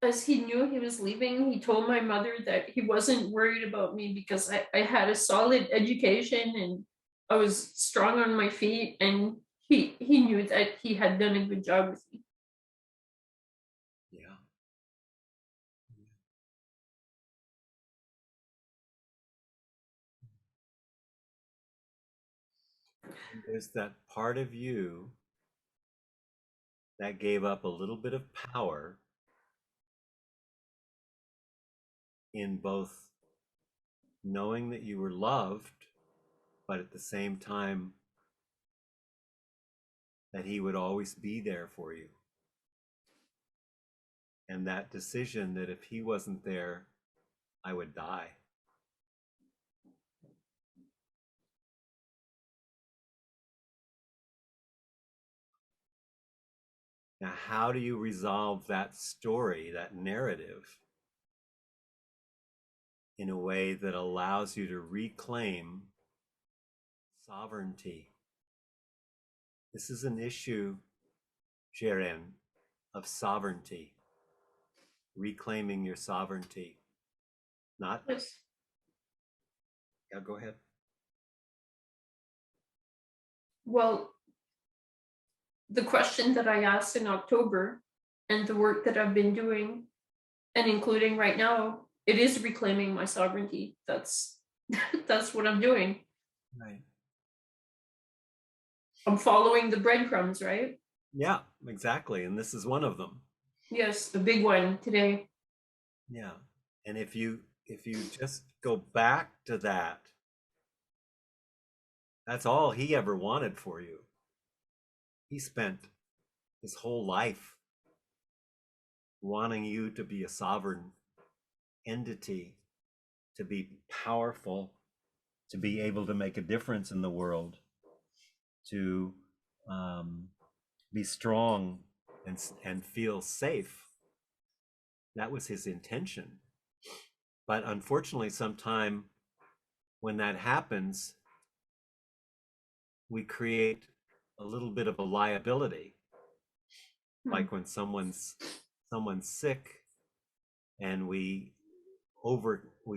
as he knew he was leaving, he told my mother that he wasn't worried about me because I had a solid education and I was strong on my feet, and he knew that he had done a good job with me. Yeah. And there's that part of you that gave up a little bit of power in both knowing that you were loved, but at the same time that he would always be there for you. And that decision that if he wasn't there, I would die. Now, how do you resolve that story, that narrative, in a way that allows you to reclaim sovereignty? This is an issue, Jeren, of sovereignty, reclaiming your sovereignty. Not, Yes. yeah, go ahead. Well, the question that I asked in October and the work that I've been doing and including right now, it is reclaiming my sovereignty. That's that's what I'm doing. Right. I'm following the breadcrumbs, right? Yeah, exactly. And this is one of them. Yes, the big one today. Yeah. And if you just go back to that, that's all he ever wanted for you. He spent his whole life wanting you to be a sovereign entity, to be powerful, to be able to make a difference in the world, to be strong and feel safe. That was his intention. But unfortunately, sometime when that happens, we create a little bit of a liability. Like when someone's sick and we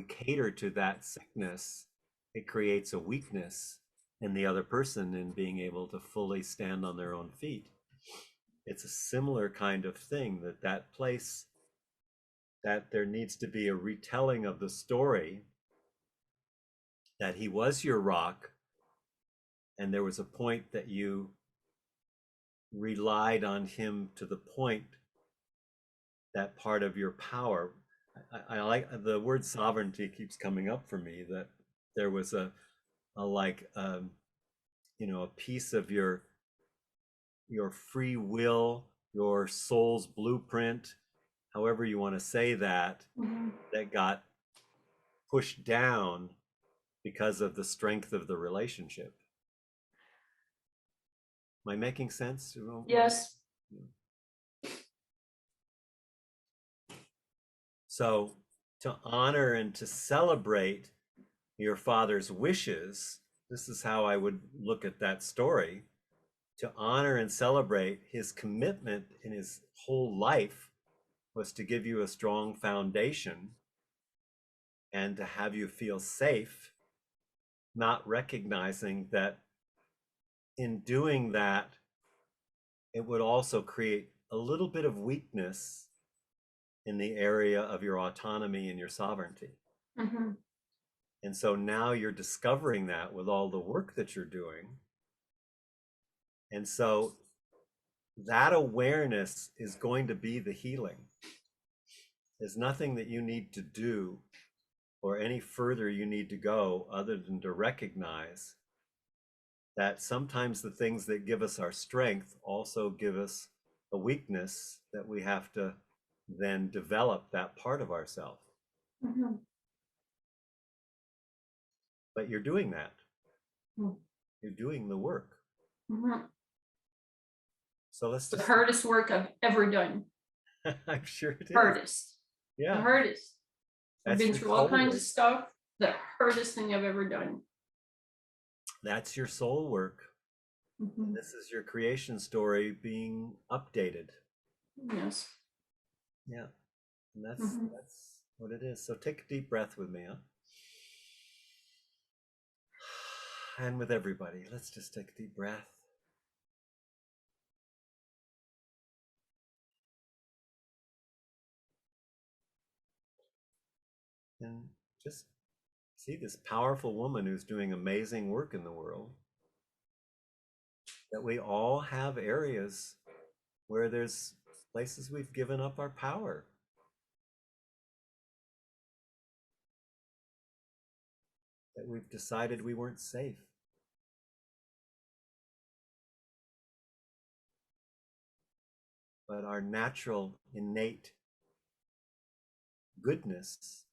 cater to that sickness, it creates a weakness in the other person in being able to fully stand on their own feet. It's a similar kind of thing, that place, that there needs to be a retelling of the story that he was your rock, and there was a point that you relied on him to the point that part of your power. I like the word sovereignty keeps coming up for me, that there was a like a piece of your free will, your soul's blueprint, however you want to say that, that got pushed down because of the strength of the relationship. Am I making sense? Yes. So to honor and to celebrate your father's wishes, this is how I would look at that story. To honor and celebrate his commitment in his whole life was to give you a strong foundation and to have you feel safe, not recognizing that in doing that, it would also create a little bit of weakness in the area of your autonomy and your sovereignty. Mm-hmm. And so now you're discovering that with all the work that you're doing. And so that awareness is going to be the healing. There's nothing that you need to do or any further you need to go other than to recognize that sometimes the things that give us our strength also give us a weakness that we have to then develop that part of ourselves. Mm-hmm. But you're doing that. Mm. You're doing the work. Mm-hmm. So let's The just, hardest work I've ever done. I'm sure it is. Hardest. The Yeah. hardest. I've That's been your through all soul kinds work. of stuff. The hardest thing I've ever done. That's your soul work. Mm-hmm. This is your creation story being updated. Yes. Yeah. And that's Mm-hmm. that's what it is. So take a deep breath with me, huh? And with everybody, let's just take a deep breath. And just see this powerful woman who's doing amazing work in the world. That we all have areas where there's places we've given up our power. that we've decided we weren't safe. But our natural, innate goodness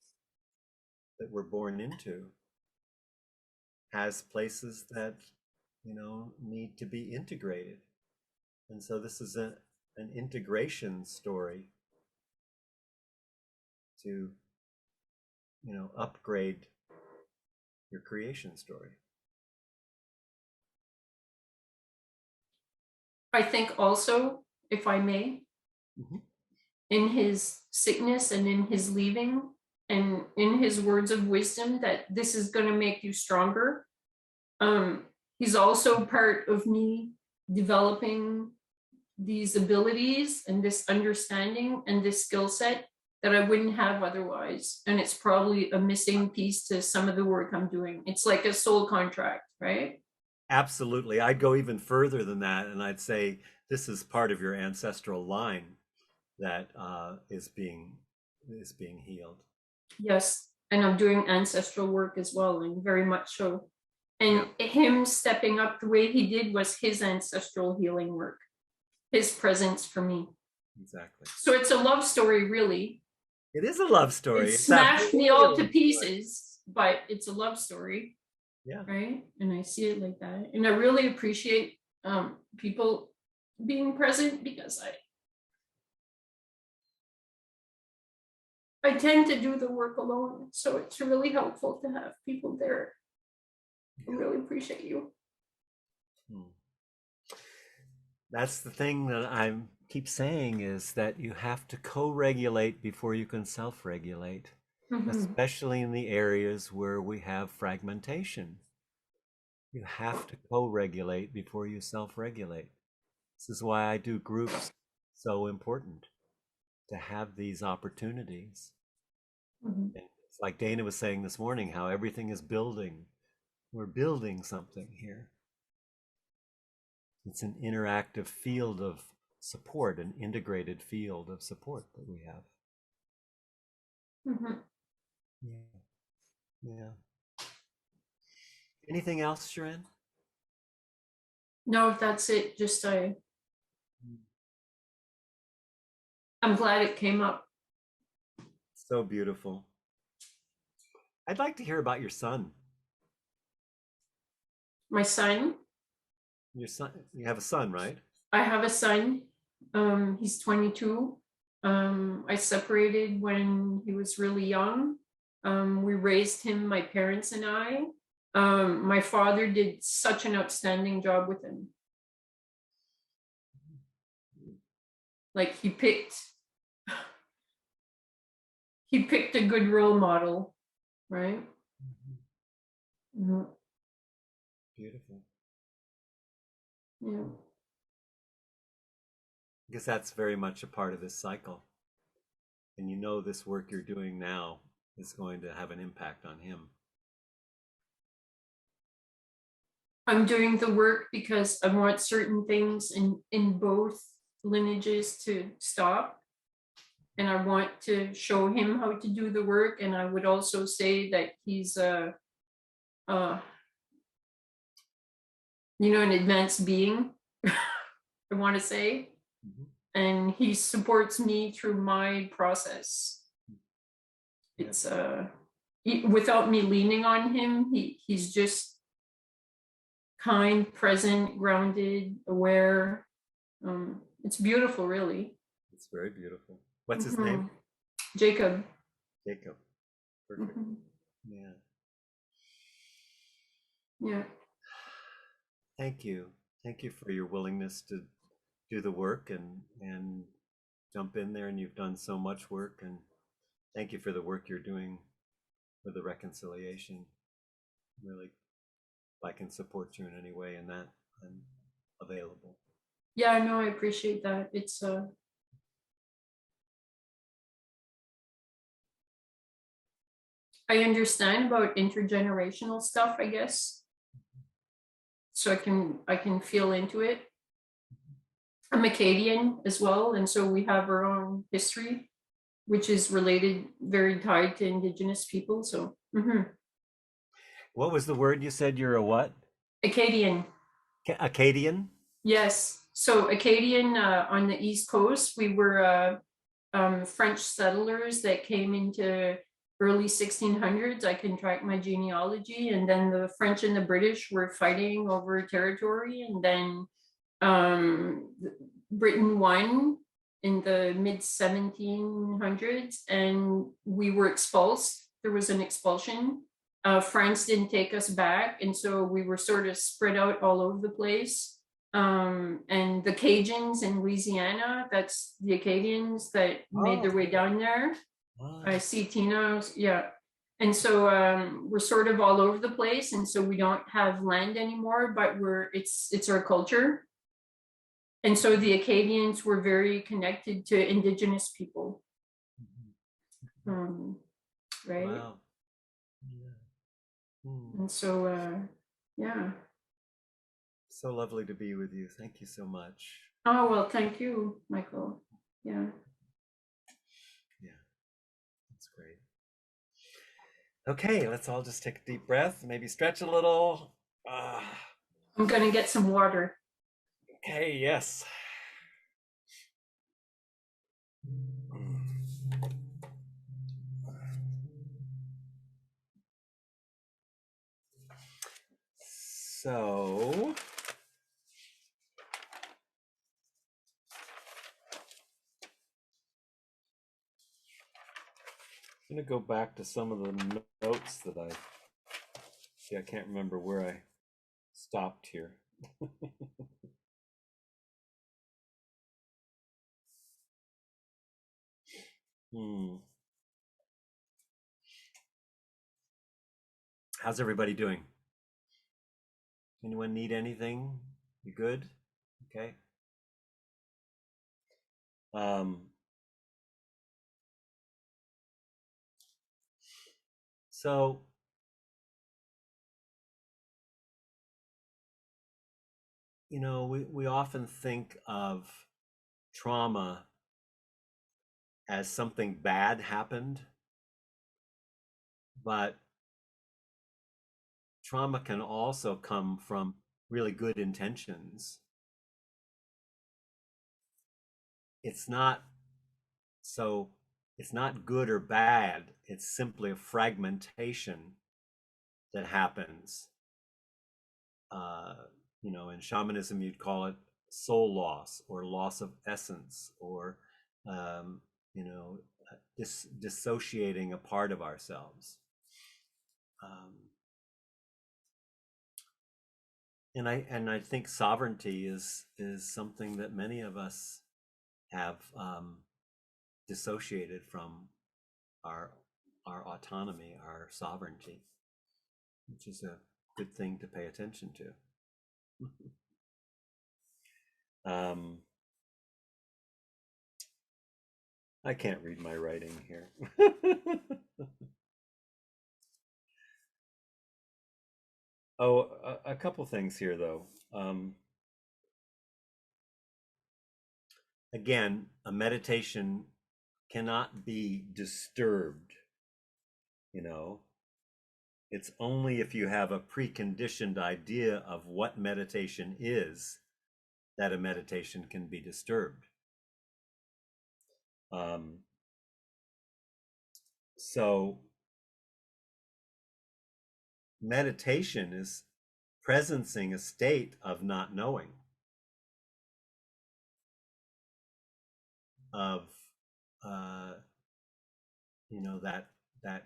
that we're born into has places that, need to be integrated. And so this is an integration story to, upgrade your creation story. I think also, if I may, in his sickness and in his leaving and in his words of wisdom that this is going to make you stronger, he's also part of me developing these abilities and this understanding and this skill set that I wouldn't have otherwise. And it's probably a missing piece to some of the work I'm doing. It's like a soul contract, right? Absolutely. I'd go even further than that, and I'd say this is part of your ancestral line that is being healed. Yes, and I'm doing ancestral work as well, and very much so. And him stepping up the way he did was his ancestral healing work, his presence for me. Exactly. So it's a love story, really. It is a love story. It smashed me all to pieces, but it's a love story. Yeah. Right. And I see it like that. And I really appreciate people being present, because I tend to do the work alone. So it's really helpful to have people there. I really appreciate you. That's the thing that I keep saying, is that you have to co-regulate before you can self-regulate, especially in the areas where we have fragmentation. You have to co-regulate before you self-regulate. This is why I do groups so important, to have these opportunities. And it's like Dana was saying this morning, how everything is building. We're building something here. It's an interactive field of support, an integrated field of support that we have. Yeah. Anything else, Sharon? No, that's it. Just I'm glad it came up. So beautiful. I'd like to hear about your son. My son? Your son, you have a son, right? I have a son. He's 22. I separated when he was really young. We raised him, my parents and I. My father did such an outstanding job with him. Like he picked a good role model, right? Beautiful. Yeah. Because that's very much a part of this cycle. And this work you're doing now is going to have an impact on him. I'm doing the work because I want certain things in both lineages to stop. And I want to show him how to do the work. And I would also say that he's an advanced being, I want to say. And he supports me through my process. It's without me leaning on him, he's just kind, present, grounded, aware. It's beautiful, really. It's very beautiful. What's his name? Jacob. Jacob. Perfect. Yeah. Yeah. Thank you. Thank you for your willingness to do the work and jump in there. And you've done so much work. And thank you for the work you're doing with the reconciliation. Really, if I can support you in any way in that, I'm available. Yeah, no, I appreciate that. It's I understand about intergenerational stuff, I guess. So I can feel into it. I'm Acadian as well, and so we have our own history, which is related, very tied to Indigenous people. So What was the word you said? You're a what? Acadian. Acadian? Yes. So Acadian on the East Coast, we were French settlers that came into early 1600s. I can track my genealogy, and then the French and the British were fighting over territory, and then Britain won in the mid 1700s, and we were expulsed. There was an expulsion. France didn't take us back, and so we were sort of spread out all over the place. And the Cajuns in Louisiana, that's the Acadians that made their way down there. I see Tina, yeah. And so we're sort of all over the place, and so we don't have land anymore, but it's our culture. And so the Acadians were very connected to indigenous people. Right? Wow. Yeah. And so, yeah. So lovely to be with you. Thank you so much. Oh, well, thank you, Michael. Yeah. Yeah, that's great. Okay, let's all just take a deep breath, maybe stretch a little. I'm going to get some water. Okay, yes. So, I'm going to go back to some of the notes that I can't remember where I stopped here. How's everybody doing? Anyone need anything? You good? Okay. So we often think of trauma as something bad happened, but trauma can also come from really good intentions. It's not good or bad, it's simply a fragmentation that happens. In shamanism, you'd call it soul loss or loss of essence, or dissociating a part of ourselves. And I think sovereignty is something that many of us have dissociated from our autonomy, our sovereignty, which is a good thing to pay attention to. I can't read my writing here. Oh, a couple things here, though. Again, a meditation cannot be disturbed. It's only if you have a preconditioned idea of what meditation is that a meditation can be disturbed. So meditation is presencing a state of not knowing, of that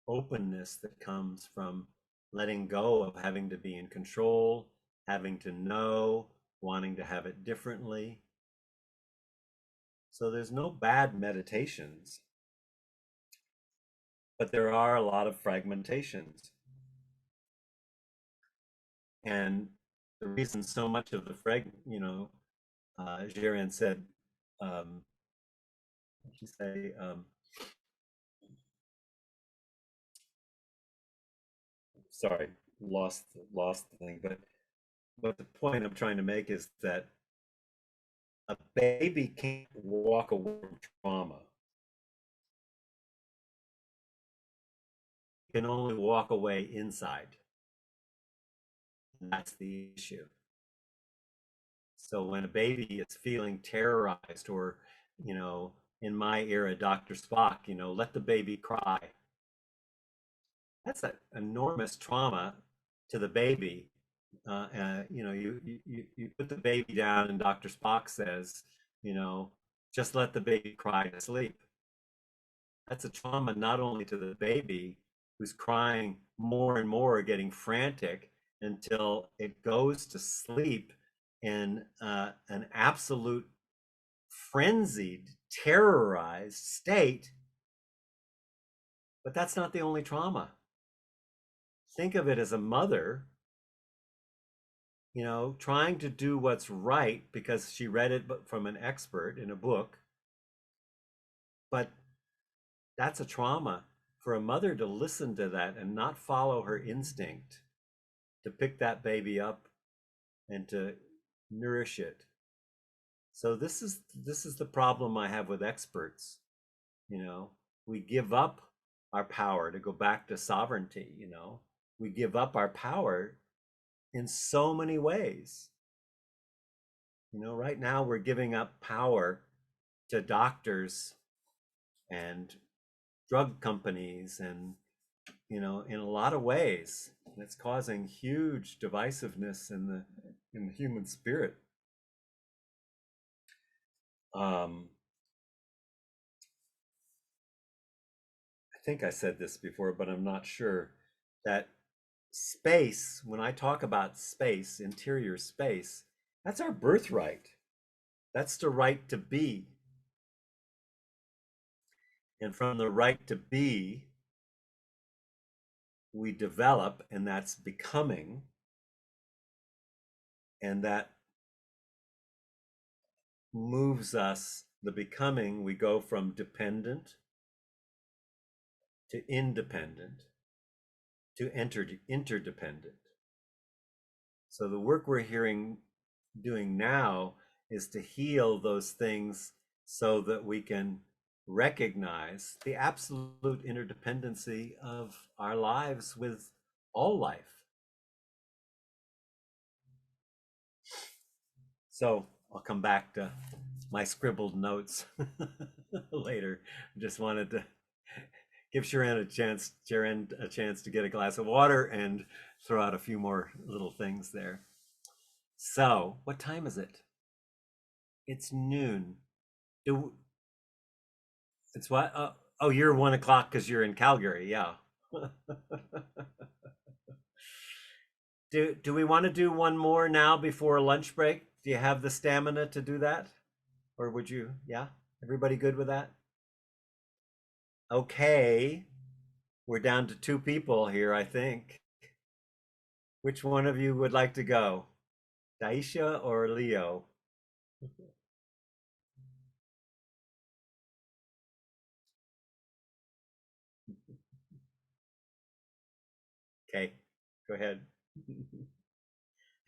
openness that comes from letting go of having to be in control, having to know, wanting to have it differently. So there's no bad meditations, but there are a lot of fragmentations. And the reason so much of the Jiren said, what did she say? Sorry, lost the thing. But the point I'm trying to make is that a baby can't walk away from trauma. can only walk away inside. And that's the issue. So when a baby is feeling terrorized, or, in my era, Dr. Spock, let the baby cry. That's an enormous trauma to the baby. You put the baby down, and Dr. Spock says, just let the baby cry to sleep. That's a trauma not only to the baby, who's crying more and more, getting frantic until it goes to sleep in an absolute frenzied, terrorized state. But that's not the only trauma. Think of it as a mother, trying to do what's right because she read it from an expert in a book. But that's a trauma for a mother to listen to that and not follow her instinct to pick that baby up and to nourish it. So this is the problem I have with experts. We give up our power to go back to sovereignty. We give up our power in so many ways. Right now we're giving up power to doctors and drug companies, and in a lot of ways it's causing huge divisiveness in the human spirit. I think I said this before, but I'm not sure, that space, when I talk about space, interior space, that's our birthright. That's the right to be. And from the right to be, we develop, and that's becoming. And that moves us, the becoming, we go from dependent to independent to interdependent. So the work we're doing now is to heal those things so that we can recognize the absolute interdependency of our lives with all life. So I'll come back to my scribbled notes later. I just wanted to give Sharon a chance to get a glass of water and throw out a few more little things there. So, what time is it? It's noon. It's what? Oh, you're 1 o'clock because you're in Calgary. Yeah. Do we want to do one more now before lunch break? Do you have the stamina to do that? Or would you? Yeah? Everybody good with that? Okay. We're down to 2 people here, I think. Which one of you would like to go? Daisha or Leo? Okay, go ahead.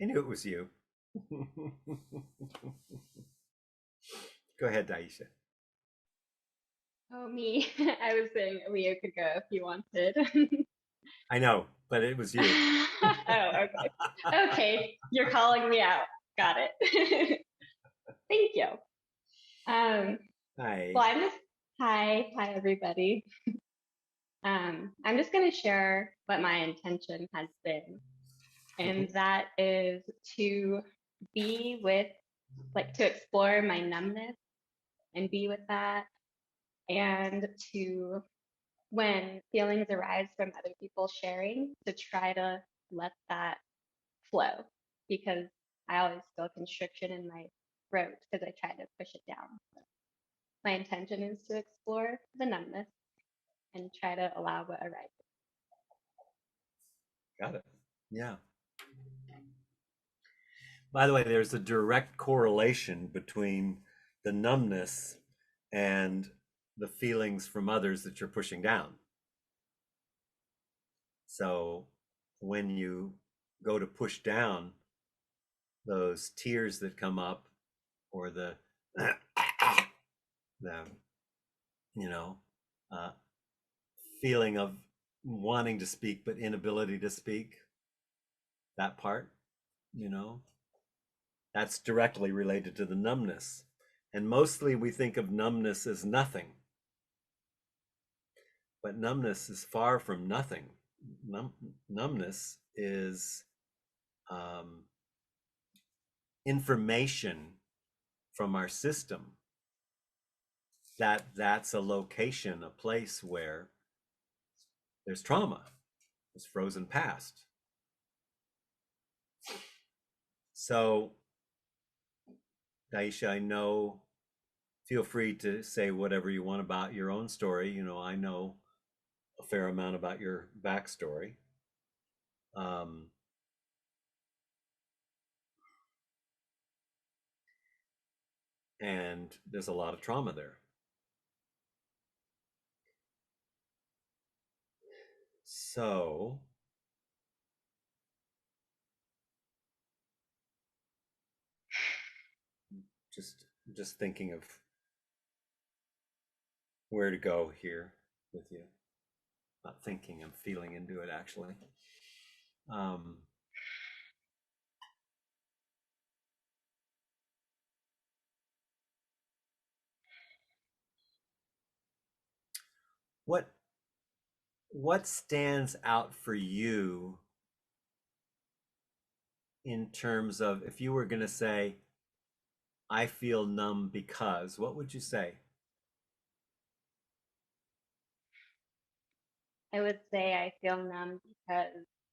I knew it was you. Go ahead, Daisha. Oh, me. I was saying Leo could go if you wanted. I know, but it was you. Oh, okay. Okay, you're calling me out. Got it. Thank you. Hi. Well, hi everybody. I'm just going to share what my intention has been, and that is to be with, to explore my numbness and be with that, and to, when feelings arise from other people sharing, to try to let that flow, because I always feel constriction in my throat because I try to push it down. My intention is to explore the numbness and try to allow what arises. Got it. Yeah. By the way, there's a direct correlation between the numbness and the feelings from others that you're pushing down. So when you go to push down those tears that come up, or the the feeling of wanting to speak but inability to speak, that part, you know, that's directly related to the numbness. And mostly we think of numbness as nothing, but numbness is far from nothing. Numbness is information from our system that that's a location, a place where there's trauma, there's frozen past. So, Daisha, I know, feel free to say whatever you want about your own story. You know, I know a fair amount about your backstory. And there's a lot of trauma there. So, just thinking of where to go here with you. Not thinking, I'm feeling into it actually. What stands out for you in terms of, if you were going to say, I feel numb because, what would you say? I would say I feel numb because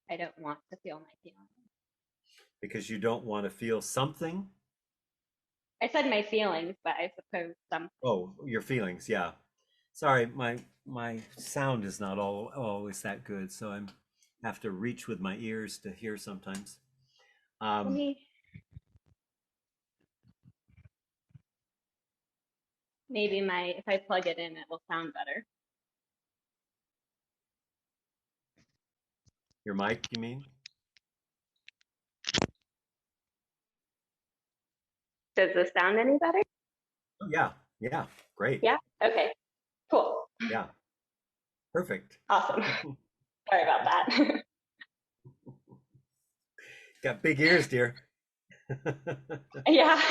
I don't want to feel my feelings. Because you don't want to feel something? I said my feelings, but I suppose something. Oh, your feelings, yeah. Sorry, my sound is not always that good, so I'm have to reach with my ears to hear sometimes. Maybe if I plug it in, it will sound better. Your mic, you mean? Does this sound any better? Yeah, great. Yeah? Okay, cool. Yeah, perfect. Awesome. Sorry about that. Got big ears, dear. Yeah.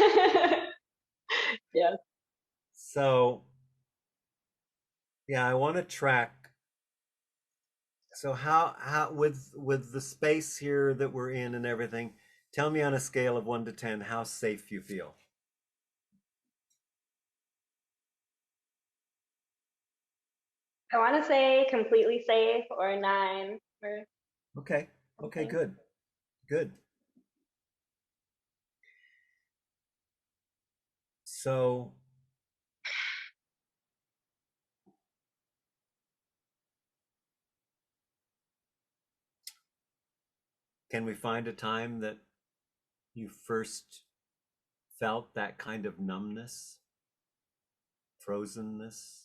Yeah. So, yeah, I want to track. So how with the space here that we're in and everything, tell me on a scale of 1 to 10 how safe you feel. I want to say completely safe or 9 or Okay. Okay, good. Good. So can we find a time that you first felt that kind of numbness, frozenness?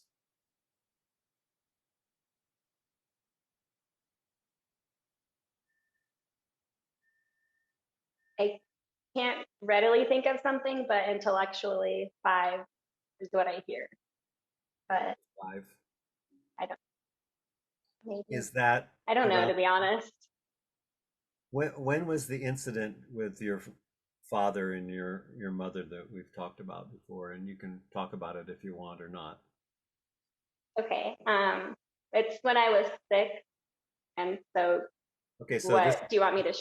I can't readily think of something, but intellectually 5 is what I hear. But 5. I don't. Maybe. Is that I don't know, around, to be honest. when was the incident with your father and your mother that we've talked about before? And you can talk about it if you want or not. Okay. It's when I was 6, and so. Okay, so what do you want me to?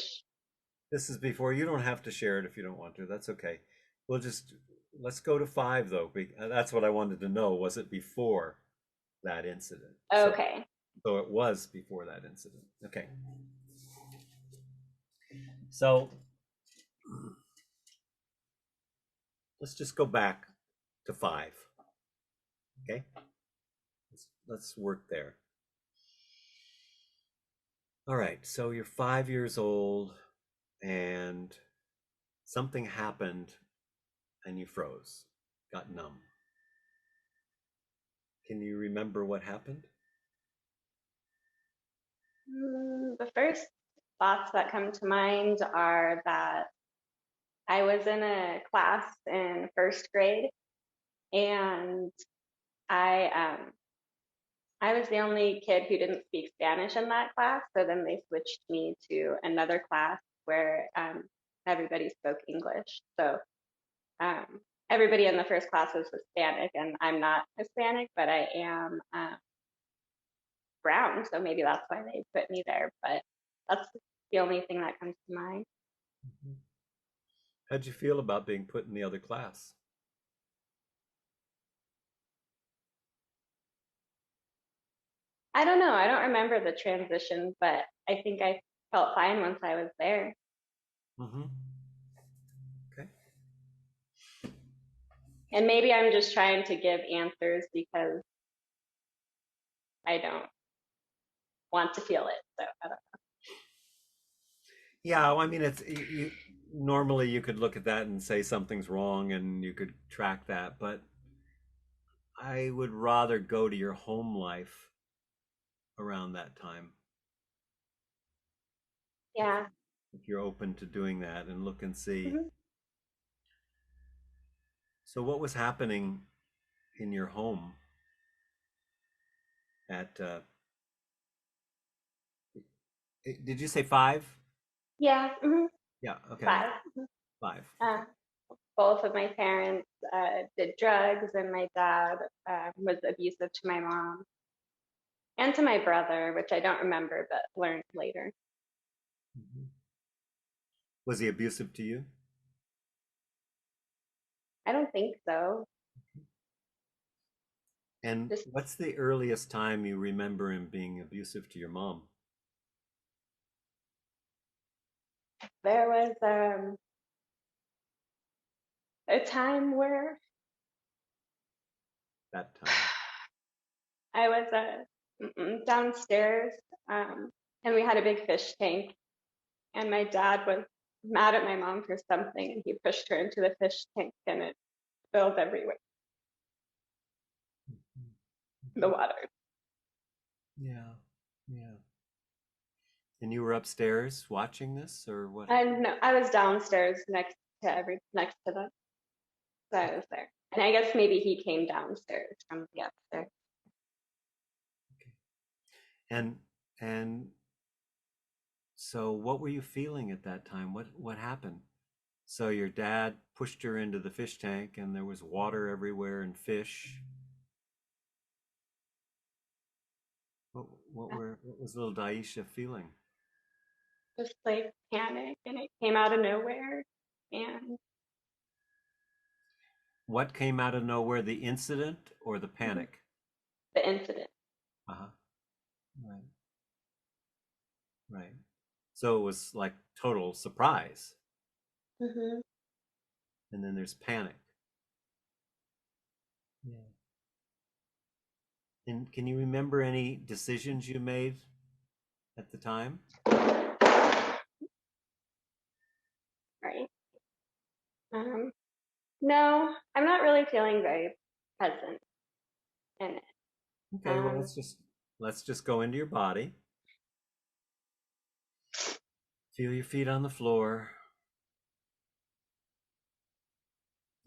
This is before. You don't have to share it if you don't want to. That's okay. Let's go to 5 though. That's what I wanted to know. Was it before that incident? Okay. So it was before that incident. Okay. So let's just go back to 5. Okay. Let's work there. All right. So you're 5 years old and something happened and you froze, got numb. Can you remember what happened? The first thoughts that come to mind are that I was in a class in 1st grade, and I I was the only kid who didn't speak Spanish in that class. So then they switched me to another class where everybody spoke English. So um, everybody in the first class was Hispanic, and I'm not Hispanic, but I am brown. So maybe that's why they put me there. But that's the only thing that comes to mind. How'd you feel about being put in the other class? I don't know. I don't remember the transition, but I think I felt fine once I was there. Mm-hmm. Okay. And maybe I'm just trying to give answers because I don't want to feel it. So I don't Yeah, well, I mean, normally you could look at that and say something's wrong and you could track that, but I would rather go to your home life around that time Yeah. if you're open to doing that and look and see. Mhm. So what was happening in your home at did you say 5? Yeah. Yeah, okay. 5. 5. Uh, both of my parents did drugs, and my dad was abusive to my mom and to my brother, which I don't remember but learned later. Mhm. Was he abusive to you? I don't think so. And Just what's the earliest time you remember him being abusive to your mom? there was a time where That time. I was downstairs, and we had a big fish tank, and my dad was mad at my mom for something, and he pushed her into the fish tank, and it spilled everywhere, the water. Yeah. Yeah. And you were upstairs watching this or what? And no, I was downstairs next to them, so I was there. And I guess maybe he came downstairs from the upstairs. Okay. And so what were you feeling at that time? What happened? So your dad pushed her into the fish tank and there was water everywhere and fish. What was little Daisha feeling? Just like panic, and it came out of nowhere, and What came out of nowhere, the incident or the panic? the incident. Uh-huh. Right. Right. So it was like total surprise. Hmm. And then there's panic. Yeah. And can you remember any decisions you made at the time? Right. No, I'm not really feeling very present in it. Okay, well let's just go into your body. Feel your feet on the floor.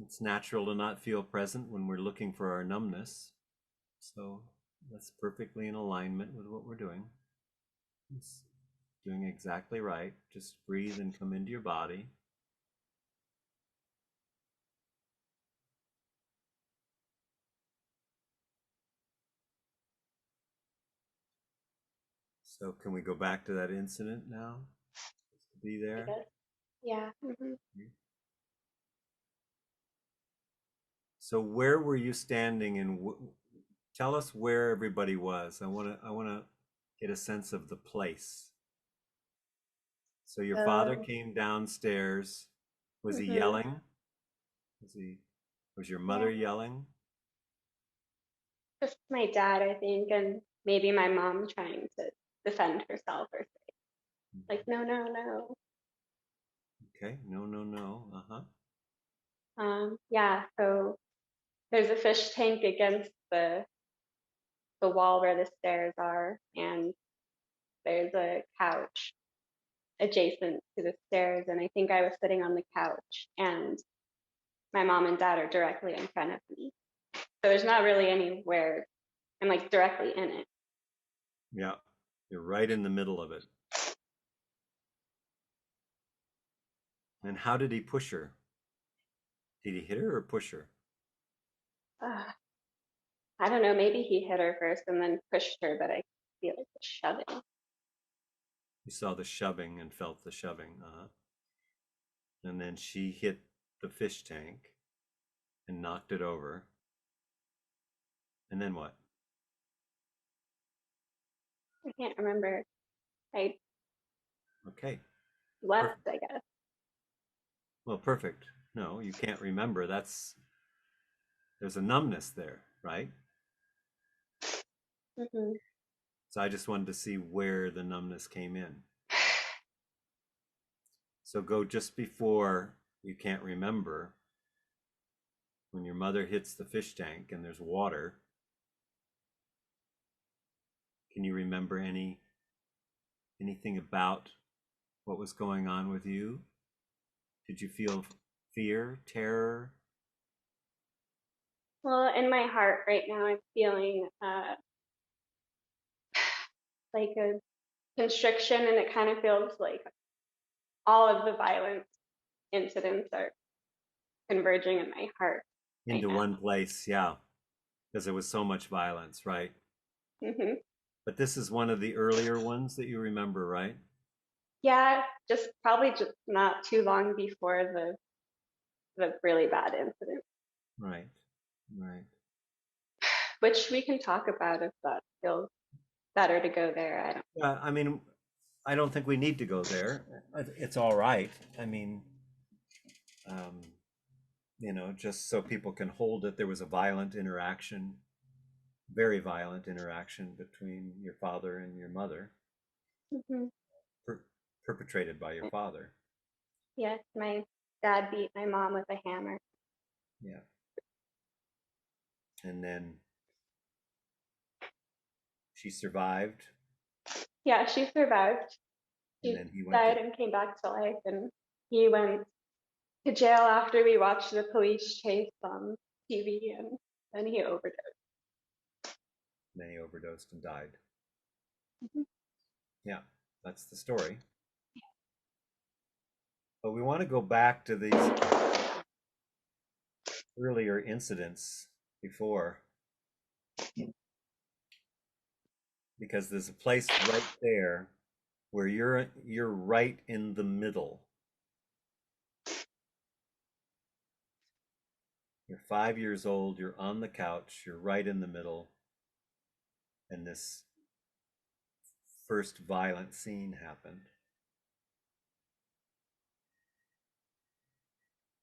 It's natural to not feel present when we're looking for our numbness. So that's perfectly in alignment with what we're doing. It's doing exactly right. Just breathe and come into your body. So can we go back to that incident now? Just to be I there. guess. Yeah. So where were you standing and tell us where everybody was. I want to get a sense of the place. So your father So, came downstairs. Was he hmm yelling? Was your yeah, mother yelling? just my dad, I think, and maybe my mom trying to defend herself or say, like, no, no, no. Okay. No, no, no. Uh-huh. Yeah, so there's a fish tank against the wall where the stairs are, and there's a couch adjacent to the stairs, and I think I was sitting on the couch, and my mom and dad are directly in front of me. So there's not really anywhere I'm like directly in it. Yeah, you're right in the middle of it. And how did he push her? Did he hit her or push her? I don't know, maybe he hit her first and then pushed her, but I feel like the shoving. You saw the shoving and felt the shoving. And then she hit the fish tank and knocked it over. And then what? I can't remember. I Okay. left, Perfect. I guess. Well, perfect. No, you can't remember. There's a numbness there, right? Hmm. So I just wanted to see where the numbness came in. So go just before you can't remember, when your mother hits the fish tank and there's water. Can you remember anything about what was going on with you? Did you feel fear, terror? Well, in my heart right now, I'm feeling like a constriction, and it kind of feels like all of the violent incidents are converging in my heart right Into now. one place, yeah, because there was so much violence, right? Hmm. But this is one of the earlier ones that you remember, right? Yeah, just probably just not too long before the really bad incident, Right, right. which we can talk about if that feels better to go there. I don't. Yeah, I mean, I don't think we need to go there. It's all right. I mean, um, just so people can hold it, there was a violent interaction, very violent interaction between your father and your mother, Hmm. per perpetrated by your father. Yes, my dad beat my mom with a hammer. Yeah. And then she survived, Yeah, she survived. and She then he went to, died and came back to life, and he went to jail after we watched the police chase on TV, and then he overdosed. then he overdosed and died. Mhm. Yeah, that's the story. But we want to go back to these earlier incidents before, because there's a place right there where you're right in the middle. You're 5 years old, you're on the couch, you're right in the middle, and this first violent scene happened.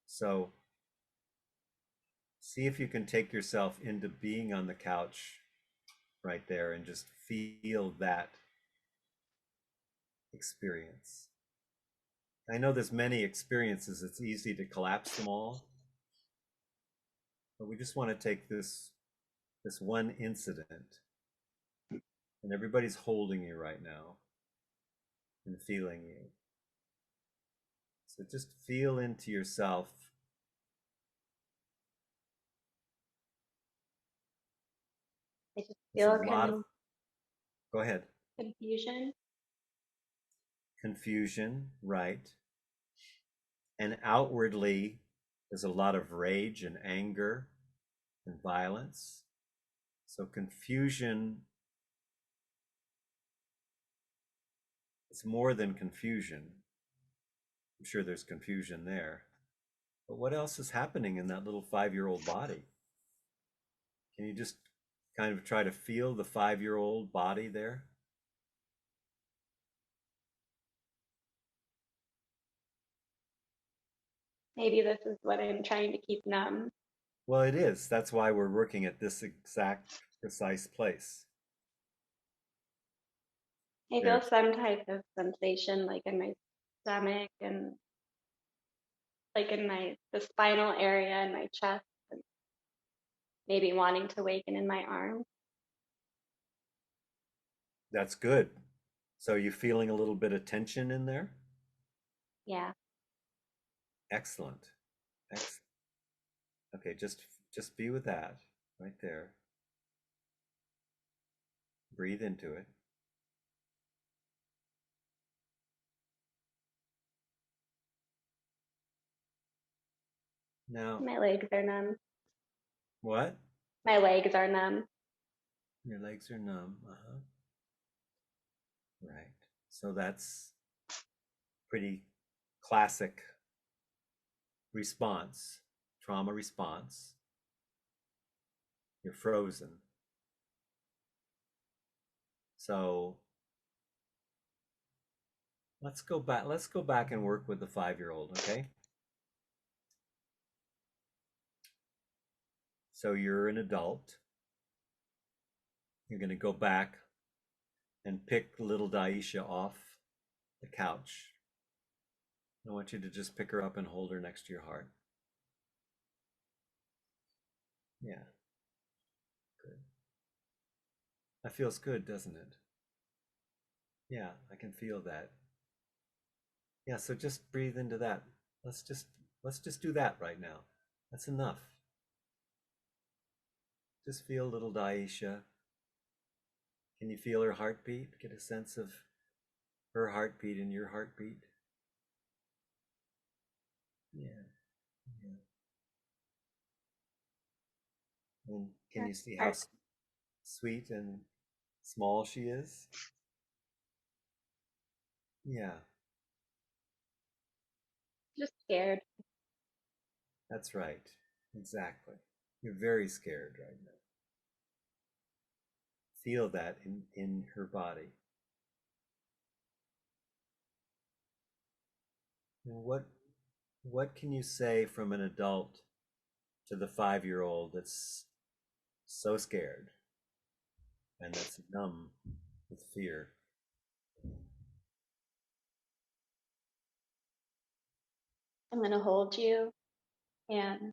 So see if you can take yourself into being on the couch right there and just feel that experience. I know there's many experiences, it's easy to collapse them all, but we just want to take this one incident, and everybody's holding you right now and feeling you. So just feel into yourself. I just There's a feel lot of, go ahead. confusion. Confusion, right? And outwardly, there's a lot of rage and anger and violence. So confusion, it's more than confusion. I'm sure there's confusion there. But what else is happening in that little 5-year-old body? Can you just kind of try to feel the 5-year-old body there? Maybe this is what I'm trying to keep numb. Well, it is. That's why we're working at this exact precise place. I There, feel some type of sensation like in my stomach and like in the spinal area and my chest, and maybe wanting to waken in my arms. that's good. So you feeling a little bit of tension in there? Yeah. Excellent. Excellent. Okay, just be with that right there. Breathe into it. Now, My legs are numb. what? My legs are numb. Your legs are numb. Uh-huh. Right. So that's pretty classic response, trauma response. You're frozen. So let's go back. Let's go back and work with the 5-year-old, okay? So you're an adult. You're going to go back and pick little Daisha off the couch. I want you to just pick her up and hold her next to your heart. Yeah, good. That feels good, doesn't it? Yeah, I can feel that. Yeah, so just breathe into that. Let's just do that right now. That's enough. Just feel little Daisha. Can you feel her heartbeat? Get a sense of her heartbeat and your heartbeat. Yeah, yeah. And can you see how sweet and small she is? Yeah, Just scared. that's right. Exactly. You're very scared right now. Feel that in her body. Now what can you say from an adult to the 5-year-old that's so scared and that's numb with fear? I'm going to hold you, and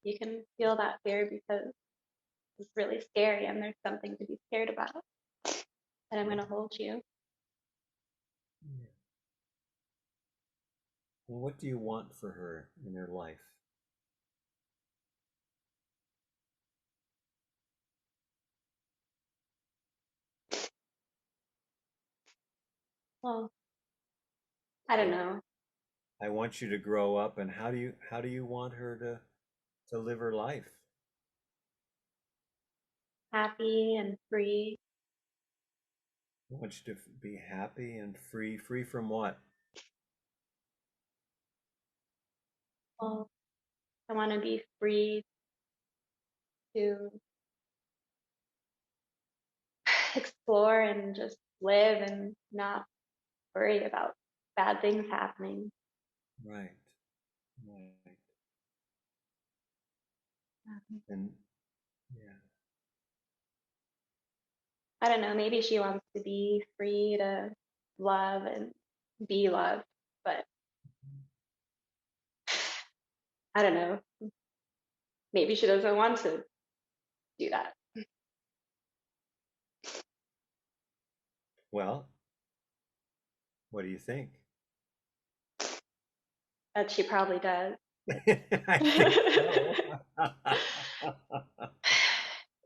you can feel that fear because it's really scary and there's something to be scared about. And I'm going to hold you. Yeah. And what do you want for her in her life? Well, I don't know. I want you to grow up, and how do you want her to live her life? Happy and free. I want you to be happy and free. Free from what? Well, I want to be free to explore and just live and not worry about bad things happening. Right. Right. Um, And yeah. I don't know. Maybe she wants to be free to love and be loved, but I don't know. Maybe she doesn't want to do that. Well, what do you think? But she probably does. I think so.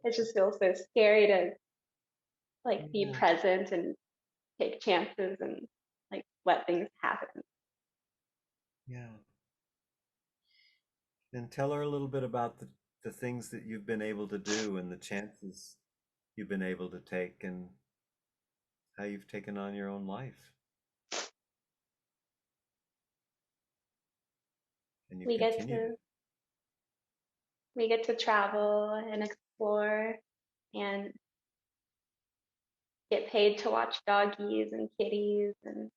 It just feels so scary to like be Yeah. present and take chances and like let things happen. Yeah. And tell her a little bit about the things that you've been able to do and the chances you've been able to take and how you've taken on your own life. And you've We get continued to it. we get to travel and explore and get paid to watch doggies and kitties and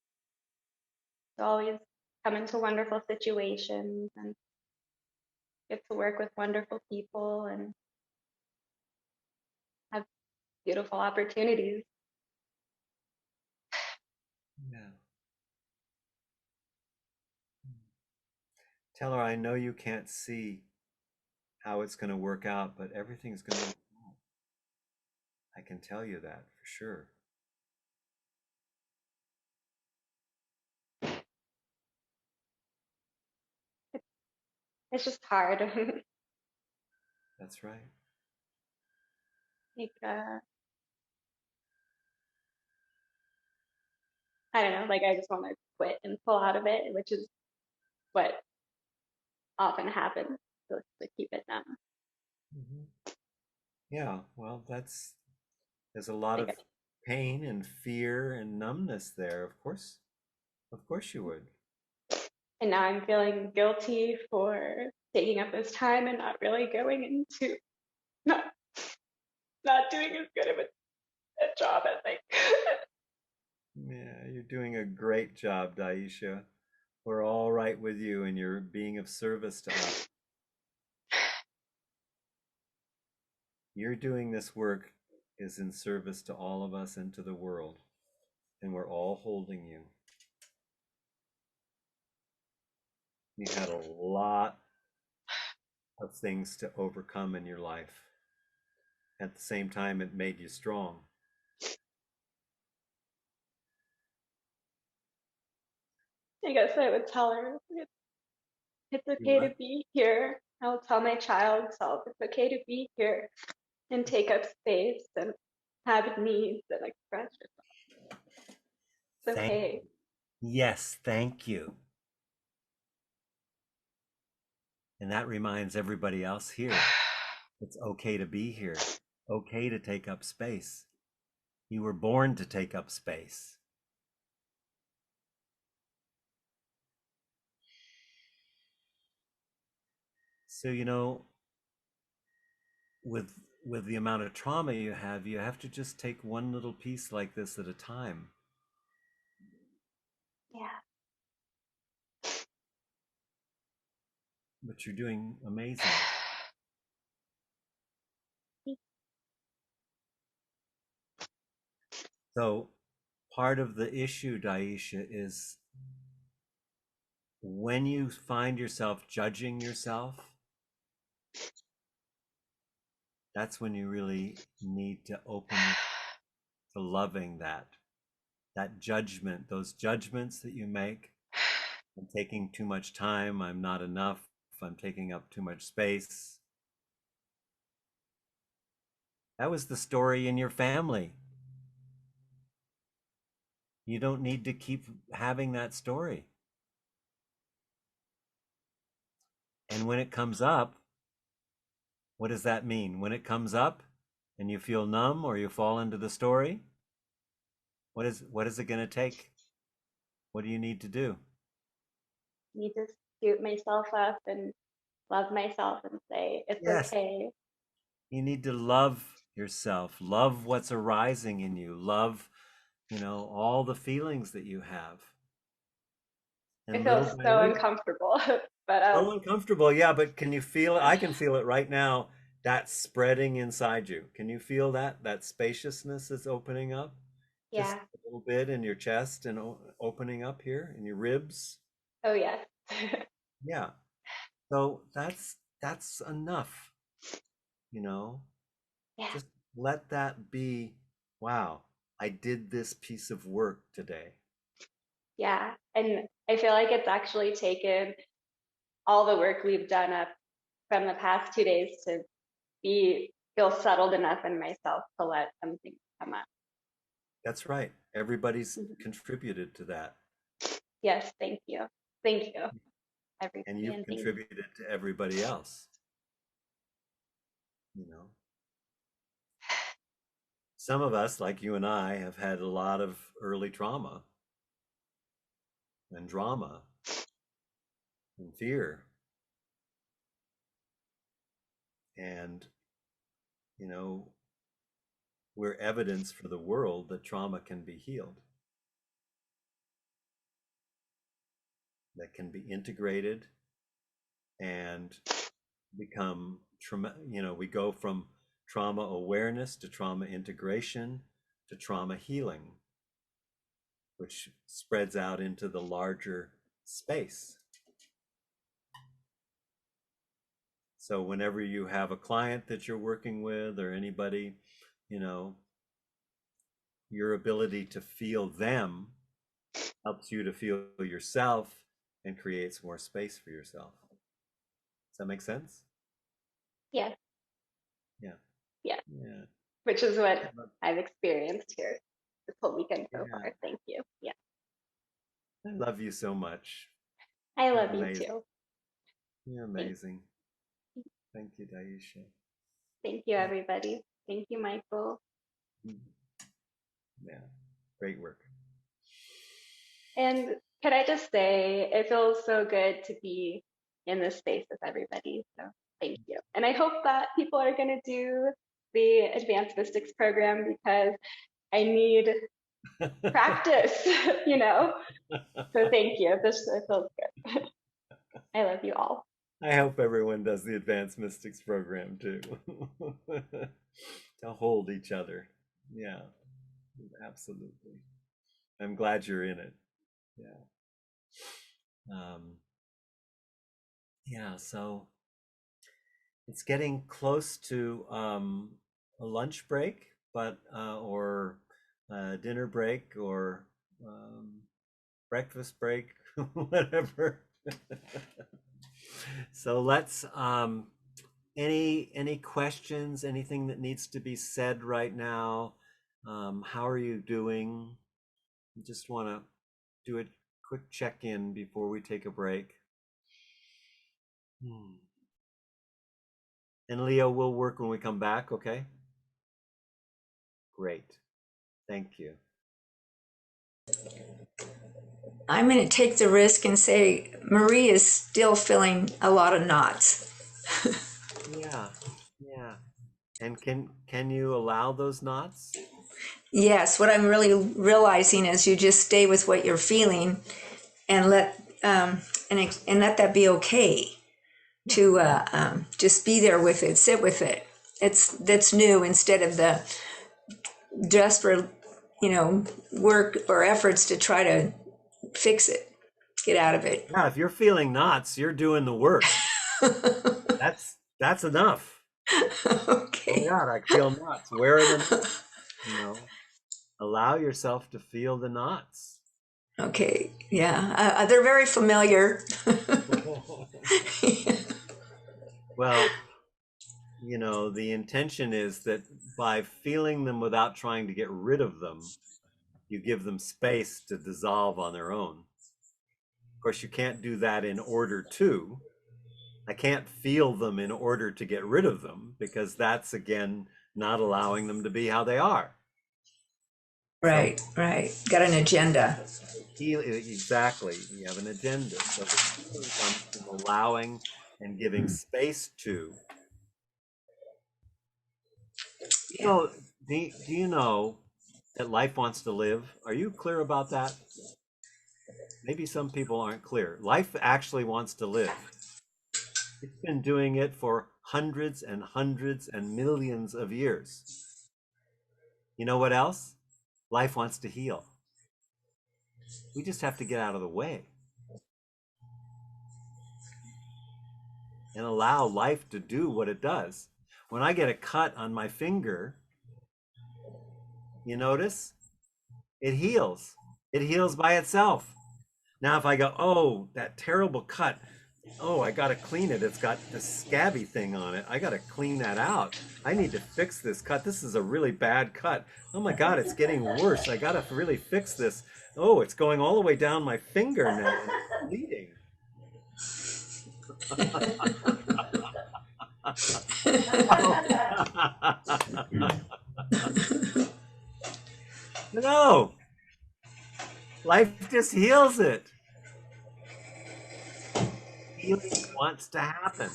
always come into wonderful situations and get to work with wonderful people and have beautiful opportunities. Yeah. Tell her I know you can't see how it's going to work out, but everything's going to work out. I can tell you that for sure. It's just hard. That's right. like I don't know, like I just want to quit and pull out of it, which is what often happens to keep it down. Mhm. Yeah, well, there's a lot Like, of pain and fear and numbness there. Of course you would. and now I'm feeling guilty for taking up this time and not really going into not not doing as good of a job as I could. Yeah, you're doing a great job, Daisha. We're all right with you, and you're being of service to us. You're doing this work is in service to all of us and to the world, and we're all holding you. You had a lot of things to overcome in your life. At the same time, it made you strong. I guess I would tell her it's You okay to what? be here. I'll tell my child self it's okay to be here and take up space and have needs and express yourself. It's Thank okay. Yes, thank you. And that reminds everybody else here, it's okay to be here. Okay to take up space. You were born to take up space. So, with the amount of trauma you have to just take one little piece like this at a time. Yeah. But you're doing amazing. So part of the issue, Daisha, is when you find yourself judging yourself, that's when you really need to open to loving that judgment, those judgments that you make. I'm taking too much time, I'm not enough, I'm taking up too much space. That was the story in your family. You don't need to keep having that story. And when it comes up, what does that mean? When it comes up and you feel numb or you fall into the story, what is it going to take? What do you need to do? Need to scoop myself up and love myself and say it's Yes, okay. you need to love yourself, love what's arising in you, love, all the feelings that you have. I And feel little by so little, uncomfortable, but so uncomfortable. Yeah, but can you feel it? I can feel it right now. That's spreading inside you. Can you feel that spaciousness is opening up? Just yeah. a little bit in your chest and opening up here in your ribs. Oh yes. Yeah. So that's enough, you know. Yeah. Just let that be, wow, I did this piece of work today. Yeah. And I feel like it's actually taken all the work we've done up from the past 2 days to feel settled enough in myself to let something come up. That's right. Everybody's Mhm. contributed to that. Yes, thank you. Thank you, And everybody, you've and thank you. contributed to everybody else, you know. Some of us, like you and I, have had a lot of early trauma and drama and fear. And, you know, we're evidence for the world that trauma can be healed, that can be integrated and become trauma. We go from trauma awareness to trauma integration to trauma healing, which spreads out into the larger space. So whenever you have a client that you're working with or anybody, you know, your ability to feel them helps you to feel yourself and creates more space for yourself. Does that make sense? Yes, Yeah. yeah, Yeah. which is what I've experienced here this whole weekend so Yeah. far. Thank you. Yeah. I love you so much. I You're love you amazing. too. You're amazing. Thank you, Daisha. Thank you, everybody. Thank you, Michael. Yeah, great work. And could I just say, it feels so good to be in this space with everybody. So thank you. And I hope that people are going to do the Advanced Mystics program because I need practice, you know? So thank you. This feels good. I love you all. I hope everyone does the Advanced Mystics program too. To hold each other. Yeah, absolutely. I'm glad you're in it. Yeah. Yeah, so it's getting close to a lunch break, but or dinner break or breakfast break, whatever. So let's any questions, anything that needs to be said right now? How are you doing? I just want to do a quick check-in before we take a break. And Leo, we'll work when we come back, okay? Great. Thank you. I'm going to take the risk and say Marie is still feeling a lot of knots. Yeah, yeah. And can you allow those knots? Yes, what I'm really realizing is you just stay with what you're feeling and let let that be okay. To just be there with it, sit with it. That's new instead of the desperate, work or efforts to try to fix it, get out of it. Yeah, if you're feeling knots, you're doing the work. That's enough. Okay. Oh my God, I feel knots. Where are the knots? Allow yourself to feel the knots. Okay. Yeah. They're very familiar. Well, the intention is that by feeling them without trying to get rid of them, you give them space to dissolve on their own. Of course, you can't do that in order to. I can't feel them in order to get rid of them because that's, again, not allowing them to be how they are. Right. Got an agenda. Exactly. You have an agenda. So the healing comes from allowing and giving space to. Yeah. Do you know that life wants to live? Are you clear about that? Maybe some people aren't clear. Life actually wants to live. It's been doing it for hundreds and hundreds and millions of years. You know what else? Life wants to heal. We just have to get out of the way and allow life to do what it does. When I get a cut on my finger, you notice? It heals. It heals by itself. Now, if I go, oh, that terrible cut, oh, I got to clean it. It's got this scabby thing on it. I got to clean that out. I need to fix this cut. This is a really bad cut. Oh my God, it's getting worse. I got to really fix this. Oh, it's going all the way down my finger now. It's bleeding. No, life just heals it. Healing wants to happen.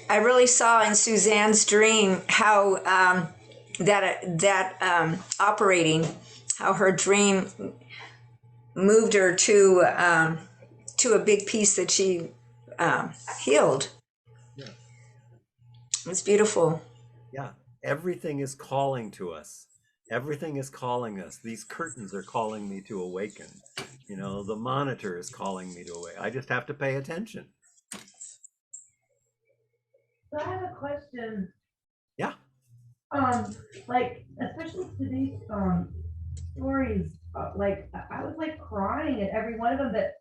I really saw in Suzanne's dream how that operating, how her dream moved her to a big piece that she healed. Yeah. It was beautiful. Yeah, everything is calling to us. Everything is calling us. These curtains are calling me to awaken. The monitor is calling me to awaken. I just have to pay attention. So I have a question. Yeah. Like especially today's stories. Like I was like crying at every one of them, but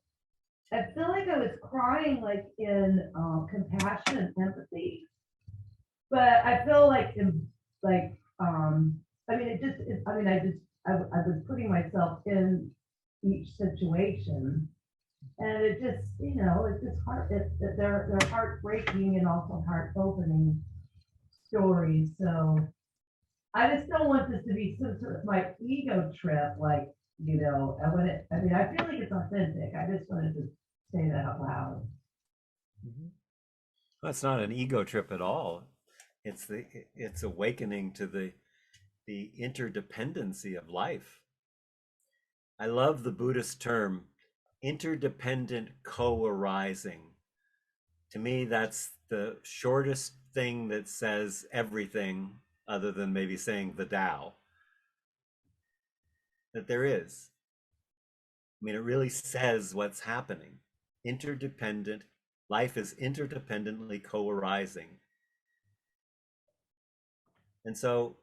I feel like I was crying like in compassion and empathy. But I feel like I mean, I was putting myself in each situation. And it just, it's just they're heartbreaking and also heart opening stories. So I just don't want this to be some sort of my ego trip, like, I mean, I feel like it's authentic. I just wanted to say that out loud. Well, it's not an ego trip at all. It's awakening to the interdependency of life. I love the Buddhist term interdependent co-arising. To me, that's the shortest thing that says everything other than maybe saying the Tao that there is. I mean, it really says what's happening. Interdependent, life is interdependently co-arising. And so,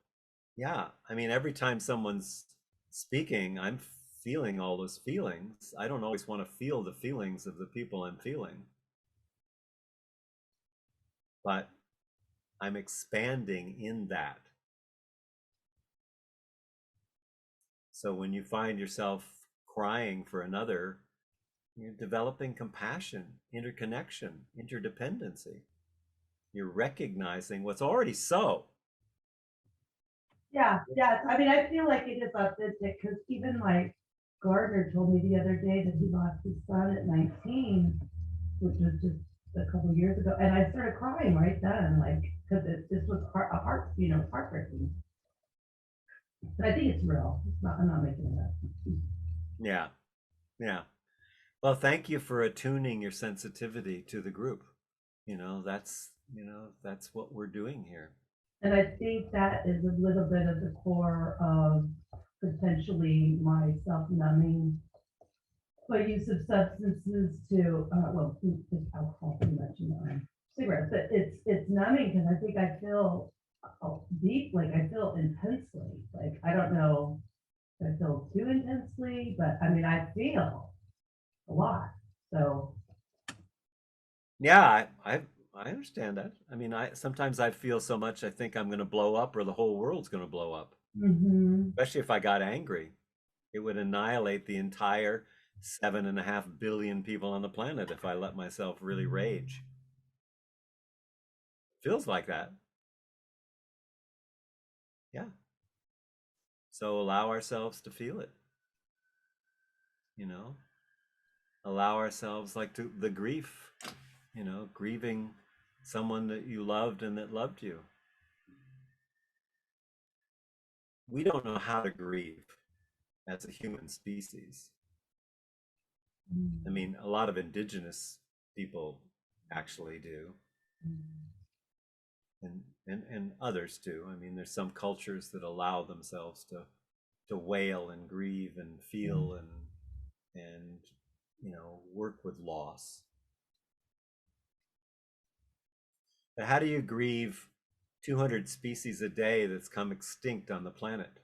yeah, I mean, every time someone's speaking, I'm feeling all those feelings. I don't always want to feel the feelings of the people I'm feeling, but I'm expanding in that. So when you find yourself crying for another, you're developing compassion, interconnection, interdependency. You're recognizing what's already so. Yeah, I mean, I feel like it is authentic because even like Gardner told me the other day that he lost his son at 19, which was just a couple of years ago, and I started crying right then, like, because it just was heartbreaking. But I think it's real. I'm not making it up. Yeah, yeah. Well, thank you for attuning your sensitivity to the group. That's what we're doing here. And I think that is a little bit of the core of potentially my self-numbing by use of substances to, just alcohol pretty much, cigarettes, but it's numbing because I think I feel deep, like I feel intensely, like I don't know if I feel too intensely, but I mean, I feel a lot, so. Yeah, I understand that. I mean, I sometimes I feel so much I think I'm going to blow up or the whole world's going to blow up. Especially if I got angry, it would annihilate the entire 7.5 billion people on the planet if I let myself really rage. Feels like that. Yeah. So allow ourselves to feel it. Allow ourselves like to the grief, grieving someone that you loved and that loved you. We don't know how to grieve as a human species. I mean, a lot of indigenous people actually do. And others too. I mean, there's some cultures that allow themselves to wail and grieve and feel and work with loss. But how do you grieve 200 species a day that's come extinct on the planet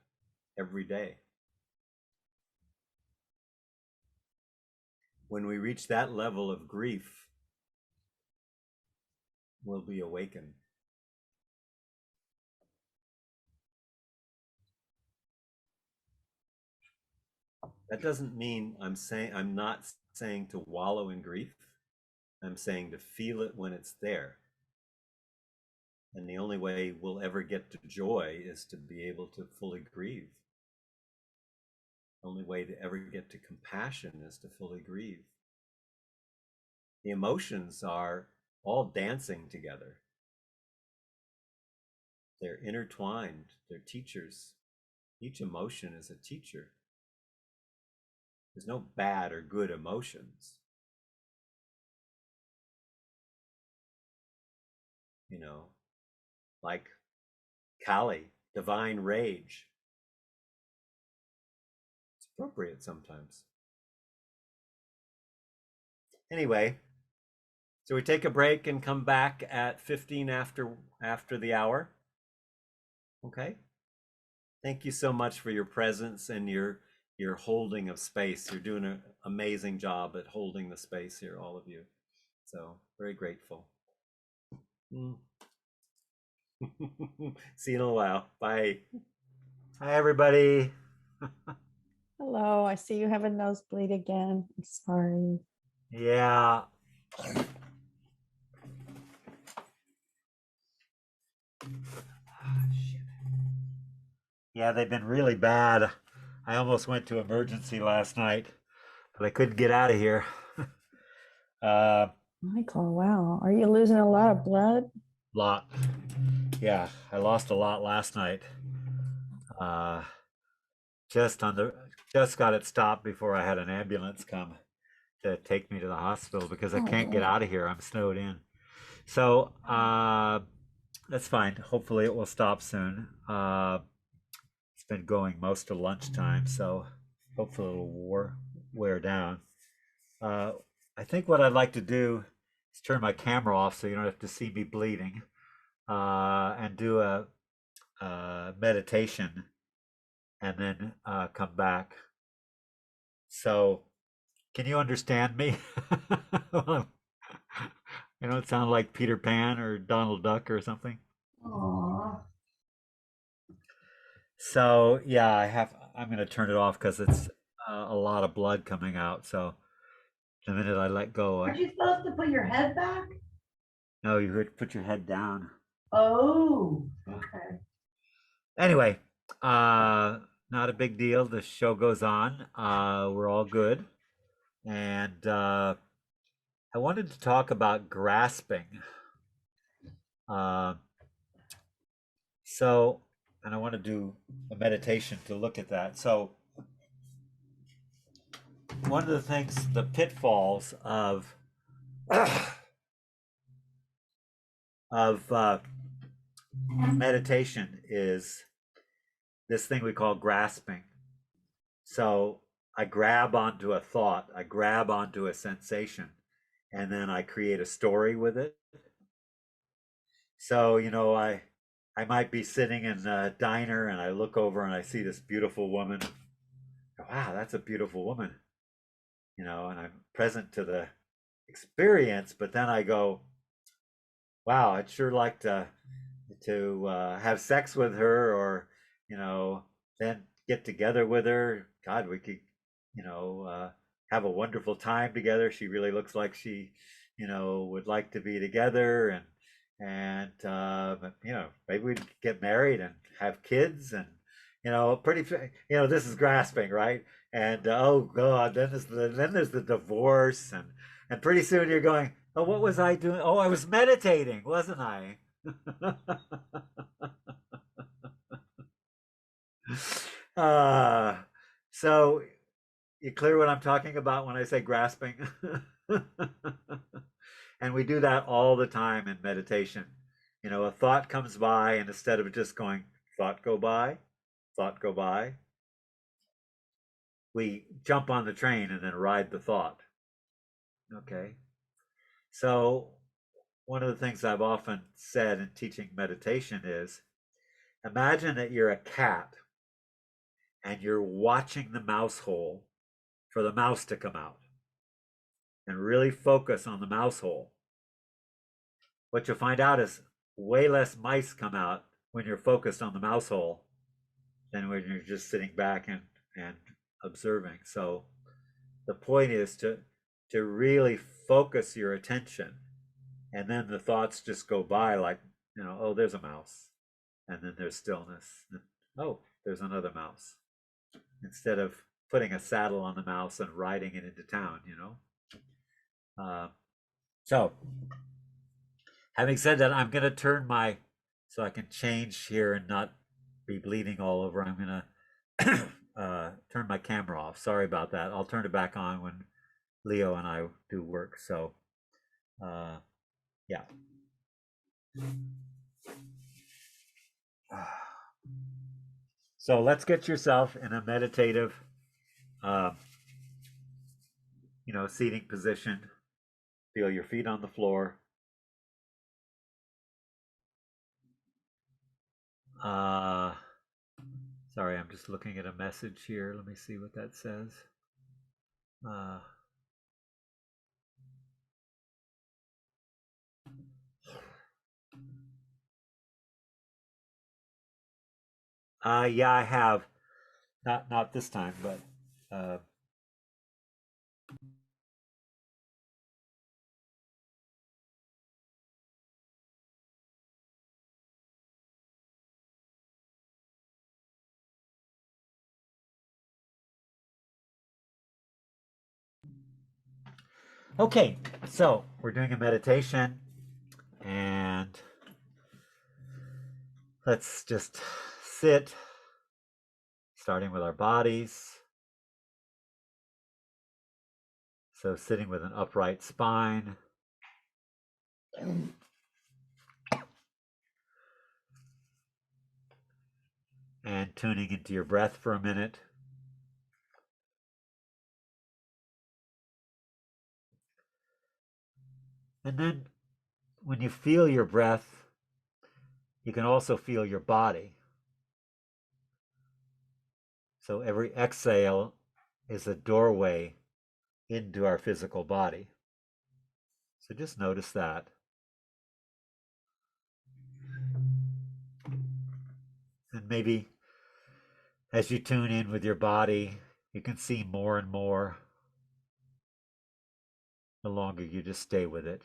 every day? When we reach that level of grief, we'll be awakened. That doesn't mean I'm not saying to wallow in grief. I'm saying to feel it when it's there. And the only way we'll ever get to joy is to be able to fully grieve. The only way to ever get to compassion is to fully grieve. The emotions are all dancing together. They're intertwined. They're teachers. Each emotion is a teacher. There's no bad or good emotions. Like Kali, divine rage. It's appropriate sometimes. Anyway, so we take a break and come back at 15 after the hour. Okay. Thank you so much for your presence and your holding of space. You're doing an amazing job at holding the space here, all of you. So very grateful. See you in a while. Bye. Hi, everybody. Hello. Hello, I see you have a nosebleed again. I'm sorry. Yeah. Yeah, they've been really bad. I almost went to emergency last night, but I couldn't get out of here. uh, Michael, wow. Are you losing a lot of blood? lot. Yeah, I lost a lot last night. Uh, just on the just got it stopped before I had an ambulance come to take me to the hospital because I can't get out of here. I'm snowed in. So that's fine. Hopefully it will stop soon. It's been going most of lunchtime, so hopefully it'll wear down. Uh, I think what I'd like to do is turn my camera off so you don't have to see me bleeding, and do a meditation, and then come back. So, can you understand me? I don't sound like Peter Pan or Donald Duck or something. Aw. So yeah, I'm going to turn it off because it's a lot of blood coming out. So the minute I let go, Aren't you supposed to put your head back? no, you would put your head down. Oh, okay. Anyway, not a big deal. The show goes on. We're all good, and I wanted to talk about grasping. Uh, so, and I want to do a meditation to look at that. So, one of the things, the pitfalls of meditation is this thing we call grasping. So I grab onto a thought, I grab onto a sensation, and then I create a story with it. So, I might be sitting in a diner and I look over and I see this beautiful woman. Wow, that's a beautiful woman. And I'm present to the experience, but then I go, wow, I'd sure like to have sex with her, or then get together with her. God, we could have a wonderful time together. She really looks like she would like to be together, and maybe we'd get married and have kids, and pretty this is grasping, right? And oh God, then there's the divorce, and pretty soon you're going, oh, what was I doing? Oh, I was meditating, wasn't I? uh, so you clear what I'm talking about when I say grasping? And we do that all the time in meditation. A thought comes by, and instead of just going, thought go by, we jump on the train and then ride the thought. Okay. So one of the things I've often said in teaching meditation is, imagine that you're a cat and you're watching the mouse hole for the mouse to come out, and really focus on the mouse hole. What you'll find out is way less mice come out when you're focused on the mouse hole than when you're just sitting back and observing. So the point is to really focus your attention, and then the thoughts just go by, like, oh, there's a mouse, and then there's stillness, and, oh, there's another mouse, instead of putting a saddle on the mouse and riding it into town. So having said that, I'm going to so I can change here and not be bleeding all over. I'm going to turn my camera off. Sorry about that. I'll turn it back on when Leo and I do work. So, yeah. So let's get yourself in a meditative, seating position. Feel your feet on the floor. Sorry, I'm just looking at a message here. Let me see what that says. Yeah, I have. Not this time, but Okay, so we're doing a meditation, and let's just sit, starting with our bodies. So sitting with an upright spine. And tuning into your breath for a minute. And then when you feel your breath, you can also feel your body. So every exhale is a doorway into our physical body. So just notice that. And maybe as you tune in with your body, you can see more and more the longer you just stay with it.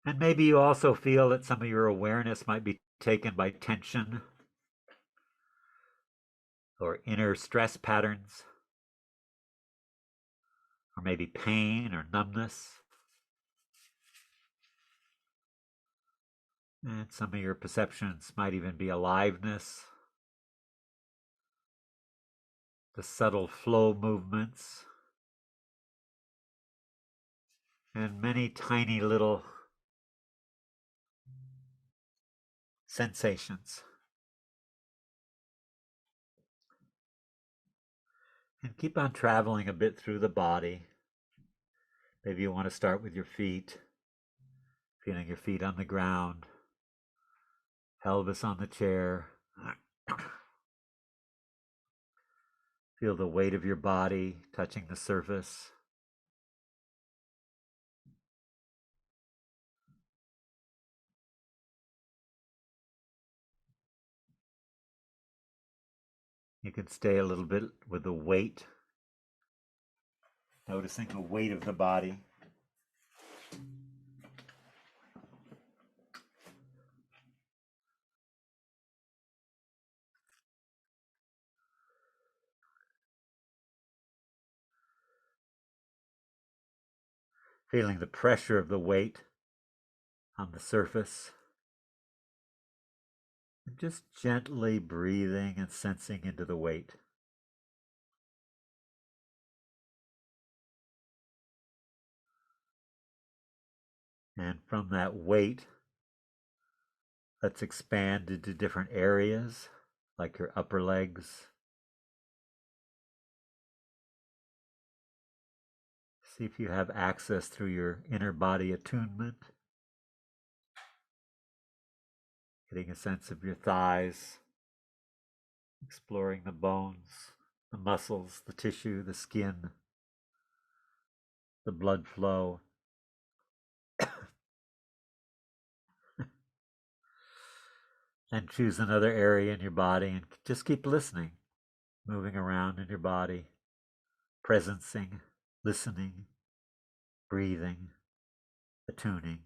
And maybe you also feel that some of your awareness might be taken by tension or inner stress patterns, or maybe pain or numbness. And some of your perceptions might even be aliveness, the subtle flow movements, and many tiny little sensations. And keep on traveling a bit through the body. Maybe you want to start with your feet, feeling your feet on the ground, pelvis on the chair. Feel the weight of your body touching the surface. You can stay a little bit with the weight, noticing the weight of the body. Feeling the pressure of the weight on the surface. And just gently breathing and sensing into the weight. And from that weight, let's expand into different areas, like your upper legs. See if you have access through your inner body attunement. Getting a sense of your thighs, exploring the bones, the muscles, the tissue, the skin, the blood flow. And choose another area in your body and just keep listening, moving around in your body, presencing, listening, breathing, attuning.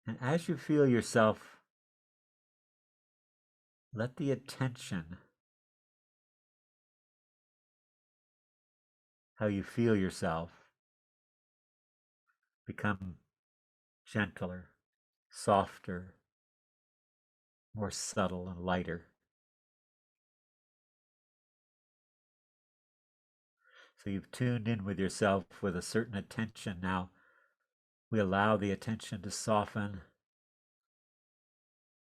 And as you feel yourself, let the attention, how you feel yourself, become gentler, softer, more subtle and lighter. So you've tuned in with yourself with a certain attention. Now we allow the attention to soften,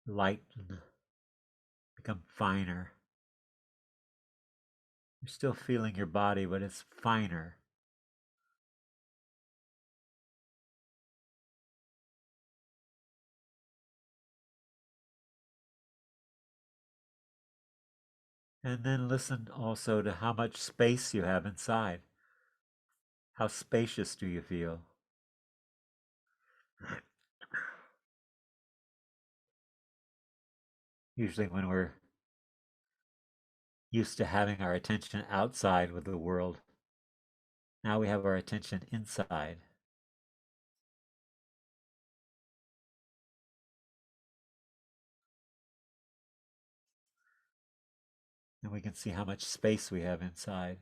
lighten, become finer. You're still feeling your body, but it's finer. And then listen also to how much space you have inside. How spacious do you feel? Usually when we're used to having our attention outside with the world, now we have our attention inside. And we can see how much space we have inside.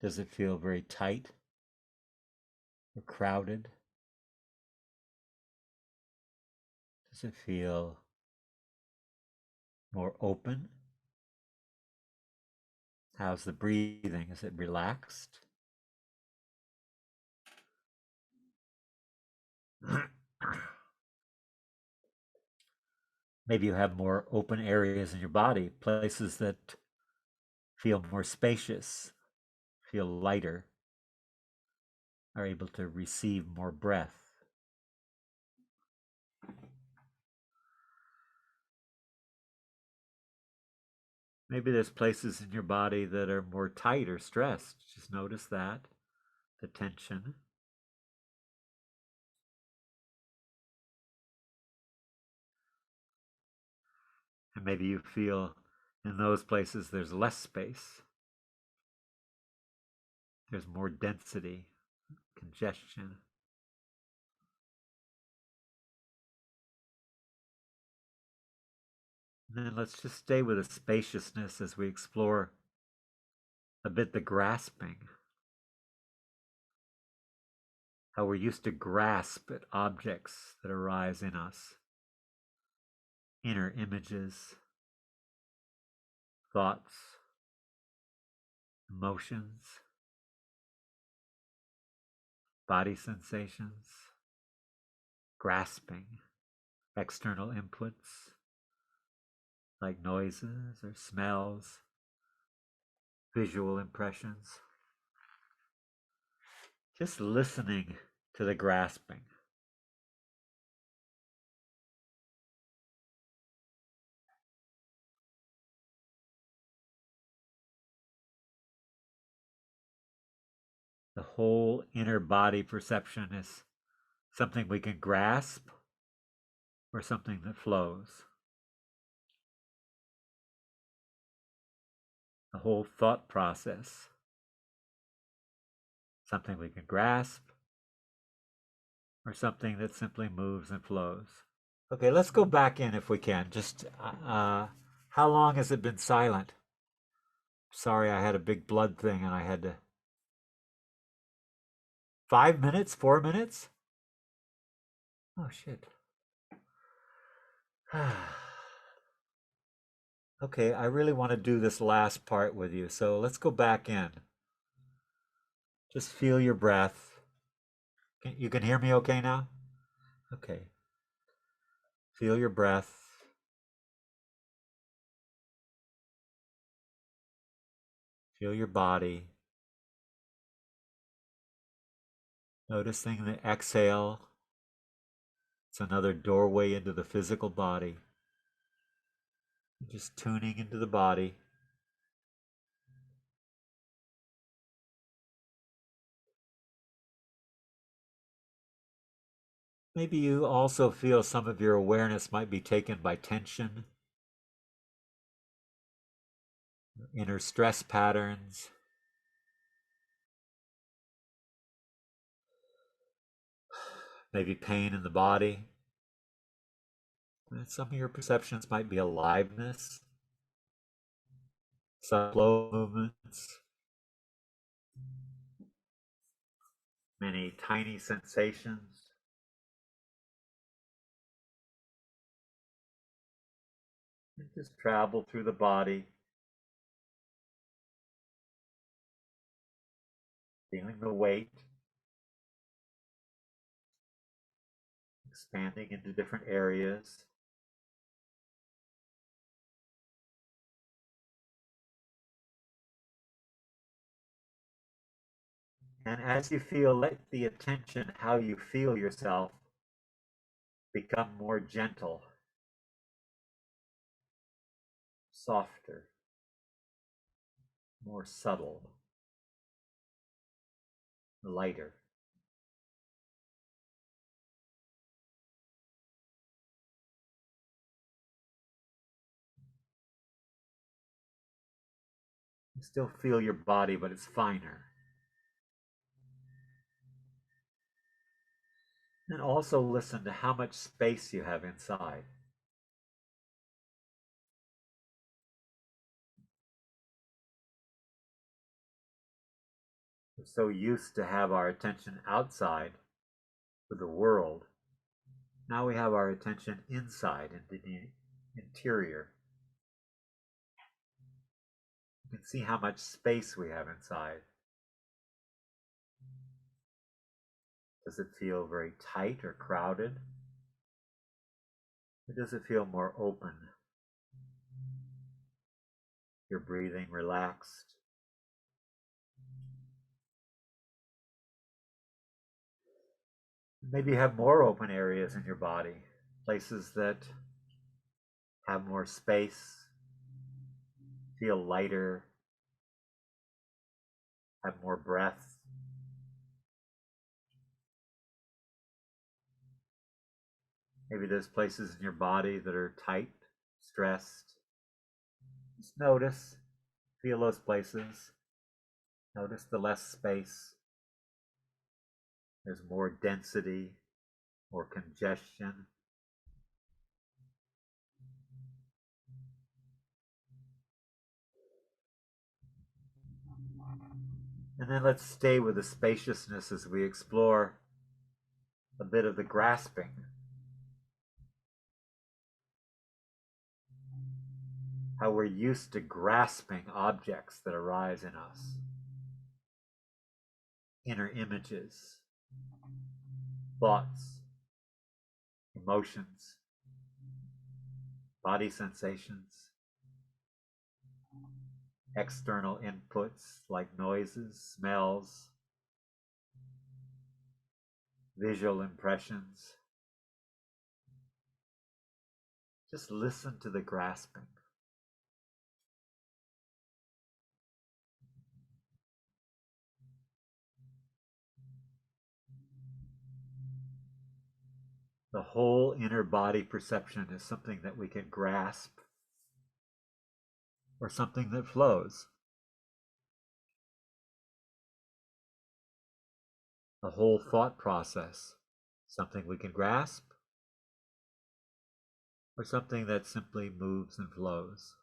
Does it feel very tight or crowded? Does it feel more open? How's the breathing? Is it relaxed? Maybe you have more open areas in your body, places that feel more spacious, feel lighter, are able to receive more breath. Maybe there's places in your body that are more tight or stressed. Just notice that, the tension. And maybe you feel in those places there's less space. There's more density, congestion. And then let's just stay with the spaciousness as we explore a bit the grasping. How we're used to grasp at objects that arise in us. Inner images, thoughts, emotions, body sensations, grasping external inputs like noises or smells, visual impressions. Just listening to the grasping. The whole inner body perception is something we can grasp or something that flows. The whole thought process, something we can grasp or something that simply moves and flows. Okay, let's go back in if we can. Just how long has it been silent? Sorry, I had a big blood thing and I had to. 5 minutes? 4 minutes? Oh, shit. Okay, I really want to do this last part with you. So let's go back in. Just feel your breath. You can hear me okay now? Okay. Feel your breath. Feel your body. Noticing the exhale. It's another doorway into the physical body. Just tuning into the body. Maybe you also feel some of your awareness might be taken by tension, inner stress patterns, maybe pain in the body. And some of your perceptions might be aliveness, some slow movements, many tiny sensations. And just travel through the body, feeling the weight, expanding into different areas. And as you feel, let the attention, how you feel yourself, become more gentle softer, more subtle, lighter. You still feel your body, but it's finer. And also listen to how much space you have inside. We're so used to have our attention outside with the world. Now we have our attention inside into the interior. You can see how much space we have inside. Does it feel very tight or crowded? Or does it feel more open? You're breathing relaxed. Maybe you have more open areas in your body, places that have more space, feel lighter, have more breath. Maybe there's places in your body that are tight, stressed. Just notice, feel those places. Notice the less space. There's more density or congestion. And then let's stay with the spaciousness as we explore a bit of the grasping. How we're used to grasping objects that arise in us. Inner images, thoughts, emotions, body sensations, external inputs like noises, smells, visual impressions. Just listen to the grasping. The whole inner body perception is something that we can grasp or something that flows. The whole thought process, something we can grasp or something that simply moves and flows.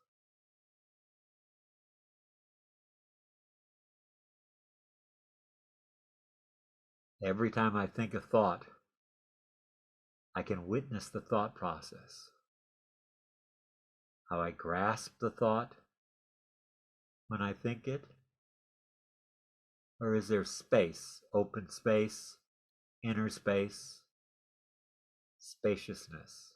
Every time I think a thought, I can witness the thought process. How I grasp the thought when I think it? Or is there space, open space, inner space, spaciousness?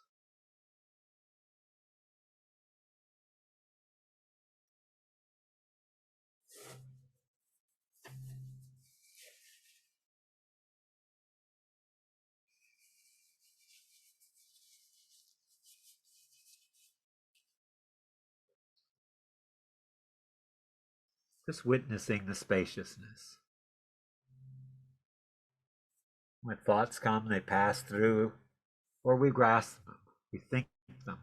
Just witnessing the spaciousness. When thoughts come, they pass through, or we grasp them, we think them,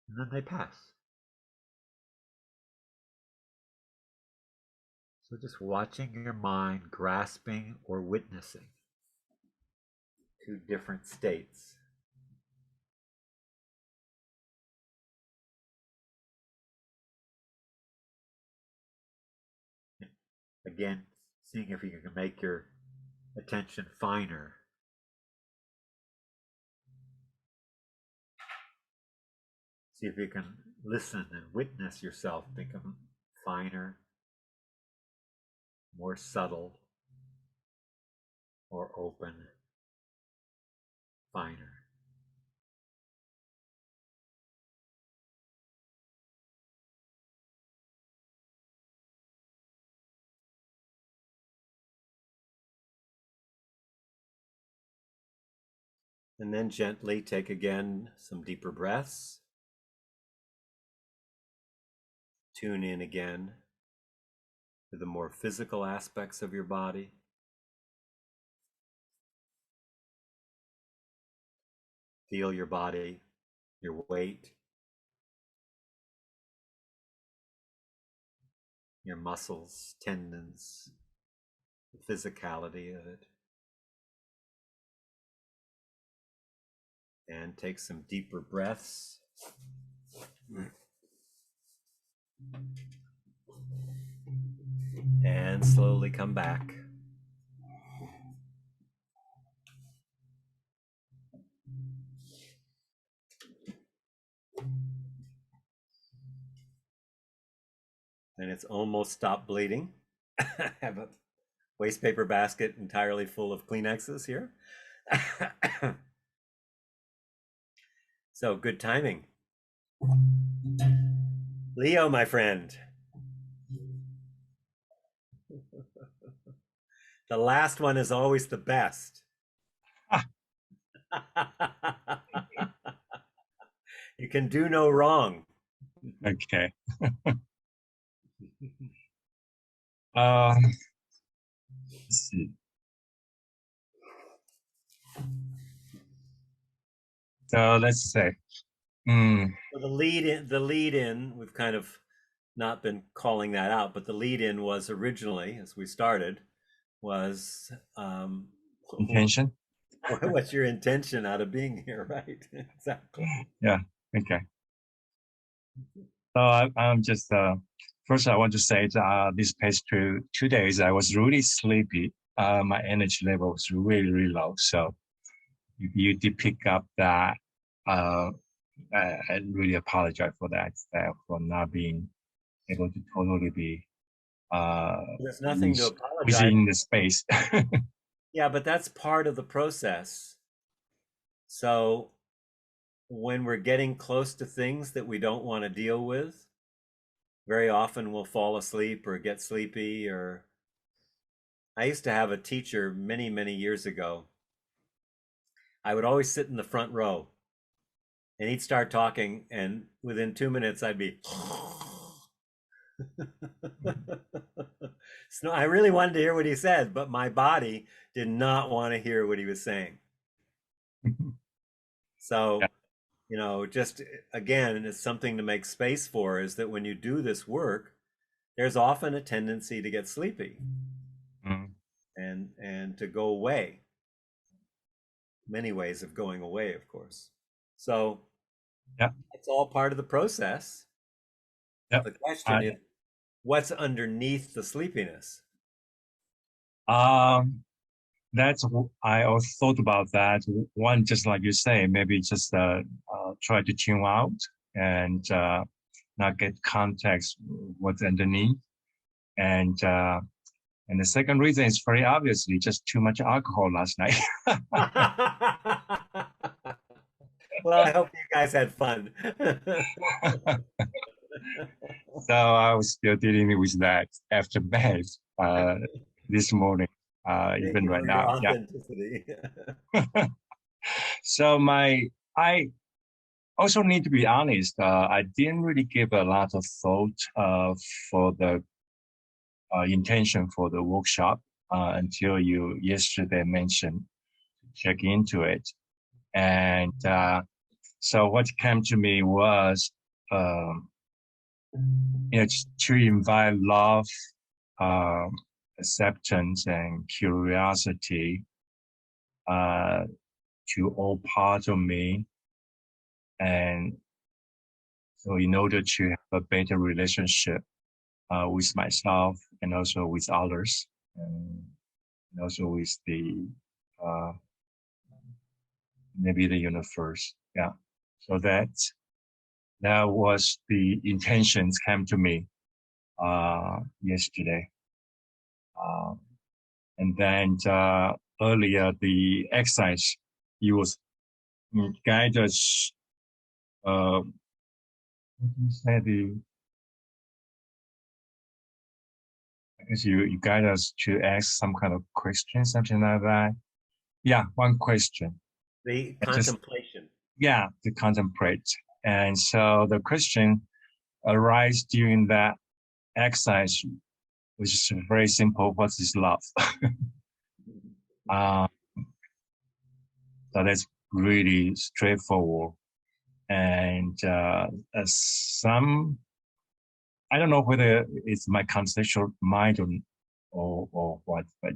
and then they pass. So just watching your mind grasping or witnessing two different states. Again, seeing if you can make your attention finer. See if you can listen and witness yourself become finer, more subtle, more open, finer. And then gently take again some deeper breaths. tune in again to the more physical aspects of your body. Feel your body, your weight, your muscles, tendons, the physicality of it. And take some deeper breaths. And slowly come back. And it's almost stopped bleeding. I have a waste paper basket entirely full of Kleenexes here. So good timing. Leo, my friend. The last one is always the best. You can do no wrong. Okay. Let's see. So let's say, So the lead in, we've kind of not been calling that out, but the lead in was originally, as we started, was intention. what's your intention out of being here, right? Exactly. Yeah. Okay. So I'm just first I want to say that these past 2 days I was really sleepy. My energy level was really low. So if you did pick up that, I really apologize for that, for not being able to totally be There's nothing to apologize. within the space. Yeah, but that's part of the process. So when we're getting close to things that we don't want to deal with, very often we'll fall asleep or get sleepy. Or I used to have a teacher many years ago. I would always sit in the front row and he'd start talking, and within 2 minutes I'd be so I really wanted to hear what he said, but my body did not want to hear what he was saying. So Yeah. you know, just again, it's something to make space for, is that when you do this work, there's often a tendency to get sleepy and to go away. Many ways of going away, of course. So Yeah. it's all part of the process. Yeah. The question is, what's underneath the sleepiness? That's I also thought about that. One, just like you say, maybe just try to tune out and not get context what's underneath. And the second reason is very obviously just too much alcohol last night. Well, I hope you guys had fun. So I was still dealing with that aftermath this morning, even right now. Authenticity. Yeah. So I also need to be honest. I didn't really give a lot of thought for the intention for the workshop until you yesterday mentioned check into it, and so what came to me was to invite love, acceptance, and curiosity to all parts of me, and so in order to have a better relationship with myself and also with others, and also with the maybe the universe. Yeah. So that was the intentions came to me yesterday. And then earlier the exercise, you was guide us. What do you say? I guess you guide us to ask some kind of question, something like that. Yeah, one question. The contemplation. To contemplate. And so the question arise during that exercise, which is very simple. What is love? So that's really straightforward. And I don't know whether it's my conceptual mind or what, but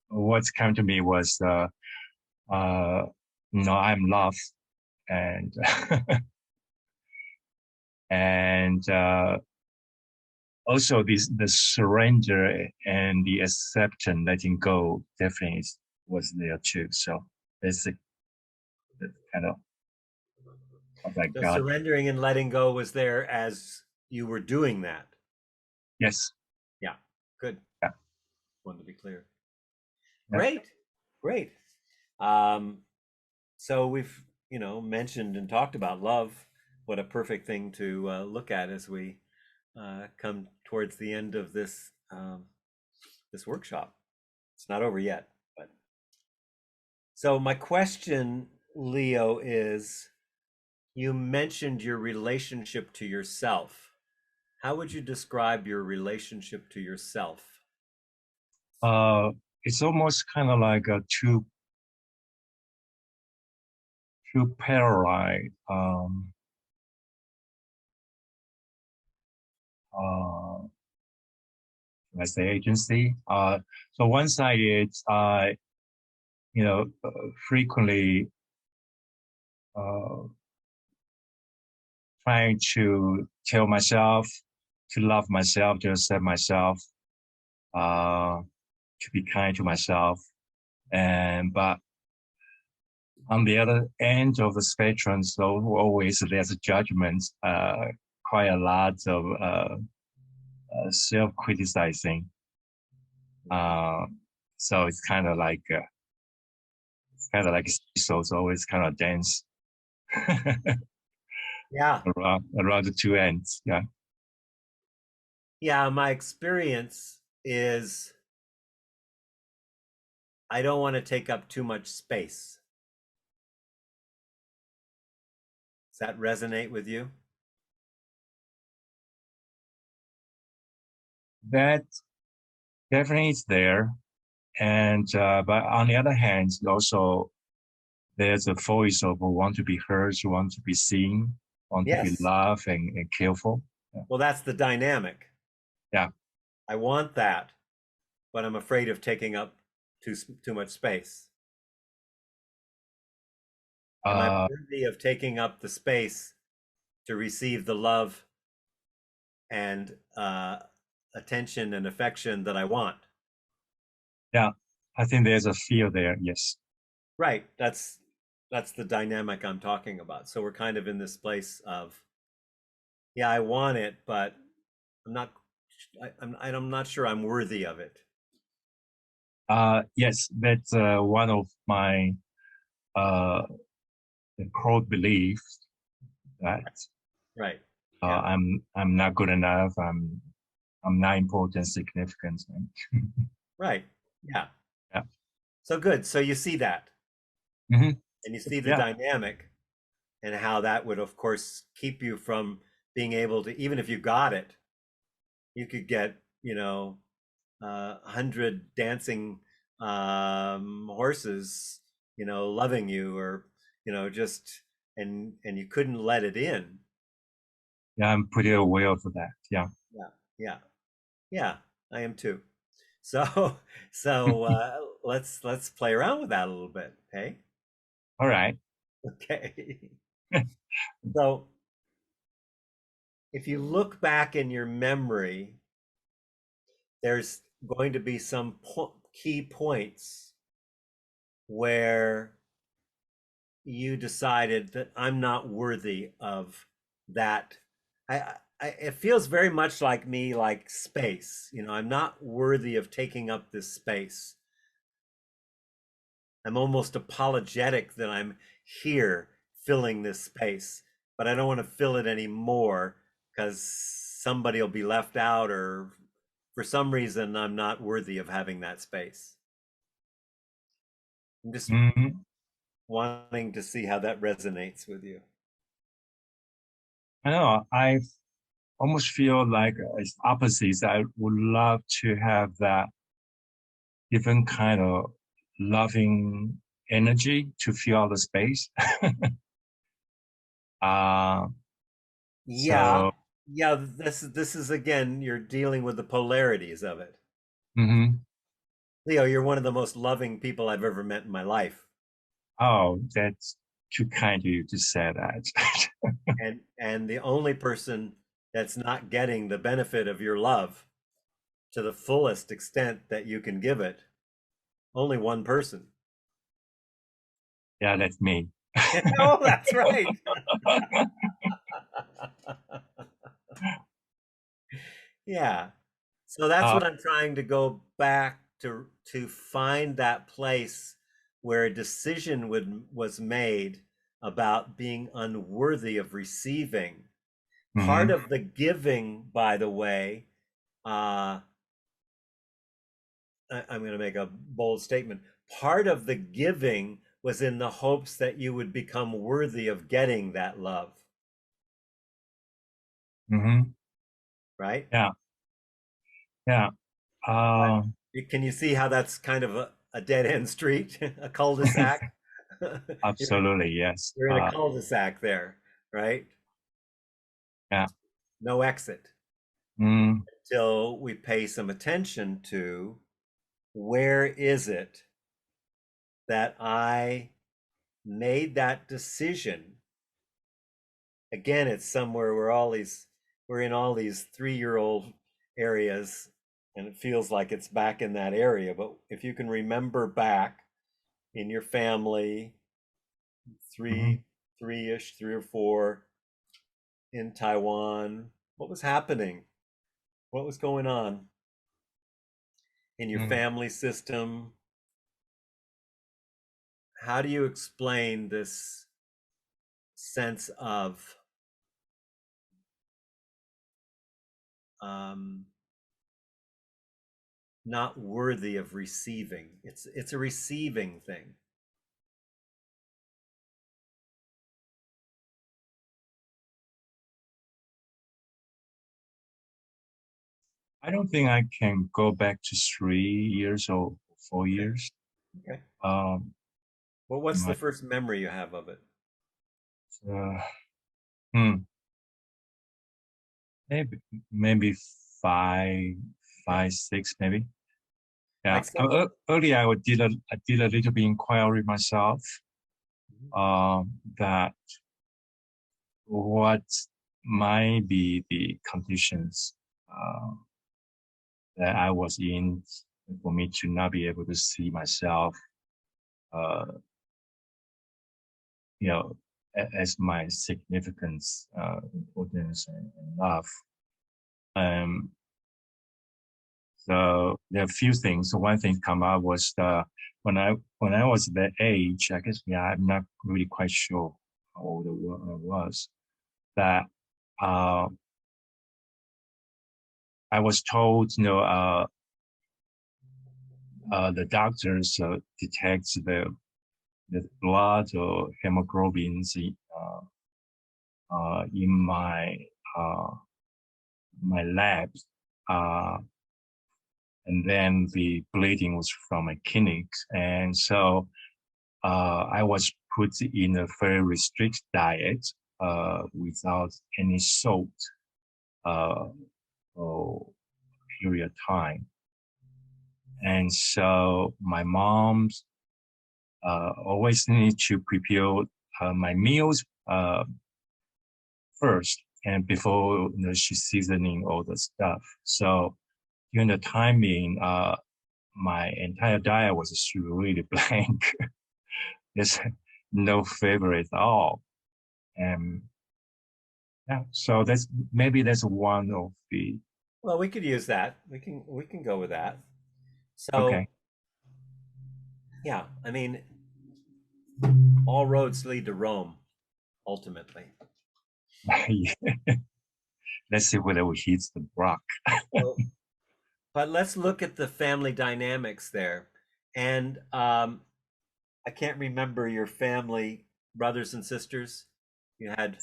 what's come to me was, I'm love, and and also the surrender and the acceptance, letting go, definitely was there too. So it's kind of what I So got. surrendering and letting go was there as you were doing that. Yes. Yeah, good. Yeah. Wanted to be clear. Yeah. Great. So we've mentioned and talked about love. What a perfect thing to look at as we come towards the end of this this workshop. It's not over yet, but so my question, Leo, is you mentioned your relationship to yourself. How would you describe your relationship to yourself? It's almost kind of like a two parallel let's say agency. So one side is frequently trying to tell myself to love myself, to accept myself, to be kind to myself. But on the other end of the spectrum, so always there's a judgment, quite a lot of self-criticizing. So it's kind of like so it's always kind of dance. Yeah. around the two ends. Yeah. Yeah, my experience is I don't want to take up too much space. Does that resonate with you? That definitely is there. And but on the other hand, also there's a voice of want to be heard, want to be seen, want to be loved and cared for. Yeah. Well, that's the dynamic. Yeah. I want that, but I'm afraid of taking up too much space. Am I worthy of taking up the space to receive the love and attention and affection that I want? Yeah, I think there's a fear there. Yes. Right. That's the dynamic I'm talking about. So we're kind of in this place of, yeah, I want it, but I'm not sure I'm worthy of it. Yes, that's one of my core beliefs, that Right. I'm not good enough. I'm not important, significant. Right. Yeah. Yeah. So good. So you see that, and you see the dynamic, and how that would, of course, keep you from being able to, even if you got it, you could get 100 dancing horses, loving you, or just and you couldn't let it in. Yeah, I'm pretty aware of that. Yeah. Yeah, I am too. So let's play around with that a little bit. Okay. All right. Okay. So if you look back in your memory, there's going to be some key points where you decided that I'm not worthy of that. It feels very much like me, like space. I'm not worthy of taking up this space. I'm almost apologetic that I'm here filling this space, but I don't want to fill it anymore because somebody will be left out, or for some reason I'm not worthy of having that space. I'm just wanting to see how that resonates with you. I know almost feel like it's opposites. I would love to have that different kind of loving energy to fill the space. uh, Yeah. so, Yeah, this is again, you're dealing with the polarities of it. mhm. Leo, you're one of the most loving people I've ever met in my life. Oh, that's too kind of you to say that. And the only person that's not getting the benefit of your love to the fullest extent that you can give it, only one person. Yeah, that's me. Oh, that's right. Yeah. So that's uh, what I'm trying to go back to find that place where a decision was made about being unworthy of receiving. Part mhm, of the giving, by the way, I'm going to make a bold statement. Part of the giving was in the hopes that you would become worthy of getting that love, mhm. right? Yeah, yeah. But Uh, can you see how that's kind of a dead end street, a cul-de-sac? You're in, absolutely, yes. you're in a cul-de-sac there, right? Yeah. No exit Mm, till we pay some attention to where is it that I made that decision. Again, it's somewhere where we're in all these 3-year-old areas, and it feels like it's back in that area. But if you can remember back in your family, mhm, three-ish, 3 or 4 in Taiwan, what was happening? What was going on in your mm. family system? How do you explain this sense of um, not worthy of receiving? It's a receiving thing. I don't think I can go back to 3 years or 4 years. Okay. Um, Well, what's the my, first memory you have of it? uh, hmm, maybe maybe five, 6, maybe. Yeah. Like someone. Earlier, I did a little bit inquiry myself. That what might be the conditions that I was in for me to not be able to see myself, uh, you know, as my significance, importance, and love. Um, so there are a few things. So one thing come up was when I was that age, I guess, yeah, I'm not really quite sure how old I was. That uh, I was told, the doctors detect the blood or hemoglobins in uh, my labs, and then the bleeding was from my kidneys, and so I was put in a very restricted diet without any salt for a period of time. And so my mom's always need to prepare my meals first, and before she's seasoning all the stuff. So during the timing, my entire diet was just really blank. There's no flavor at all. And yeah, so that's one of the Well, we could use that. We can go with that. So okay. yeah, I mean, all roads lead to Rome, ultimately. Let's see whether we hit the rock. So, but let's look at the family dynamics there. And I can't remember your family, brothers and sisters. You had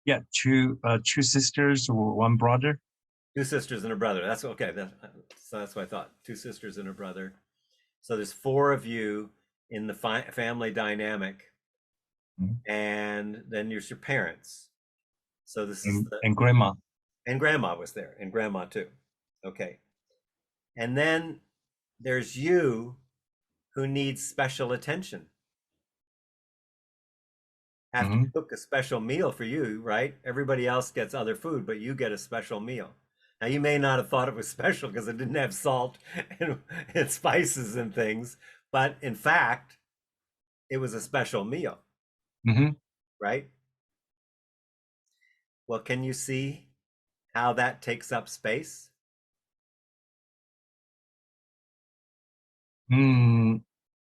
Yeah, two sisters or one brother. 2 sisters and a brother. That's okay. So that's what I thought. 2 sisters and a brother. So there's 4 of you in the family dynamic, and then there's your parents. So this is And grandma. and grandma was there, and grandma too. Okay. And then there's you who needs special attention. Have to cook a special meal for you, right? Everybody else gets other food, but you get a special meal. Now, you may not have thought it was special because it didn't have salt and spices and things, but in fact, it was a special meal, right? Well, can you see how that takes up space?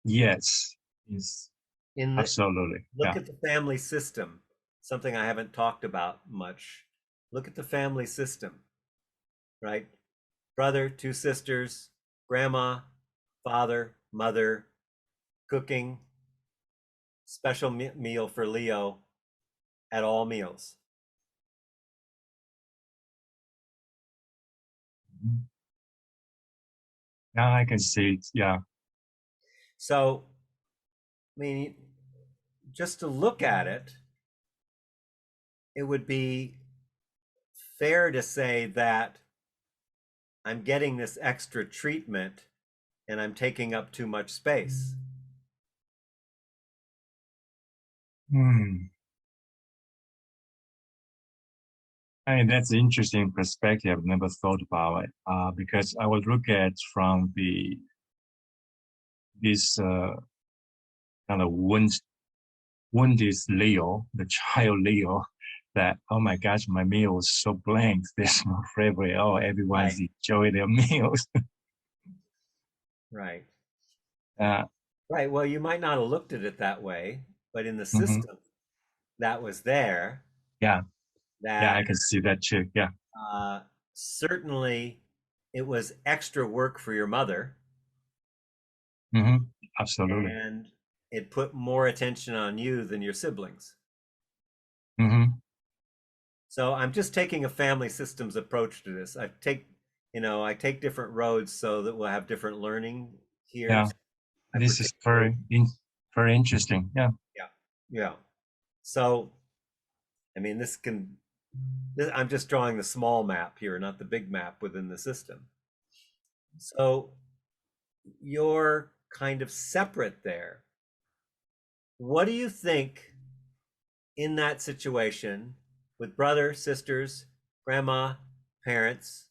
Yes. Yes. Absolutely. Look at the family system, something I haven't talked about much. Look at the family system, right? Brother, 2 sisters, grandma, father, mother, cooking, special meal for Leo at all meals. Now I can see it. Yeah. So, I mean, just to look at it, it would be fair to say that I'm getting this extra treatment and I'm taking up too much space. I mean, that's an interesting perspective. I've never thought about it because I would look at from this kind of wounded Leo, the child Leo, that, oh my gosh, my meal was so blank. There's no flavor at all. Everyone's enjoying their meals. Right. Uh, Right. Well, you might not have looked at it that way, but in the system that was there, yeah, that I can see that too. Yeah. certainly it was extra work for your mother. Absolutely. And it put more attention on you than your siblings. So I'm just taking a family systems approach to this. I take different roads so that we'll have different learning here. Yeah. This is very interesting. Yeah. Yeah. So, I mean, I'm just drawing the small map here, not the big map within the system. So you're kind of separate there. What do you think in that situation with brother, sisters, grandma, parents,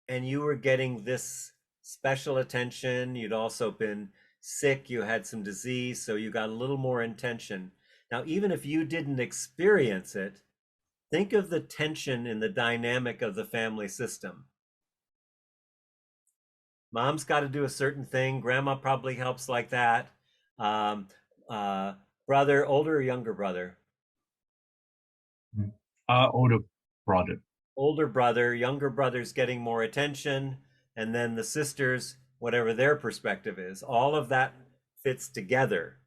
and you were getting this special attention? You'd also been sick, you had some disease, so you got a little more attention. Now, even if you didn't experience it, think of the tension in the dynamic of the family system. Mom's got to do a certain thing. Grandma probably helps like that. Brother, older or younger brother? Older brother. Older brother, younger brother's getting more attention. And then the sisters, whatever their perspective is, all of that fits together.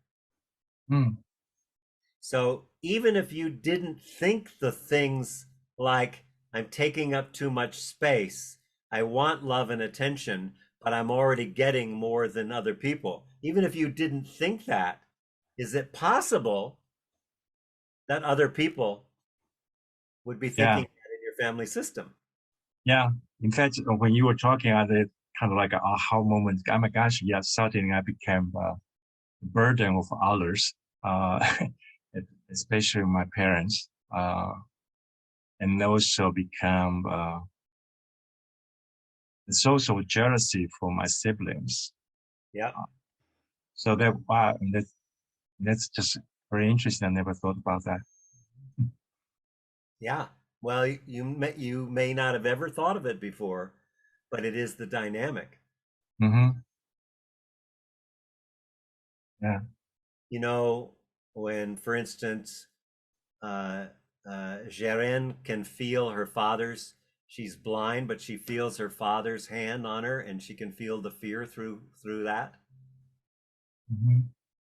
So even if you didn't think the things like, I'm taking up too much space, I want love and attention, but I'm already getting more than other people. Even if you didn't think that, is it possible that other people would be thinking that in your family system? Yeah. In fact, when you were talking, I had kind of like an aha moment. Oh my gosh, yeah, suddenly I became a burden of others, especially my parents, and also become the social jealousy for my siblings. Yeah. So wow, that's just very interesting. I never thought about that. Yeah. Well, you may not have ever thought of it before, but it is the dynamic. Yeah. You know, when, for instance, Jeren can feel her father's, she's blind, but she feels her father's hand on her, and she can feel the fear through that.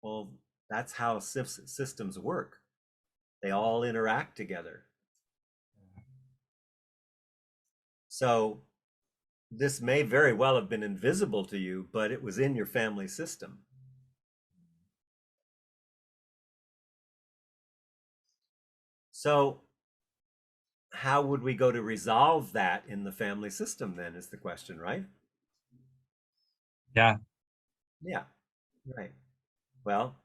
Well, that's how systems work. They all interact together. So this may very well have been invisible to you, but it was in your family system. So how would we go to resolve that in the family system then, is the question, right? Yeah. Yeah, right. Well,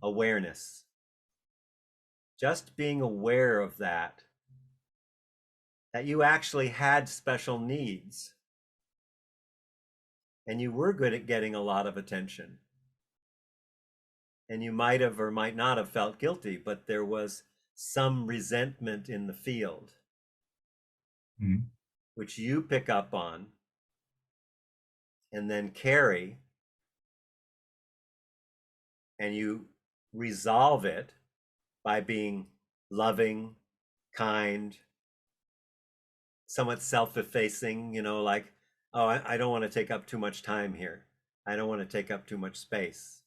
awareness. Just being aware of that you actually had special needs and you were good at getting a lot of attention. And you might have or might not have felt guilty, but there was some resentment in the field, which you pick up on and then carry, and you resolve it by being loving, kind, somewhat self-effacing, like, oh, I don't want to take up too much time here. I don't want to take up too much space.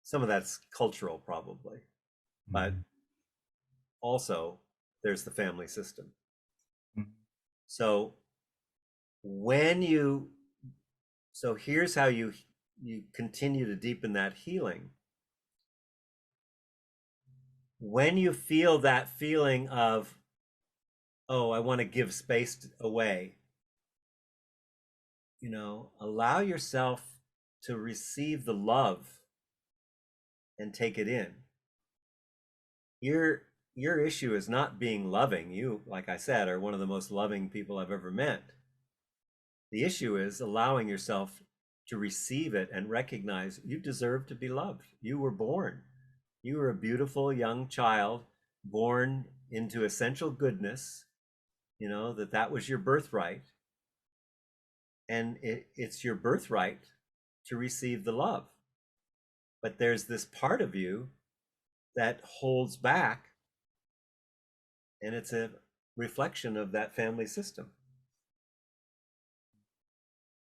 Some of that's cultural, probably, but also there's the family system. So here's how you continue to deepen that healing. When you feel that feeling of, oh, I want to give space away, allow yourself to receive the love and take it in. Your issue is not being loving. You, like I said, are one of the most loving people I've ever met. The issue is allowing yourself to receive it and recognize you deserve to be loved. You were born. You were a beautiful young child born into essential goodness, that was your birthright. And it's your birthright to receive the love. But there's this part of you that holds back, and it's a reflection of that family system.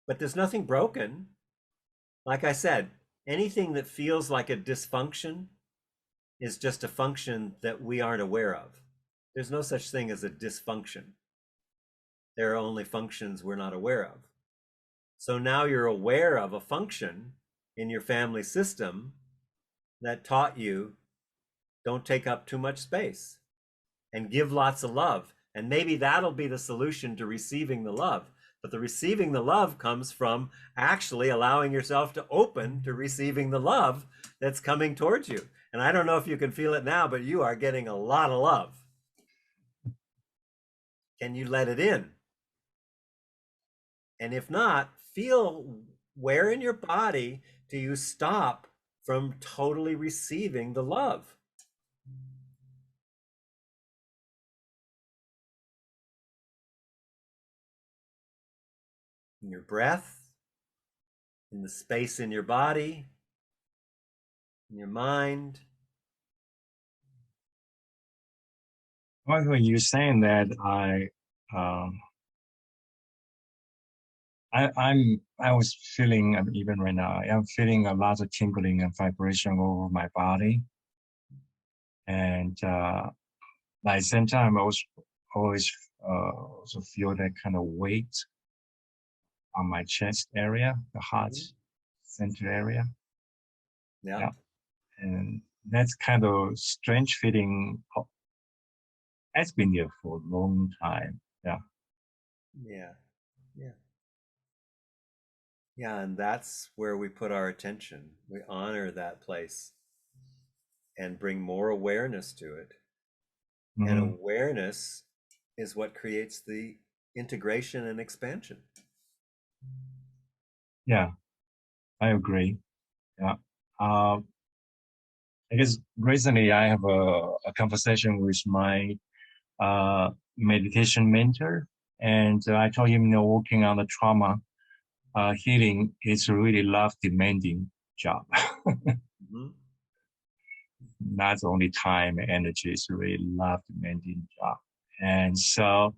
But there's nothing broken. Like I said, anything that feels like a dysfunction is just a function that we aren't aware of. There's no such thing as a dysfunction. There are only functions we're not aware of. So now you're aware of a function in your family system that taught you, don't take up too much space and give lots of love. And maybe that'll be the solution to receiving the love. But the receiving the love comes from actually allowing yourself to open to receiving the love that's coming towards you. And I don't know if you can feel it now, but you are getting a lot of love. Can you let it in? And if not, feel where in your body do you stop from totally receiving the love? In your breath, in the space in your body, in your mind. When you're saying that, I was feeling, even right now, I'm feeling a lot of tingling and vibration over my body. And at the same time, I was always also feel that kind of weight on my chest area, the heart center area. Yeah. And that's kind of strange feeling. Has been there for a long time. Yeah. Yeah, and that's where we put our attention. We honor that place and bring more awareness to it. And awareness is what creates the integration and expansion. Yeah, I agree. Yeah. I guess recently I have a conversation with my meditation mentor, and I told him, working on the trauma healing is a really love demanding job. Not only time and energy, it's a really love demanding job. And so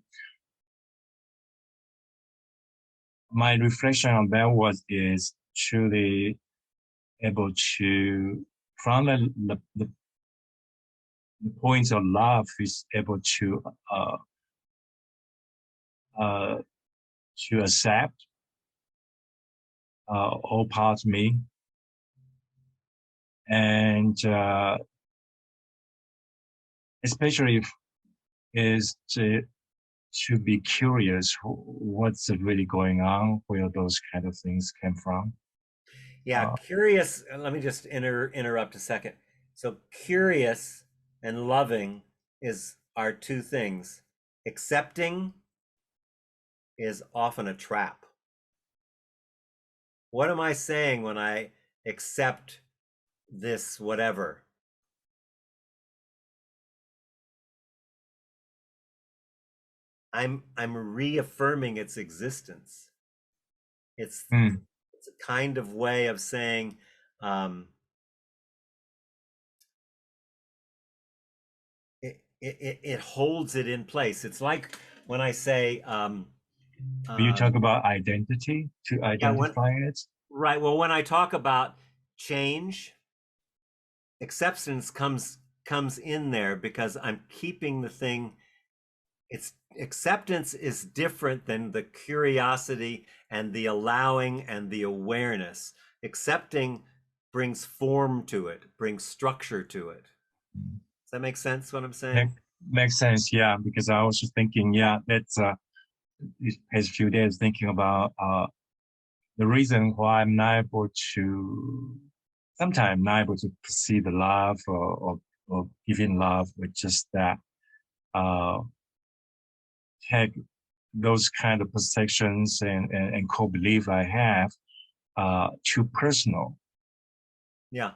my reflection on that is truly able to, from the the point of love is able to accept all parts of me, and especially if is to be curious what's really going on, where those kind of things came from. Yeah, curious. Let me just interrupt a second. So curious and loving are two things. Accepting is often a trap. What am I saying when I accept this whatever? I'm reaffirming its existence. It's it's a kind of way of saying it holds it in place. It's like when I say You talk about identity, to identify it. Right. Well, when I talk about change, acceptance comes in there because I'm keeping the thing. It's acceptance is different than the curiosity and the allowing and the awareness. Accepting brings form to it, brings structure to it. Does that make sense what I'm saying? Makes sense, yeah, because I was just thinking, yeah, that's these past few days thinking about the reason why I'm not able to, sometimes not able to perceive the love or giving love, with just that take those kind of perceptions and core belief I have too personal. Yeah.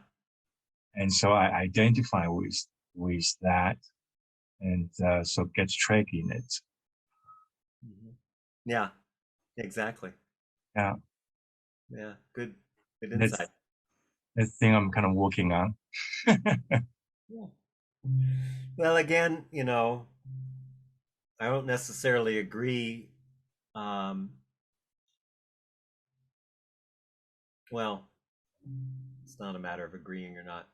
And so I identify with that, and so get trapped in it. Yeah, exactly. Yeah. Yeah, good insight. That's the thing I'm kind of working on. Yeah. Well, again, I don't necessarily agree. Well, it's not a matter of agreeing or not.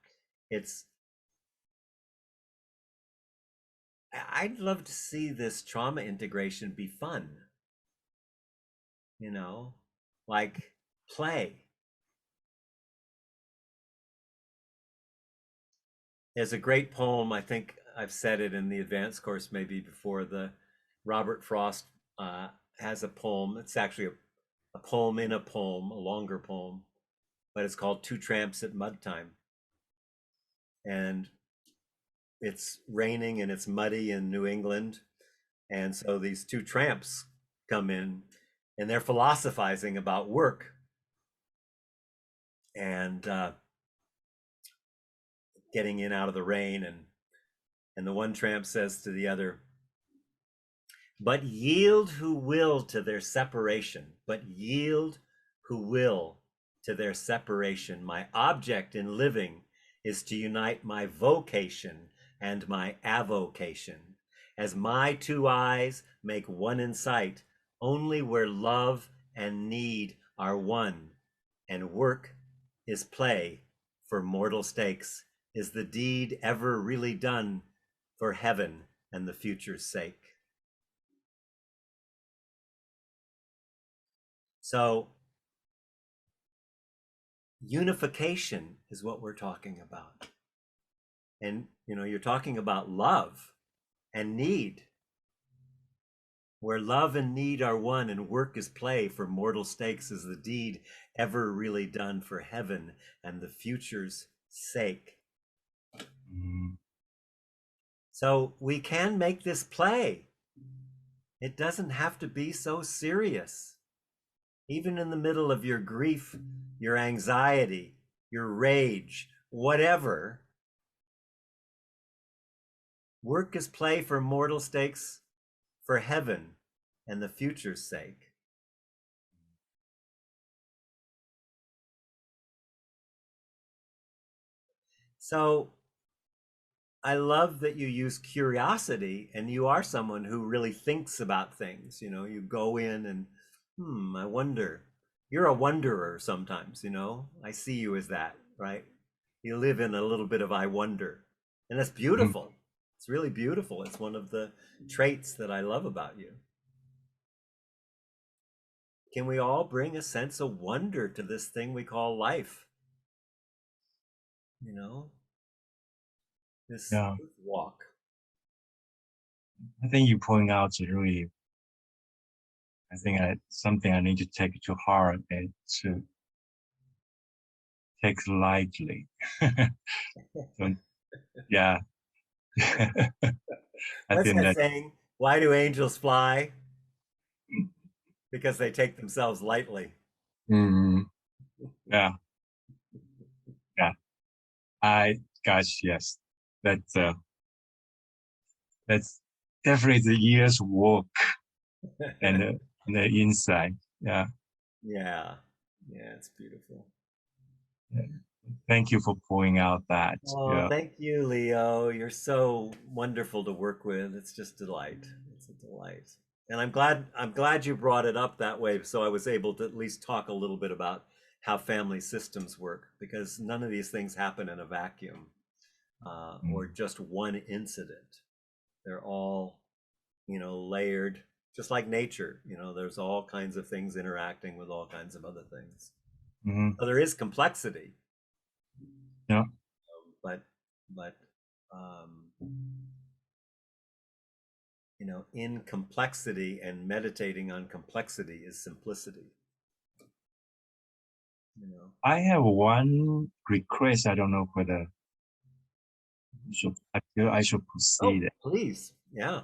I'd love to see this trauma integration be fun. Like play. There's a great poem, I think I've said it in the advanced course maybe before, the Robert Frost has a poem. It's actually a poem in a poem, a longer poem, but it's called Two Tramps at Mud Time. And it's raining and it's muddy in New England. And so these two tramps come in and they're philosophizing about work. And getting in out of the rain, and the one tramp says to the other, but yield who will to their separation, but yield who will to their separation. My object in living is to unite my vocation and my avocation, as my two eyes make one in sight, only where love and need are one, and work is play for mortal stakes. Is the deed ever really done for heaven and the future's sake? So unification is what we're talking about. And you're talking about love and need. Where love and need are one and work is play for mortal stakes, is the deed ever really done for heaven and the future's sake? So we can make this play. It doesn't have to be so serious. Even in the middle of your grief, your anxiety, your rage, whatever, work is play for mortal stakes, for heaven and the future's sake. So I love that you use curiosity, and you are someone who really thinks about things. You go in and, I wonder. You're a wonderer sometimes, I see you as that, right? You live in a little bit of I wonder, and that's beautiful. It's really beautiful. It's one of the traits that I love about you. Can we all bring a sense of wonder to this thing we call life? You know, this Yeah, walk. I think you point out really, I think something I need to take to heart and to take lightly. Don't, yeah. I What's think that that, saying? Why do angels fly? Because they take themselves lightly. mm, yeah, yeah. Gosh, yes. That's, that's definitely the year's work and the insight. Yeah. Yeah, yeah, it's beautiful. Yeah. Thank you for pointing out that. Oh, Yeah. thank you, Leo. You're so wonderful to work with. It's just a delight. It's a delight. And I'm glad you brought it up that way so I was able to at least talk a little bit about how family systems work, because none of these things happen in a vacuum or Mm, just one incident. They're all, layered, just like nature. There's all kinds of things interacting with all kinds of other things. mhm. So there is complexity, Yeah. but but um, in complexity and meditating on complexity is simplicity. I have one request. I don't know whether I feel I should Oh, proceed. please, yeah.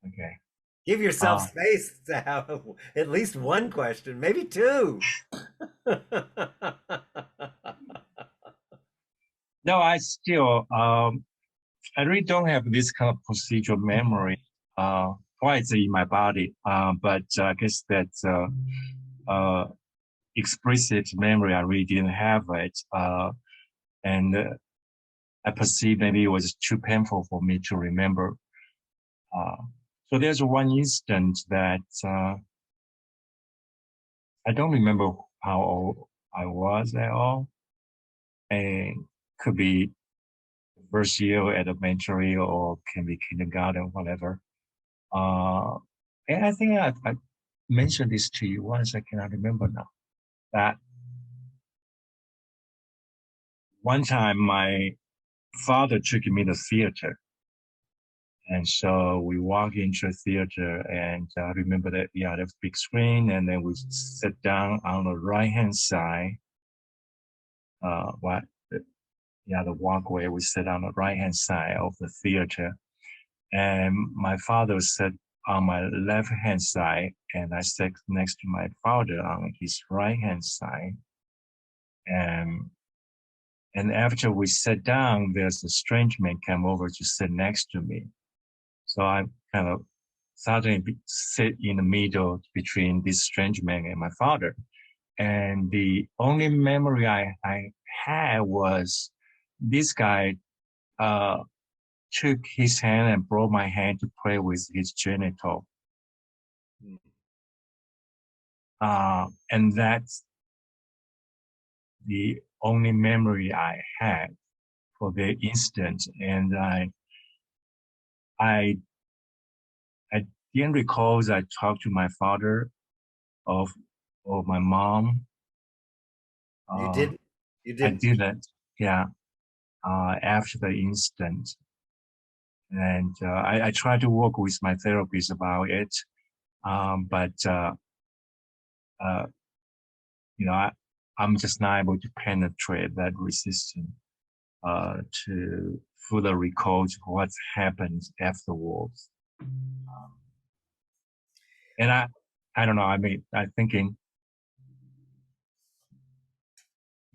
Okay. Give yourself Uh, space to have at least one question, maybe two. no, I really don't have this kind of procedural memory, twice in my body. But I guess that, explicit memory, I really didn't have it. And I perceived maybe it was too painful for me to remember. Uh, so there's one instant that, I don't remember how old I was at all. And could be first year elementary or can be kindergarten, whatever. And I think I mentioned this to you once. I cannot remember now. That one time my father took me to theater. And so we walk into a theater and I remember that, yeah, there's a big screen and then we sit down on the right-hand side. What, yeah, the walkway, we sit on the right-hand side of the theater. And my father sat on my left-hand side and I sat next to my father on his right-hand side. And after we sat down, there's a strange man come over to sit next to me. So I kind of suddenly sit in the middle between this strange man and my father. And the only memory I had was this guy took his hand and brought my hand to play with his genital. And that's the only memory I had for the instant. And I didn't recall that I talked to my father of my mom. You Uh, did. You I didn't. didn't. Yeah. After the incident. And I tried to work with my therapist about it. But I'm just not able to penetrate that resistance to fully recall what's happened afterwards. And I don't know. I mean, I'm thinking,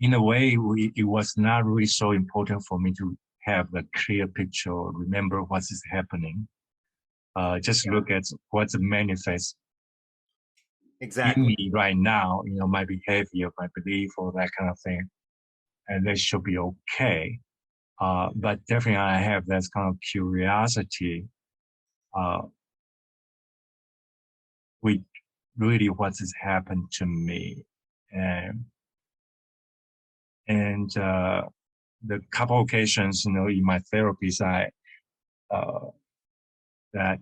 in a way, it was not really so important for me to have a clear picture, remember what is happening. Just look at what's manifest in Exactly. me right now, my behavior, my belief, or that kind of thing. And that should be okay. But definitely I have that kind of curiosity, with really what has happened to me. And the couple occasions, in my therapies, that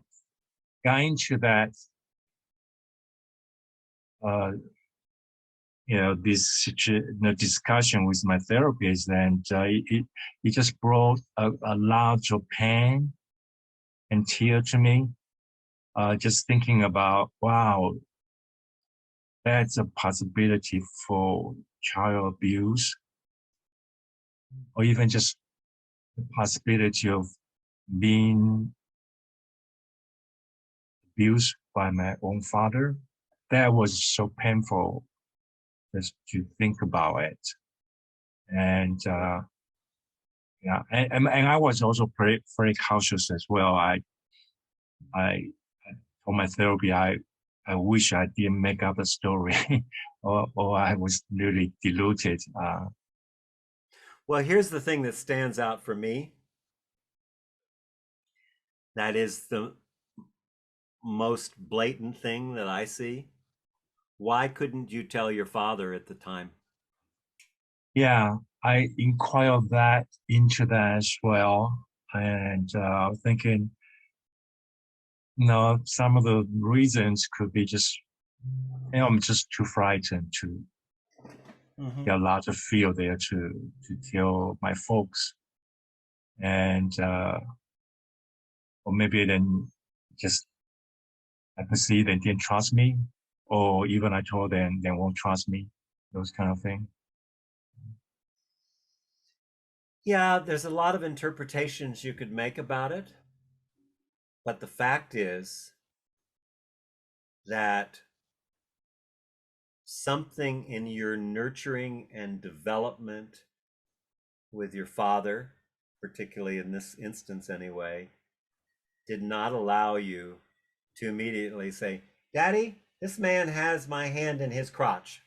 got into that, discussion with my therapist, and it just brought a lot of pain and tear to me. Just thinking about, wow, that's a possibility for child abuse, or even just the possibility of being abused by my own father. That was so painful just to think about it. And yeah, and I was also very cautious as well. I told my therapy I wish I didn't make up a story, or I was really deluded. Well, here's the thing that stands out for me. That is the most blatant thing that I see. Why couldn't you tell your father at the time? Yeah, I inquired that into that as well, and thinking, no, some of the reasons could be just, I'm just too frightened to get a lot of fear there to tell my folks, and or maybe then just I perceive they didn't trust me, or even I told them they won't trust me, those kind of things. Yeah, there's a lot of interpretations you could make about it. But the fact is that something in your nurturing and development with your father, particularly in this instance anyway, did not allow you to immediately say, Daddy, this man has my hand in his crotch.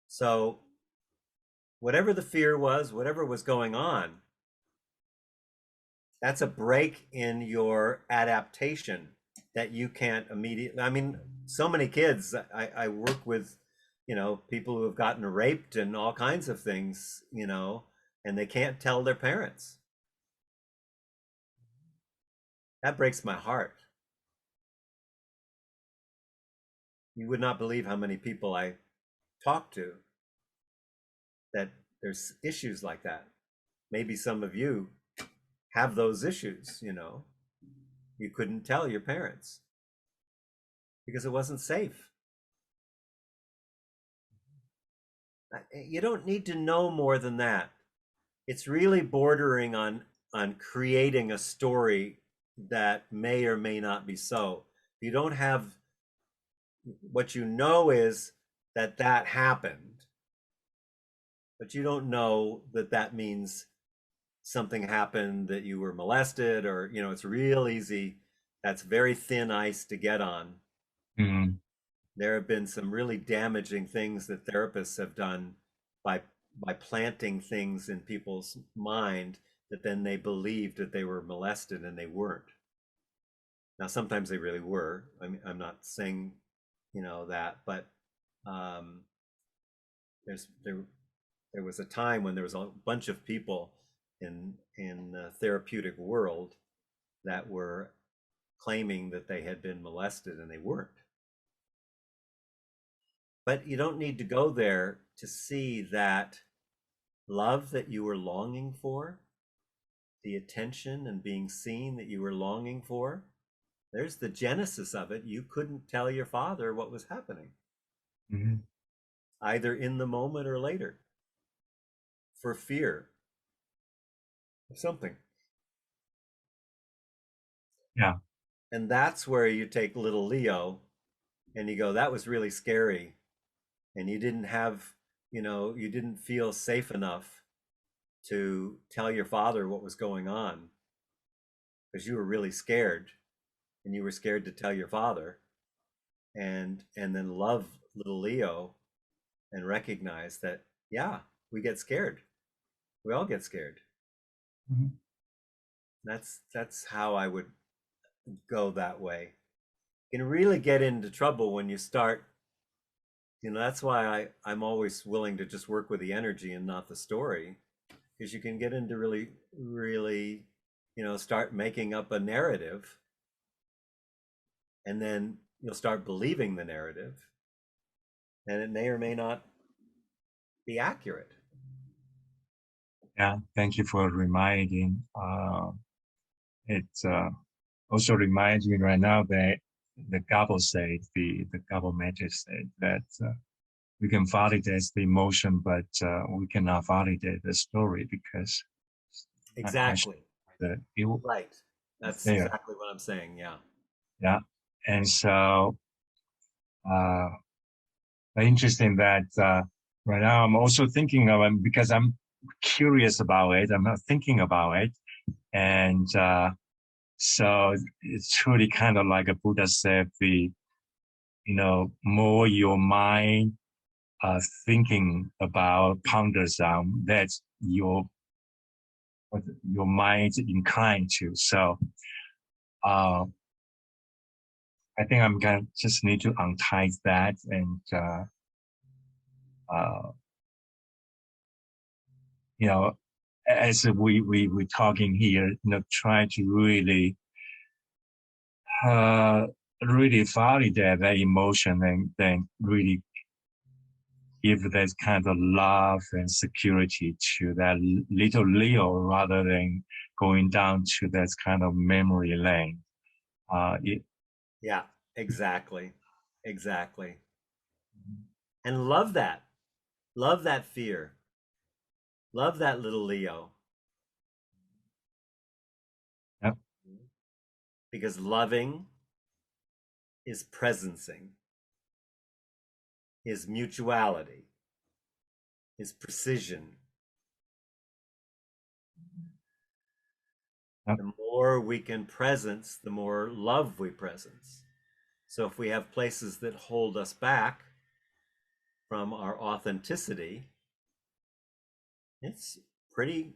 So whatever the fear was, whatever was going on, that's a break in your adaptation that you can't immediately. I mean, so many kids, I work with, people who have gotten raped and all kinds of things, and they can't tell their parents. That breaks my heart. You would not believe how many people I talk to that there's issues like that. Maybe some of you have those issues, you couldn't tell your parents because it wasn't safe. You don't need to know more than that. It's really bordering on creating a story that may or may not be so. You don't have, what you know is that that happened, but you don't know that that means something happened, that you were molested, or it's real easy. That's very thin ice to get on. Mm. There have been some really damaging things that therapists have done by planting things in people's mind that then they believed that they were molested and they weren't. Now sometimes they really were. I mean, I'm not saying that, but there was a time when there was a bunch of people in the therapeutic world that were claiming that they had been molested and they weren't. But you don't need to go there to see that love that you were longing for, the attention and being seen that you were longing for. There's the genesis of it. You couldn't tell your father what was happening, either in the moment or later, for fear of something. Yeah. And that's where you take little Leo and you go, that was really scary. And you didn't have, you didn't feel safe enough to tell your father what was going on because you were really scared, and you were scared to tell your father, and then love little Leo and recognize that, yeah, we get scared. We all get scared. Mm-hmm. That's how I would go that way. You can really get into trouble when you start. That's why I'm always willing to just work with the energy and not the story, because you can get into really, start making up a narrative, and then you'll start believing the narrative, and it may or may not be accurate. Yeah, thank you for reminding. It also reminds me right now that the Gabo said, the Gabo method said that we can validate the emotion, but we cannot validate the story because Exactly. it Right. That's there. exactly what I'm saying. Yeah. Yeah, and so interesting that right now I'm also thinking of it because I'm curious about it. I'm not thinking about it, and so it's truly kind of like a Buddha said, more your mind thinking about ponders on that's what your mind's inclined to. So I think I'm gonna just need to untie that and as we're talking here, try to really really validate that emotion and then really give that kind of love and security to that little Leo rather than going down to that kind of memory lane. Yeah, exactly. Exactly. And love that. Love that fear. Love that little Leo. Yep. Because loving is presencing, is mutuality, is precision. Yep. The more we can presence, the more love we presence. So if we have places that hold us back from our authenticity, it's pretty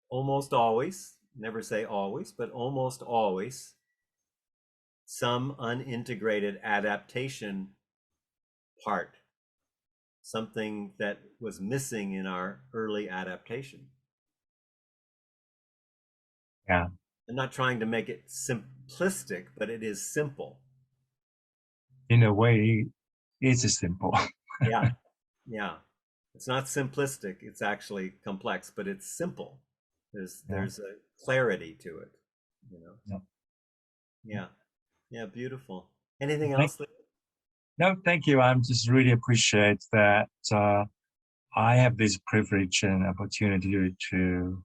almost always, never say always, but almost always, some unintegrated adaptation part, something that was missing in our early adaptation. Yeah. I'm not trying to make it simplistic, but it is simple. In a way, it's simple. Yeah. Yeah. It's not simplistic, it's actually complex, but it's simple. There's a clarity to it, Yep. Yeah. Yeah, beautiful. Anything Thank, else? no, thank you. I'm just really appreciate that I have this privilege and opportunity to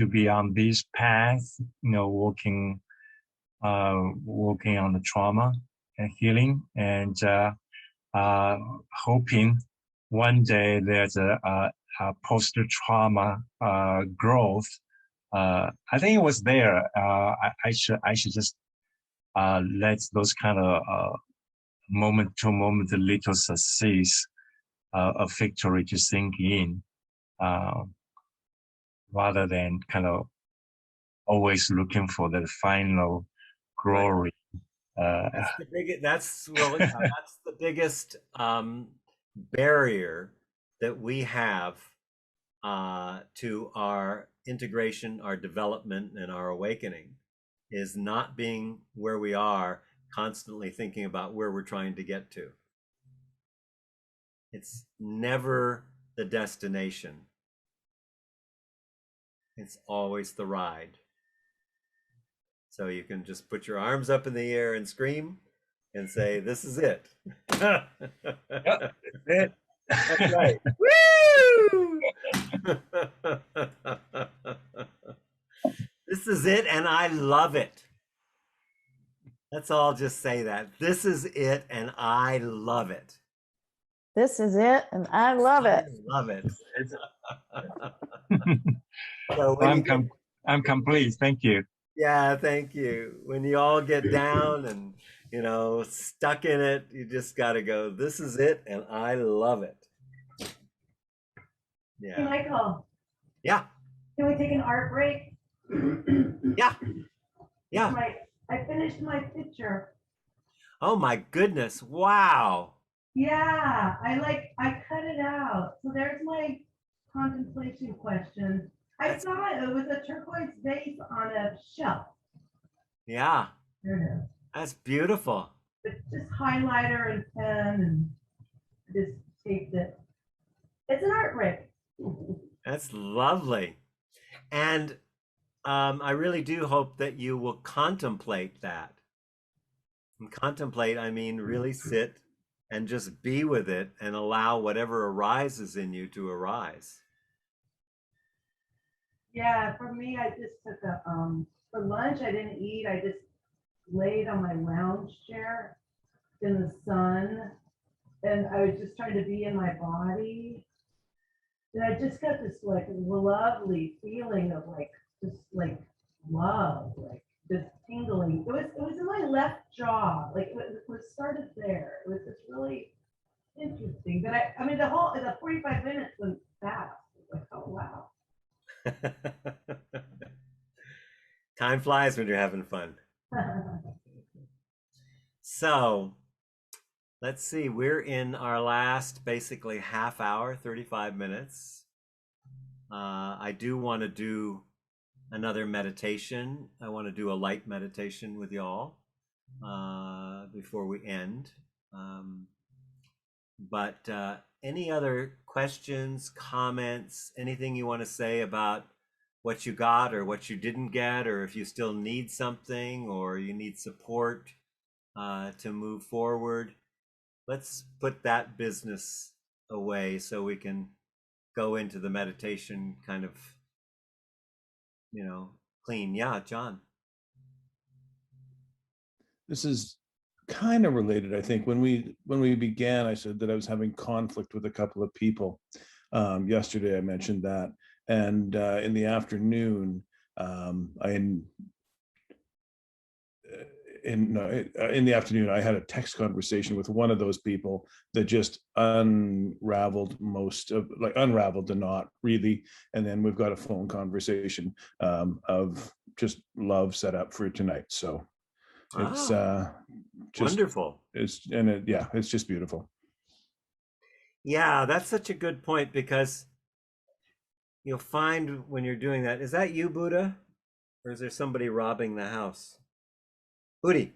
be on this path, working on the trauma and healing, and hoping one day there's a post-trauma growth. I think it was there. I should just let those kind of moment to moment little success of victory to sink in, rather than kind of always looking for the final glory. Right. That's the biggest barrier that we have to our integration, our development, and our awakening is not being where we are, constantly thinking about where we're trying to get to. It's never the destination. It's always the ride. So you can just put your arms up in the air and scream and say, "This is it." Yep, that's it. That's right. Woo! This is it, and I love it. Let's all just say that. This is it, and I love it. This is it, and I love it. I love it. So I'm complete. Thank you. yeah, thank you. When you all get down and stuck in it, you just got to go. This is it, and I love it. Hey, Yeah. Michael, Yeah. can we take an art break? Yeah. Yeah. I finished my picture. Oh my goodness! Wow. Yeah, I cut it out. So there's my contemplation question. I saw it was a turquoise vase on a shelf. Yeah, There it is. that's beautiful. It's just highlighter and pen and just taped it. It's an art break. That's lovely. And I really do hope that you will contemplate that. And contemplate, I mean, really sit and just be with it and allow whatever arises in you to arise. Yeah, for me, I just took for lunch, I didn't eat. I just laid on my lounge chair in the sun, and I was just trying to be in my body. And I just got this like lovely feeling of like just like love, like just tingling. It was in my left jaw, like it started there. It was just really interesting. But I mean the 45 minutes went fast. It was like, oh wow. Time flies when you're having fun. So let's see, we're in our last basically half hour, 35 minutes. I do want to do another meditation. I want to do a light meditation with y'all before we end. But any other questions, comments, anything you want to say about what you got or what you didn't get, or if you still need something or you need support to move forward? Let's put that business away so we can go into the meditation kind of, clean. Yeah, John. This is kind of related, I think. When we began, I said that I was having conflict with a couple of people. Yesterday, I mentioned that, and in the afternoon, in the afternoon, I had a text conversation with one of those people that just unraveled unraveled the knot really, and then we've got a phone conversation of just love set up for tonight. So it's just wonderful. It's just beautiful. Yeah, that's such a good point, because you'll find when you're doing that, is that you, Buddha? Or is there somebody robbing the house? Booty.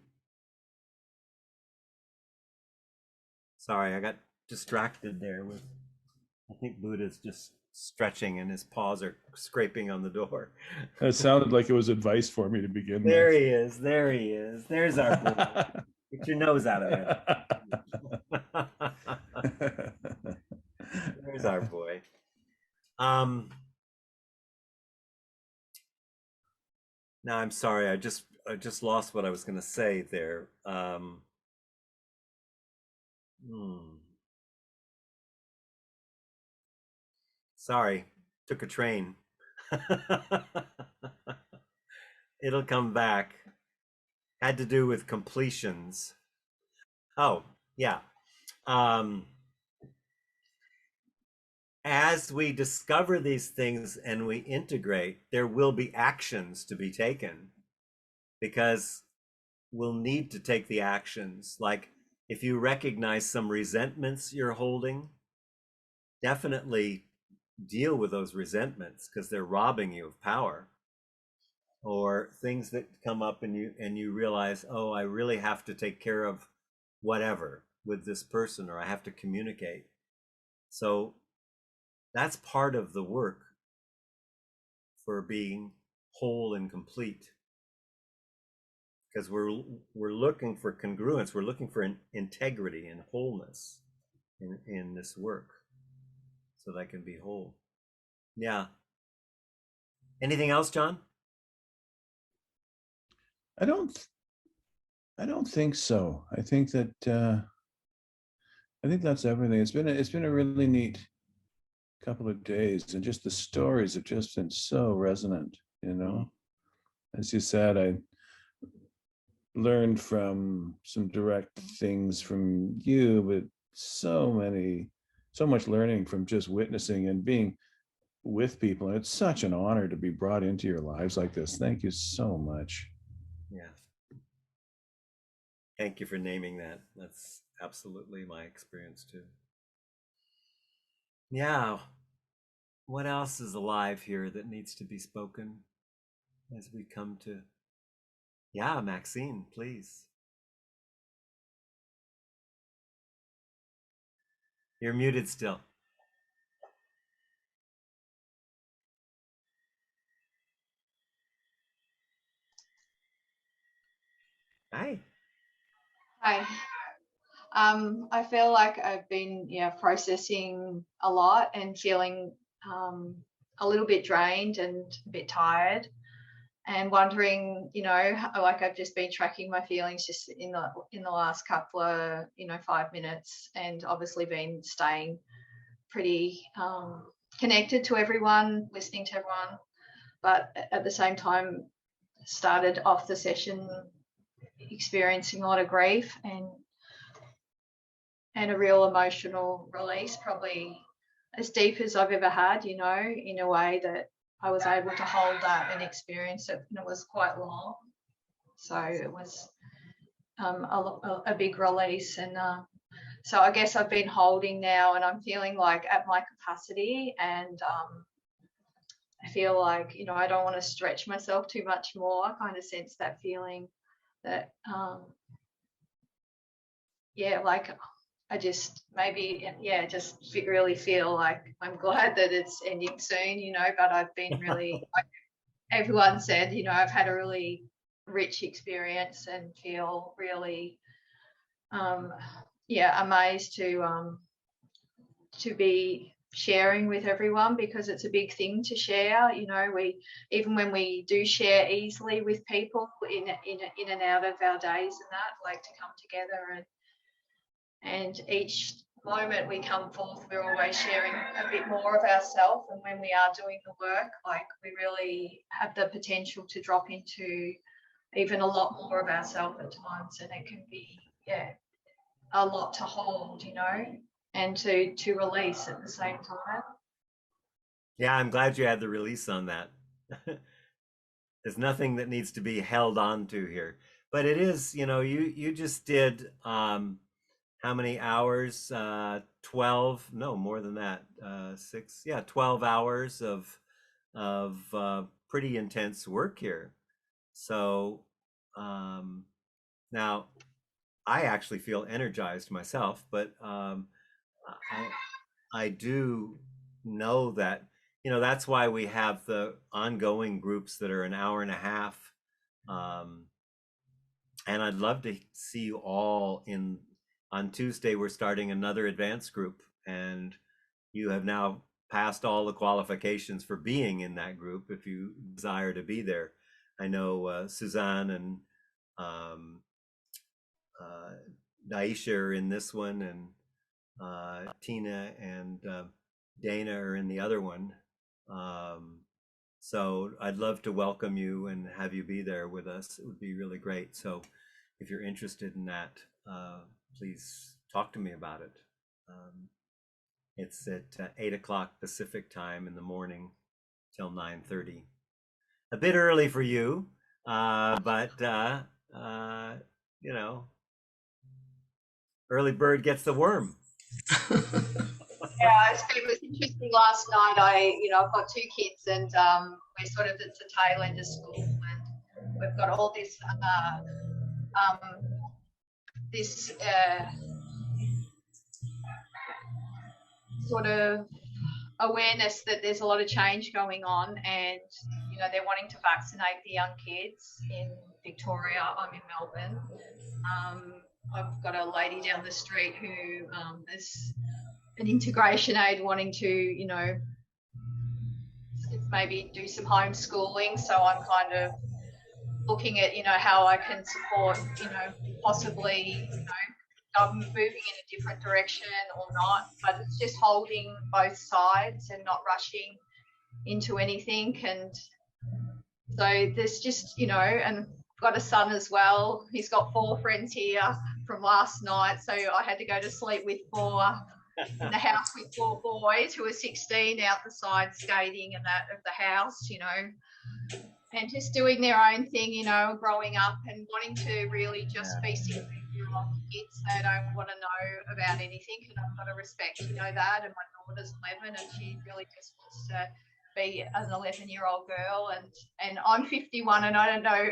Sorry, I got distracted there with, I think Buddha's just stretching and his paws are scraping on the door. It sounded like it was advice for me to begin There with. he is. There he is. There's our Buddha. Get your nose out of there. There's our boy. Now I'm sorry, I just lost what I was going to say there. Sorry, took a train. It'll come back. Had to do with completions. Oh, yeah. As we discover these things and we integrate, there will be actions to be taken, because we'll need to take the actions. Like if you recognize some resentments you're holding, definitely deal with those resentments, because they're robbing you of power. Or things that come up and you realize, oh, I really have to take care of whatever with this person, or I have to communicate. So that's part of the work for being whole and complete, because we're looking for congruence, we're looking for integrity and wholeness in this work, so that I can be whole. Yeah. Anything else, John? I don't think so. I think that I think that's everything. It's been a really neat couple of days, and just the stories have just been so resonant, As you said, I learned from some direct things from you, but so much learning from just witnessing and being with people. And it's such an honor to be brought into your lives like this. Thank you so much. Yeah. Thank you for naming that. That's absolutely my experience too. Yeah. what else is alive here that needs to be spoken as we come to? Yeah, Maxine, please. You're muted still. Hi. Hi. I feel like I've been, processing a lot and feeling a little bit drained and a bit tired, and wondering, like I've just been tracking my feelings just in the last couple of, 5 minutes, and obviously been staying pretty connected to everyone, listening to everyone, but at the same time started off the session experiencing a lot of grief and a real emotional release, probably as deep as I've ever had, in a way that I was able to hold that and experience it, and it was quite long. So it was a big release, and so I guess I've been holding now, and I'm feeling like at my capacity, and I feel like, I don't want to stretch myself too much more. I kind of sense that feeling that, like I just really feel like I'm glad that it's ending soon, but I've been really, like everyone said, I've had a really rich experience and feel really, amazed to be sharing with everyone, because it's a big thing to share. Even when we do share easily with people in and out of our days and that, like to come together and each moment we come forth, we're always sharing a bit more of ourselves. And when we are doing the work, like we really have the potential to drop into even a lot more of ourselves at times. And it can be, a lot to hold, and to release at the same time. Yeah, I'm glad you had the release on that. There's nothing that needs to be held on to here. But it is, you just did how many hours? 12, no, more than that. 12 hours of pretty intense work here. So now I actually feel energized myself, but I do know that, that's why we have the ongoing groups that are an hour and a half. And I'd love to see you all on Tuesday. We're starting another advanced group, and you have now passed all the qualifications for being in that group if you desire to be there. I know Suzanne and Daisha are in this one, and Tina and Dana are in the other one. So I'd love to welcome you and have you be there with us. It would be really great. So if you're interested in that, please talk to me about it. It's at 8 o'clock Pacific time in the morning till 9:30. A bit early for you, but early bird gets the worm. Yeah, it was interesting last night. I've got two kids, and we're sort of at the tail end of school, and we've got all this sort of awareness that there's a lot of change going on, and they're wanting to vaccinate the young kids in Victoria. I'm in Melbourne. I've got a lady down the street who is an integration aide wanting to, maybe do some homeschooling. So I'm kind of looking at, how I can support, possibly, moving in a different direction or not. But it's just holding both sides and not rushing into anything. And so there's just, and I've got a son as well. He's got 4 friends here from last night. So I had to go to sleep with 4 in the house with 4 boys who are 16 out the side skating and that of the house, and just doing their own thing, you know, growing up and wanting to really just be 6-year-old kids. They don't want to know about anything, and I've got to respect, you know, that. And my daughter's 11, and she really just wants to be an 11-year-old girl, and I'm 51, and I don't know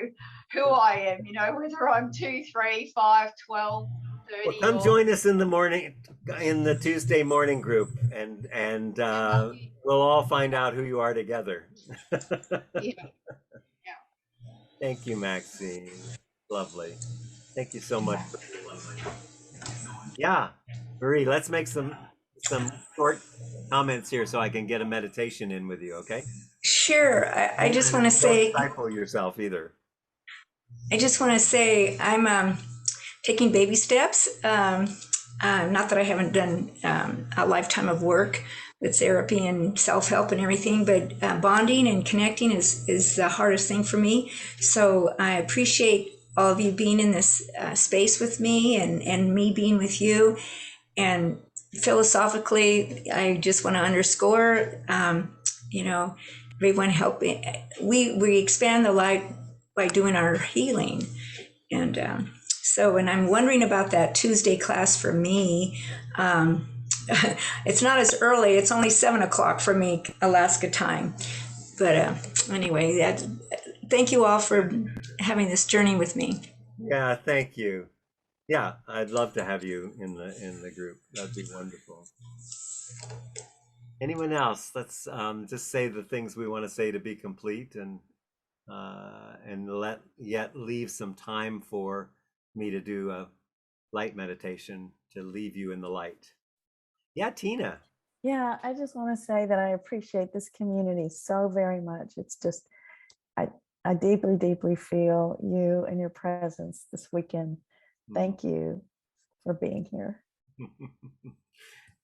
who I am, you know, whether I'm 2, 3, 5, 12, 30. Well, come join us in the morning, in the Tuesday morning group, and we'll all find out who you are together. Yeah. Thank you, Maxine. Lovely. Thank you so much. Yeah, Marie, let's make some short comments here so I can get a meditation in with you, okay? Sure. I just want to say, don't stifle yourself either. I just want to say I'm taking baby steps. Not that I haven't done a lifetime of work with therapy and self-help and everything, but bonding and connecting is the hardest thing for me. So I appreciate all of you being in this space with me and me being with you. And philosophically, I just want to underscore, you know, everyone helping. We expand the light by doing our healing. And when I'm wondering about that Tuesday class for me, it's not as early. It's only 7 o'clock for me, Alaska time. But anyway, thank you all for having this journey with me. Yeah, thank you. Yeah, I'd love to have you in the group. That'd be wonderful. Anyone else? Let's just say the things we want to say to be complete, and leave some time for me to do a light meditation to leave you in the light. Yeah, Tina. Yeah, I just want to say that I appreciate this community so very much. It's just, I deeply, deeply feel you and your presence this weekend. Thank you for being here.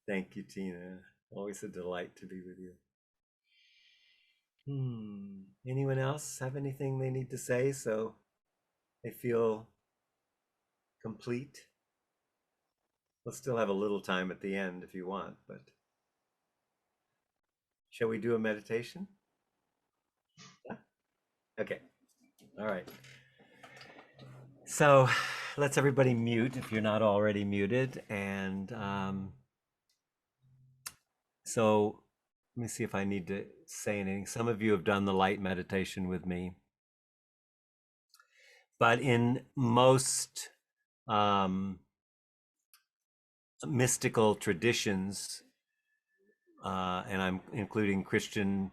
Thank you, Tina. Always a delight to be with you. Anyone else have anything they need to say so they feel complete? We'll still have a little time at the end if you want, but shall we do a meditation? Yeah. Okay. All right. So let's everybody mute if you're not already muted. And so let me see if I need to say anything. Some of you have done the light meditation with me. But in most mystical traditions, and I'm including Christian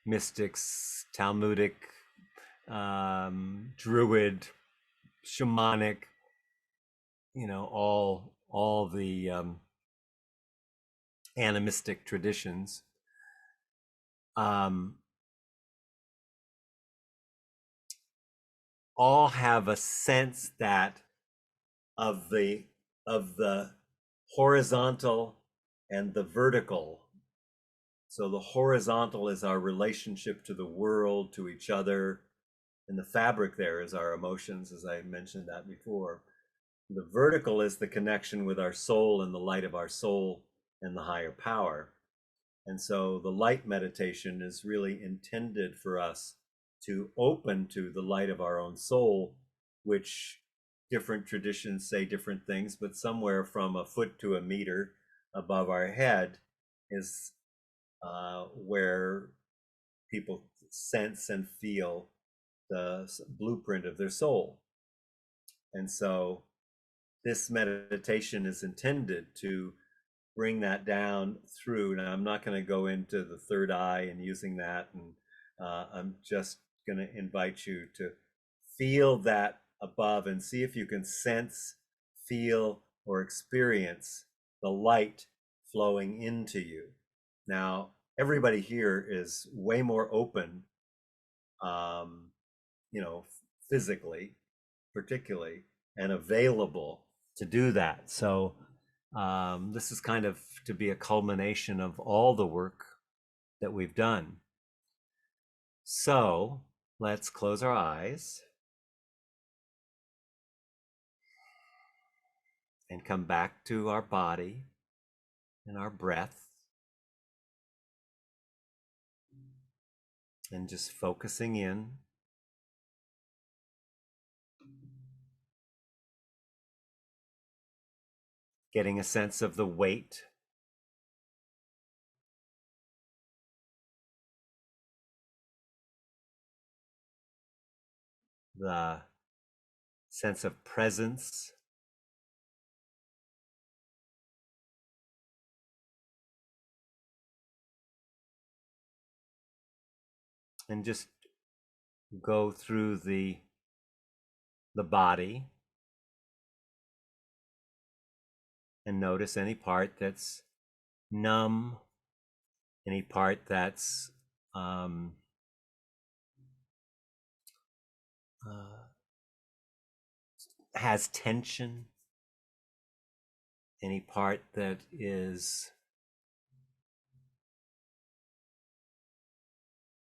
mystics, Talmudic, Druid, shamanic, you know, all the animistic traditions. All have a sense that of the horizontal and the vertical. So the horizontal is our relationship to the world, to each other, and the fabric there is our emotions, as I mentioned that before. The vertical is the connection with our soul and the light of our soul and the higher power. And so the light meditation is really intended for us to open to the light of our own soul, which different traditions say different things, but somewhere from a foot to a meter above our head is where people sense and feel the blueprint of their soul. And so this meditation is intended to bring that down through. Now, I'm not going to go into the third eye and using that, and I'm just going to invite you to feel that above and see if you can sense, feel, or experience the light flowing into you. Now, everybody here is way more open, you know, physically, particularly, and available to do that. So this is kind of to be a culmination of all the work that we've done. So let's close our eyes and come back to our body and our breath, and just focusing in getting a sense of the weight, the sense of presence, and just go through the body and notice any part that's numb, any part that's has tension, any part that is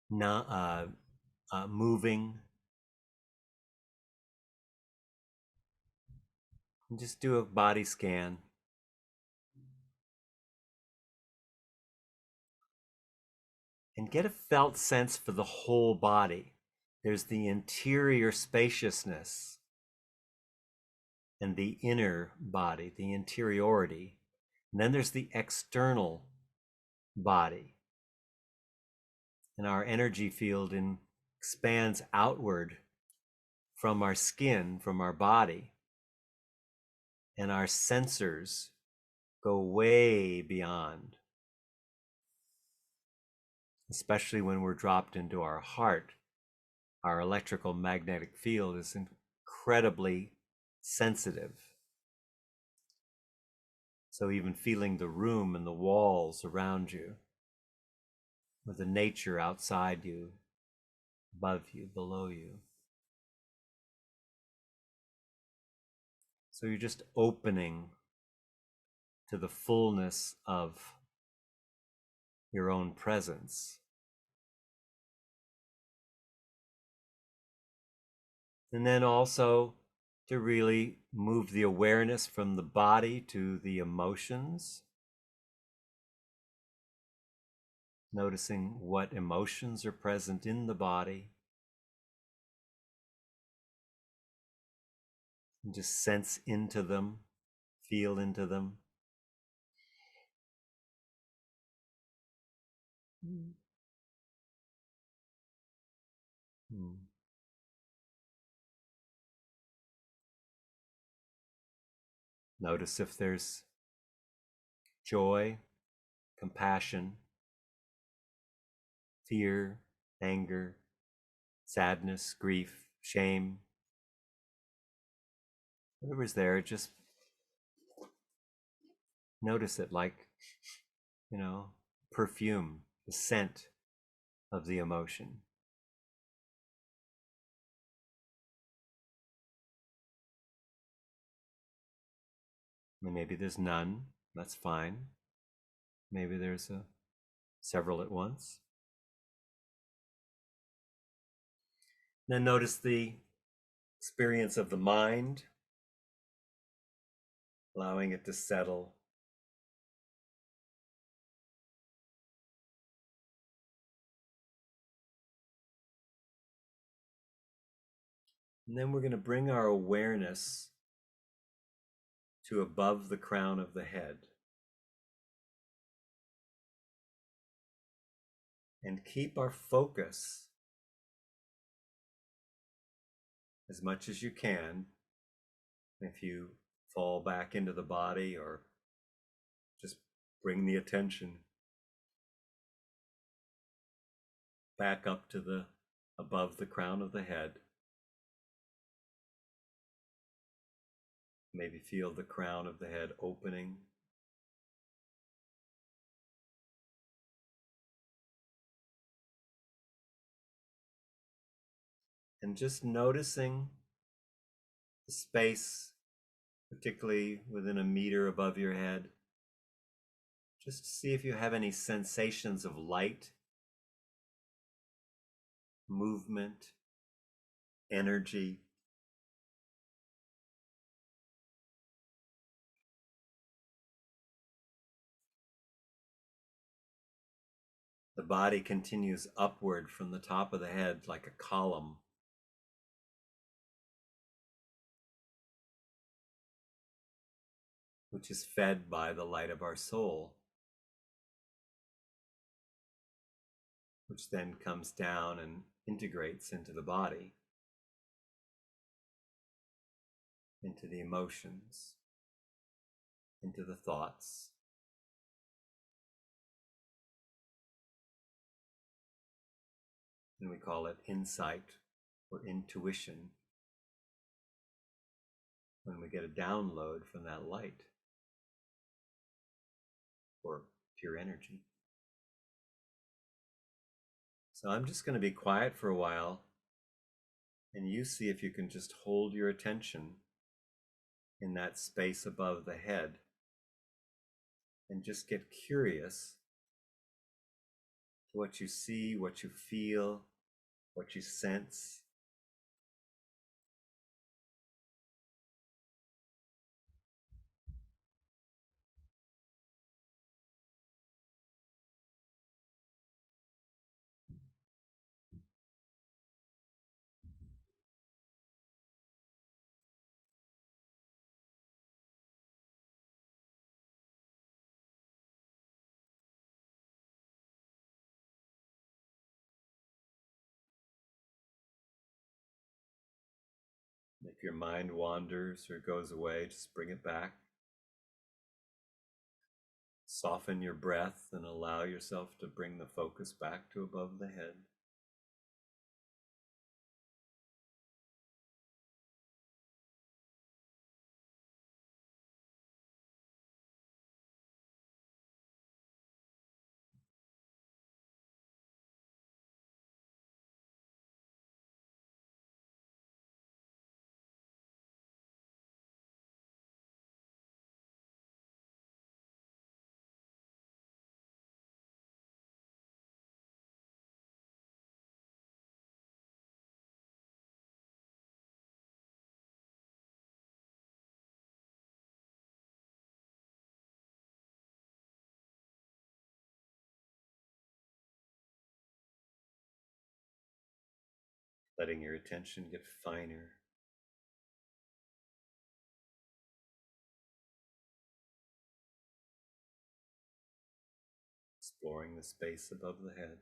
not moving. And just do a body scan. And get a felt sense for the whole body. There's the interior spaciousness and the inner body, the interiority. And then there's the external body. And our energy field expands outward from our skin, from our body. And our sensors go way beyond, especially when we're dropped into our heart. Our electrical magnetic field is incredibly sensitive. So even feeling the room and the walls around you, or the nature outside you, above you, below you. So you're just opening to the fullness of your own presence. And then also to really move the awareness from the body to the emotions. Noticing what emotions are present in the body. And just sense into them, feel into them. Notice if there's joy, compassion, fear, anger, sadness, grief, shame. Whatever's there, just notice it like, perfume, the scent of the emotion. And maybe there's none, that's fine. Maybe there's several at once. Then notice the experience of the mind, allowing it to settle. And then we're going to bring our awareness to above the crown of the head. And keep our focus as much as you can. If you fall back into the body, or just bring the attention back up to above the crown of the head. Maybe feel the crown of the head opening. And just noticing the space, particularly within a meter above your head. Just to see if you have any sensations of light, movement, energy. The body continues upward from the top of the head like a column. which is fed by the light of our soul, which then comes down and integrates into the body, into the emotions, into the thoughts. And we call it insight or intuition when we get a download from that light or pure energy. So I'm just going to be quiet for a while, and you see if you can just hold your attention in that space above the head and just get curious to what you see, what you feel, what you sense. If your mind wanders or goes away, just bring it back. Soften your breath and allow yourself to bring the focus back to above the head. Letting your attention get finer. Exploring the space above the head.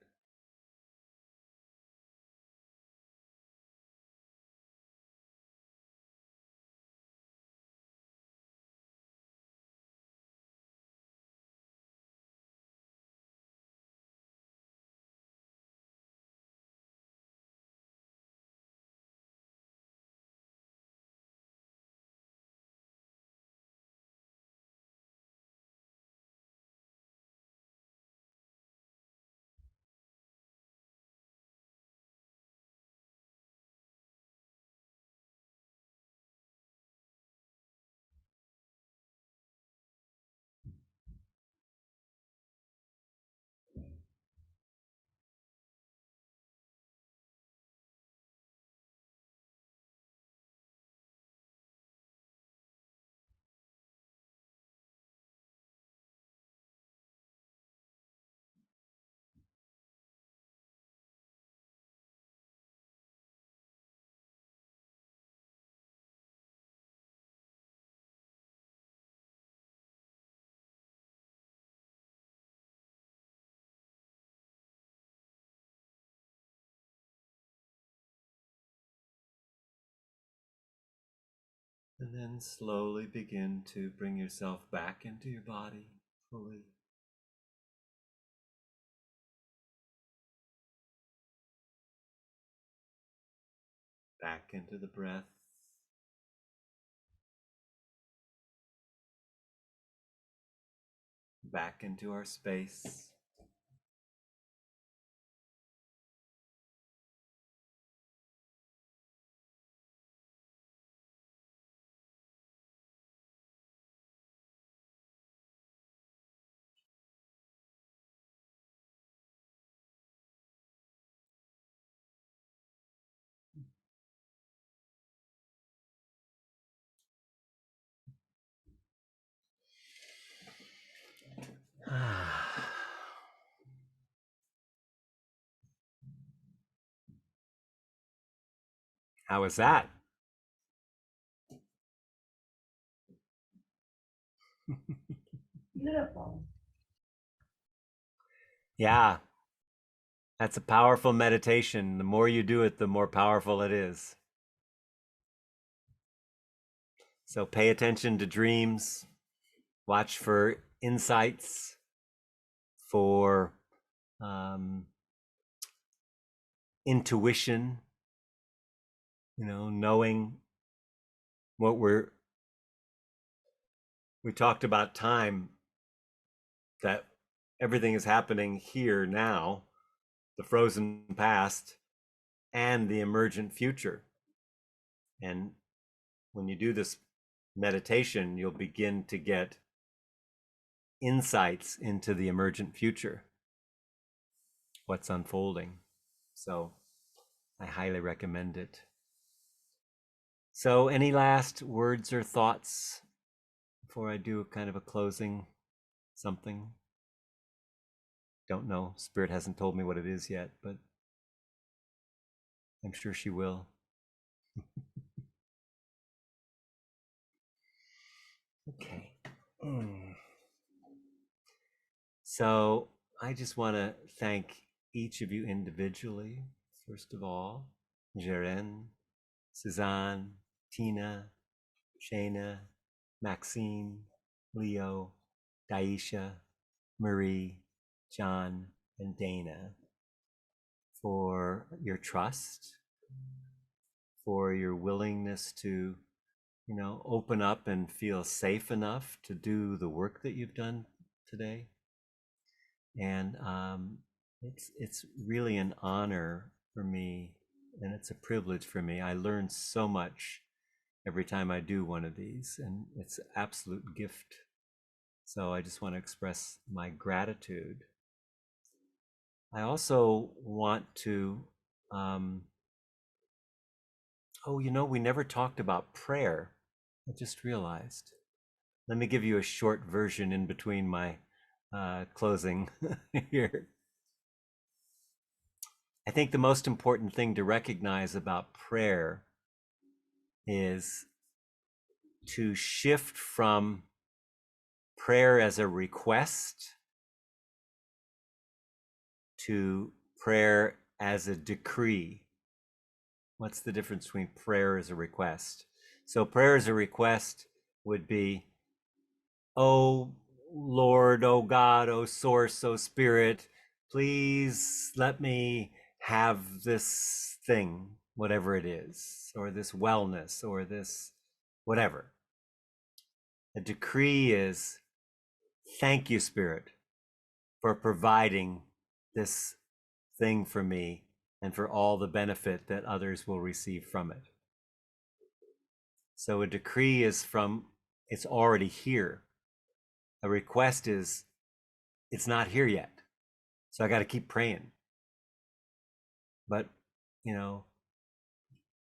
And then slowly begin to bring yourself back into your body fully. Back into the breath. Back into our space. How was that? Beautiful. Yeah, that's a powerful meditation. The more you do it, the more powerful it is. So pay attention to dreams, watch for insights, for intuition, knowing what we talked about time, that everything is happening here now, the frozen past and the emergent future. And when you do this meditation, you'll begin to get insights into the emergent future, what's unfolding. So I highly recommend it. So any last words or thoughts before I do kind of a closing something? Don't know. Spirit hasn't told me what it is yet, but I'm sure she will. Okay. So I just want to thank each of you individually. First of all, Jeren, Suzanne, Tina, Shayna, Maxine, Leo, Daisha, Marie, John, and Dana, for your trust, for your willingness to, open up and feel safe enough to do the work that you've done today. And it's really an honor for me, and it's a privilege for me. I learn so much every time I do one of these, and it's an absolute gift. So I just want to express my gratitude. I also want to, we never talked about prayer. I just realized. Let me give you a short version in between my closing here. I think the most important thing to recognize about prayer is to shift from prayer as a request to prayer as a decree. What's the difference between prayer as a request? So prayer as a request would be, oh Lord, oh God, oh Source, oh Spirit, please let me have this thing, whatever it is, or this wellness, or this whatever. A decree is, thank you, Spirit, for providing this thing for me and for all the benefit that others will receive from it. So a decree is from, it's already here. A request is, it's not here yet. So I got to keep praying. But,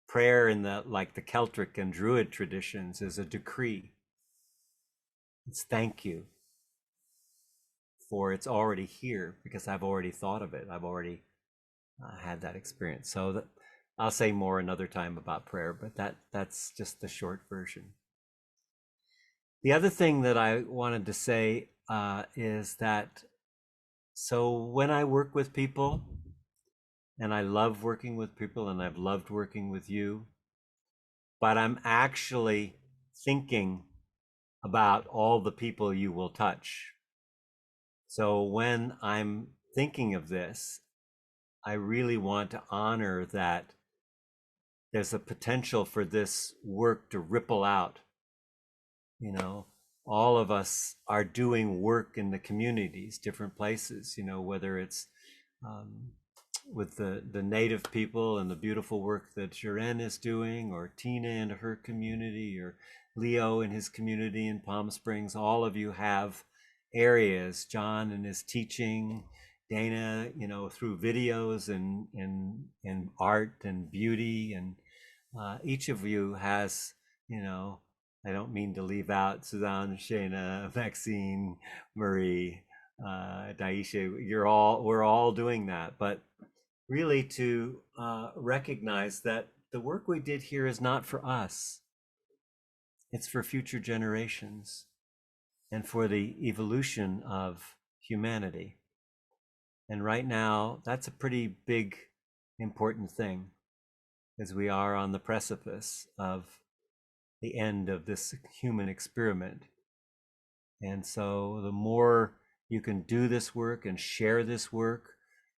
prayer in the Celtic and Druid traditions is a decree. It's thank you for it's already here because I've already thought of it. I've already had that experience. So I'll say more another time about prayer, but that's just the short version. The other thing that I wanted to say is that, so when I work with people, and I love working with people, and I've loved working with you, but I'm actually thinking about all the people you will touch. So when I'm thinking of this, I really want to honor that there's a potential for this work to ripple out. All of us are doing work in the communities, different places, whether it's with the native people and the beautiful work that Jaren is doing, or Tina and her community, or Leo and his community in Palm Springs. All of you have areas, John and his teaching, Dana, through videos and art and beauty, and each of you has, I don't mean to leave out Suzanne, Shayna, Maxine, Marie, Daisha. We're all doing that, but really to recognize that the work we did here is not for us. It's for future generations. and for the evolution of humanity. And right now, that's a pretty big, important thing, as we are on the precipice of the end of this human experiment. And so the more you can do this work and share this work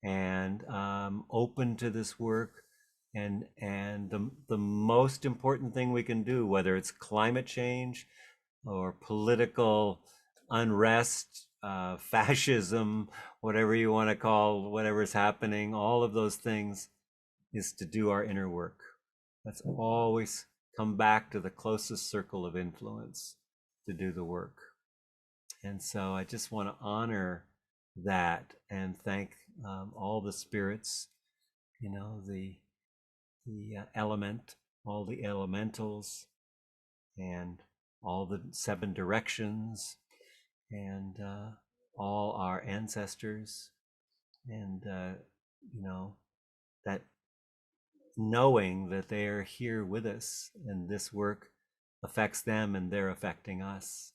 and open to this work, and the most important thing we can do, whether it's climate change or political unrest, fascism, whatever you want to call whatever's happening, all of those things, is to do our inner work. Let's always come back to the closest circle of influence to do the work. And so I just want to honor that and thank all the spirits, you know, the element, all the elementals, and all the 7 directions, and all our ancestors, and you know, that knowing that they are here with us, and this work affects them and they're affecting us,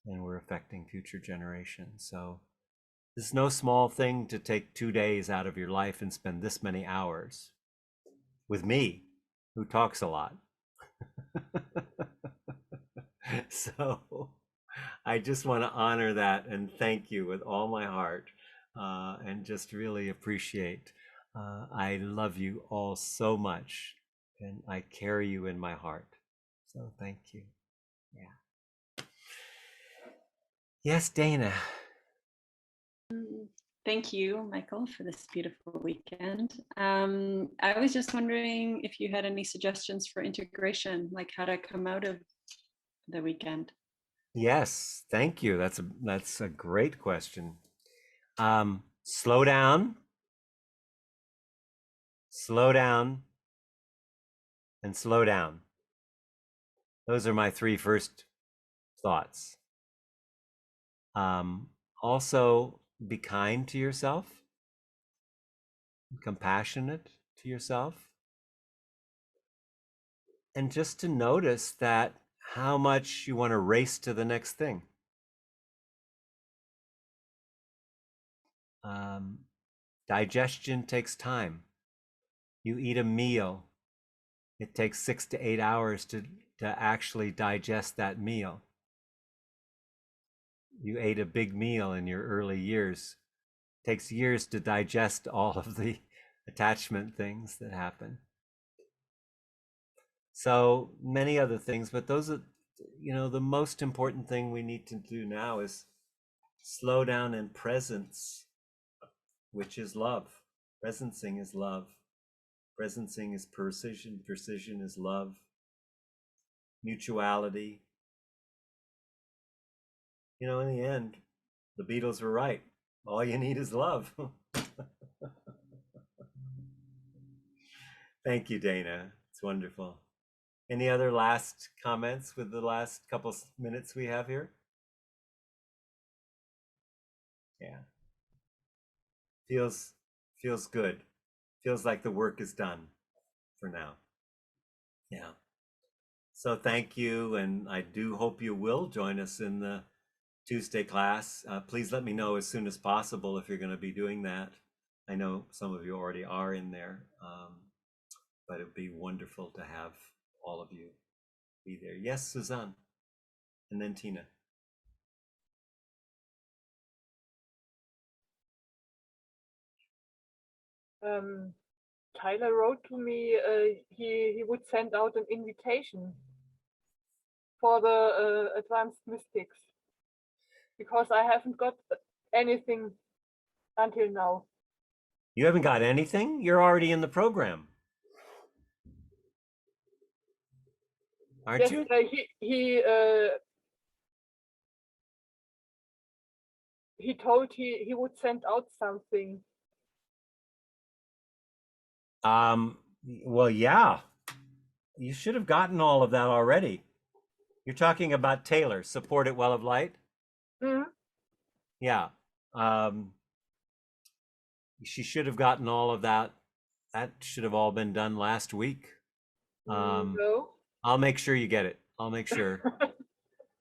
and we're affecting future generations. So it's no small thing to take 2 days out of your life and spend this many hours with me, who talks a lot. So I just want to honor that and thank you with all my heart, and just really appreciate. I love you all so much, and I carry you in my heart. So thank you. Yeah. Yes, Dana. Thank you, Michael, for this beautiful weekend. I was just wondering if you had any suggestions for integration, like how to come out of the weekend. Yes, thank you. That's a great question. Slow down, and slow down. Those are my 3 first thoughts. Also, be kind to yourself, compassionate to yourself, and just to notice that how much you want to race to the next thing. Digestion takes time. You eat a meal, it takes 6 to 8 hours to actually digest that meal. You ate a big meal in your early years. It takes years to digest all of the attachment things that happen. So many other things, but those are, you know, the most important thing we need to do now is slow down in presence, which is love. Presencing is love. Presencing is precision. Precision is love. Mutuality. You know, in the end, the Beatles were right. All you need is love. Thank you, Dana. It's wonderful. Any other last comments with the last couple minutes we have here? Yeah. Feels good. Feels like the work is done for now. Yeah. So thank you, and I do hope you will join us in the Tuesday class. Please let me know as soon as possible if you're going to be doing that. I know some of you already are in there, but it would be wonderful to have all of you be there. Yes, Suzanne, and then Tina. Tyler wrote to me he would send out an invitation for the advanced mystics, because I haven't got anything until now. You haven't got anything? You're already in the program, aren't you? He told he would send out something. Well, yeah, you should have gotten all of that already. You're talking about Taylor, Support at Well of Light? Mm-hmm. Yeah. She should have gotten all of that. That should have all been done last week. No. I'll make sure you get it. I'll make sure.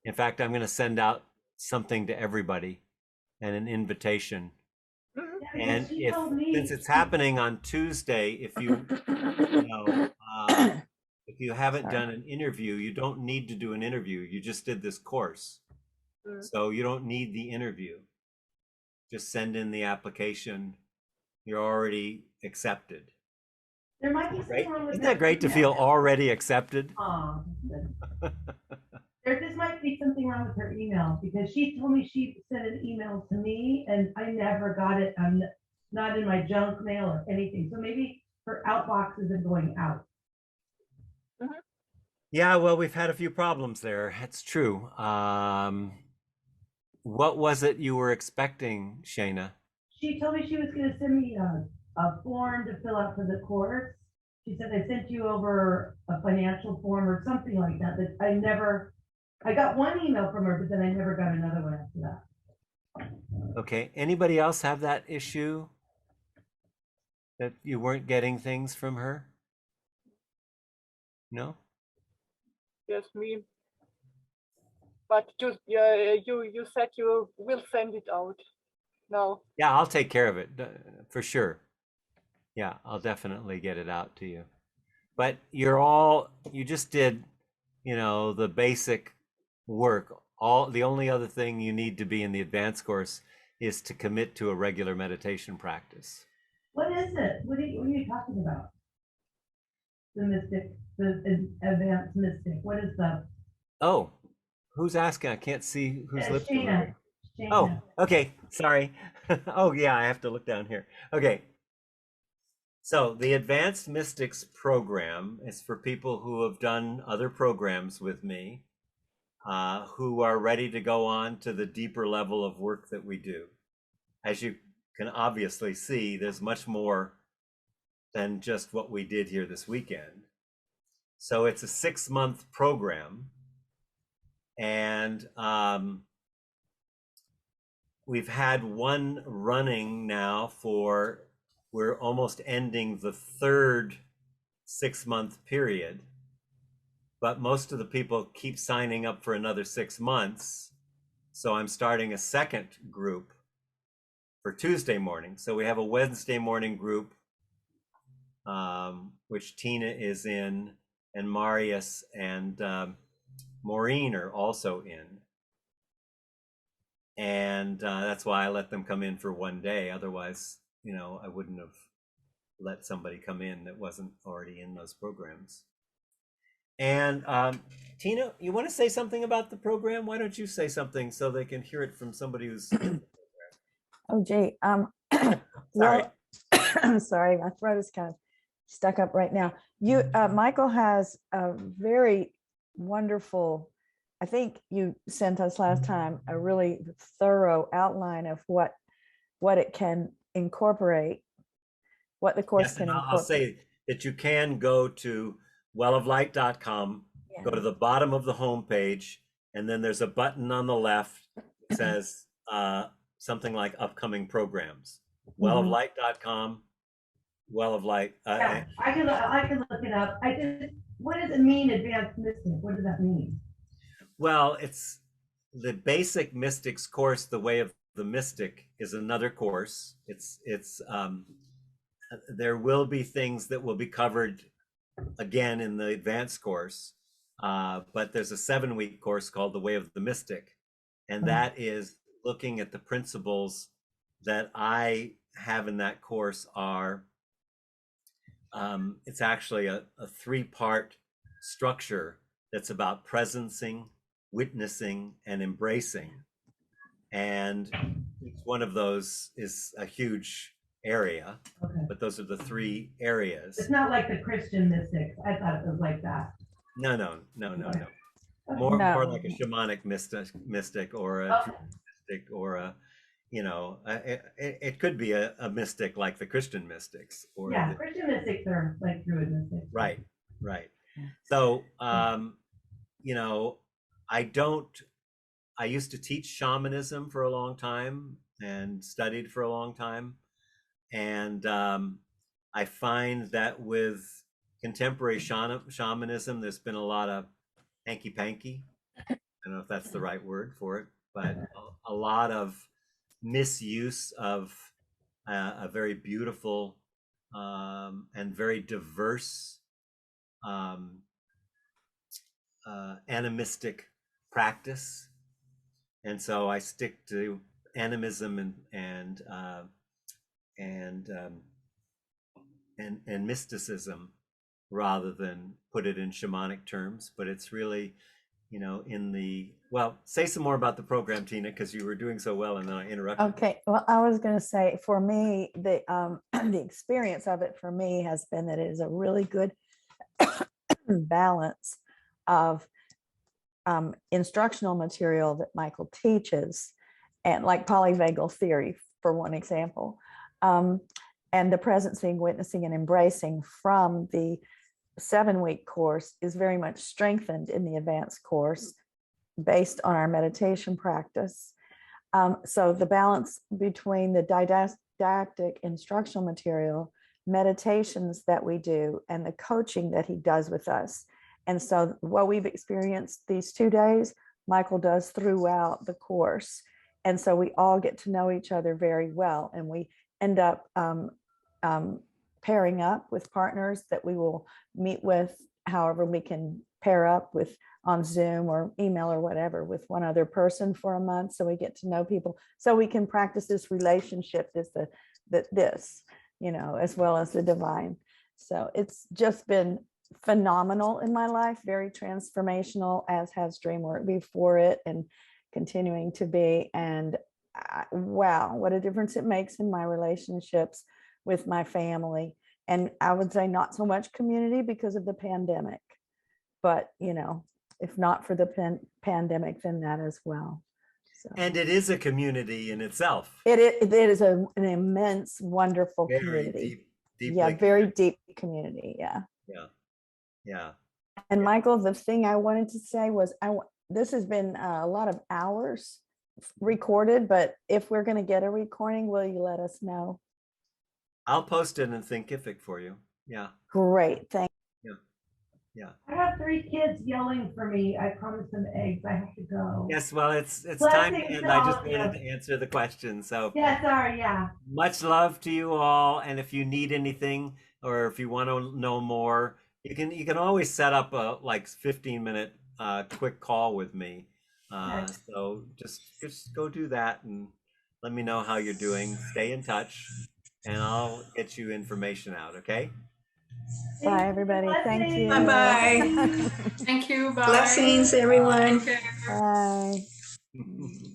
In fact, I'm going to send out something to everybody and an invitation. Mhm. Yeah, because And she if, told me. since it's happening on Tuesday, if you know, if you haven't Sorry. done an interview, you don't need to do an interview. You just did this course. Mm. So you don't need the interview. Just send in the application. You're already accepted. There might be Great. something wrong with Isn't that great to feel already accepted? Aw, there just might be something wrong with her email because she told me she sent an email to me and I never got it. I'm not in my junk mail or anything. So maybe her outbox isn't going out. Yeah, well, we've had a few problems there. It's true. What was it you were expecting, Shayna? She told me she was going to send me a form to fill out for the course. She said I sent you over a financial form or something like that. That I got one email from her, but then I never got another one after that. Okay. Anybody else have that issue? That you weren't getting things from her? No? Yes, me. But you said you will send it out. No. Yeah, I'll take care of it for sure. Yeah, I'll definitely get it out to you. But you just did, the basic work. The only other thing you need to be in the advanced course is to commit to a regular meditation practice. What is it? What are you talking about? The mystic, the advanced mystic. What is the? Oh, who's asking? I can't see whose lips are Shayna. moving. Oh, okay. Sorry. Oh, yeah, I have to look down here. Okay. So the Advanced Mystics program is for people who have done other programs with me, who are ready to go on to the deeper level of work that we do. As you can obviously see, there's much more than just what we did here this weekend. So it's a 6-month program, and we've had one running now we're almost ending the third 6-month period, but most of the people keep signing up for another 6 months. So I'm starting a second group for Tuesday morning. So we have a Wednesday morning group, which Tina is in, and Marius and Maureen are also in. And that's why I let them come in for one day. Otherwise, I wouldn't have let somebody come in that wasn't already in those programs. And Tina, you want to say something about the program? Why don't you say something so they can hear it from somebody who's in the program? Oh, gee. Sorry. Well, I'm sorry, my throat is kind of stuck up right now. Michael has a very wonderful, I think you sent us last time, a really thorough outline of what it can incorporate, what the course Yes, can and I'll incorporate. say that you can go to welloflight.com, go to the bottom of the homepage, and then there's a button on the left that says something like upcoming programs. Welloflight.com, Well of Light. Yeah, I can look it up. What does it mean, advanced mystic? What does that mean? Well, it's the basic mystics course. The Way of the Mystic is another course. There will be things that will be covered again in the advanced course, but there's a 7-week course called The Way of the Mystic, and that is looking at the principles that I have in that course are, it's actually a 3-part structure that's about presencing, witnessing, and embracing. And each one of those is a huge area, but those are the 3 areas. It's not like the Christian mystics. I thought it was like that. No. More like a shamanic mystic or a mystic or a, it could be a mystic like the Christian mystics. Or Christian mystics are like Druid mystics. Right. So, I used to teach shamanism for a long time and studied for a long time. And I find that with contemporary shamanism, there's been a lot of hanky-panky. I don't know if that's the right word for it. but a lot of misuse of a very beautiful and very diverse um, animistic practice. And so I stick to animism and mysticism rather than put it in shamanic terms. But it's really, in the, well, say some more about the program, Tina, because you were doing so well and then I interrupted. Okay, well, I was going to say, for me, the the experience of it for me has been that it is a really good balance of instructional material that Michael teaches, and like polyvagal theory, for one example, and the present, seeing, witnessing, and embracing from the 7-week course is very much strengthened in the advanced course based on our meditation practice. So the balance between the didactic instructional material, meditations that we do, and the coaching that he does with us. And so what we've experienced these 2 days, Michael does throughout the course. And so we all get to know each other very well. And we end up pairing up with partners that we will meet with, however we can pair up with on Zoom or email or whatever, with one other person for a month. So we get to know people, so we can practice this relationship, this, as well as the divine. So it's just been phenomenal in my life, very transformational, as has dream work before it and continuing to be. And wow, what a difference it makes in my relationships with my family. And I would say not so much community because of the pandemic, but if not for the pandemic, then that as well. So. And it is a community in itself. It is an immense, wonderful very community. Deep, very deep community. Yeah. And Michael, the thing I wanted to say was, this has been a lot of hours recorded, but if we're going to get a recording, will you let us know? I'll post it in Thinkific for you. Yeah. Great. Thank you. Yeah. I have 3 kids yelling for me. I promised them eggs. I have to go. Yes, well, it's Blessings time to end. to I all just of you. wanted to answer the question. So Yeah, sorry, yeah. much love to you all. And if you need anything, or if you want to know more, you can always set up a 15-minute quick call with me. So just go do that and let me know how you're doing. Stay in touch, and I'll get you information out. Okay. Bye, everybody. Thank you. Bye-bye. Thank you. Bye. Blessings, everyone. Take care. Bye.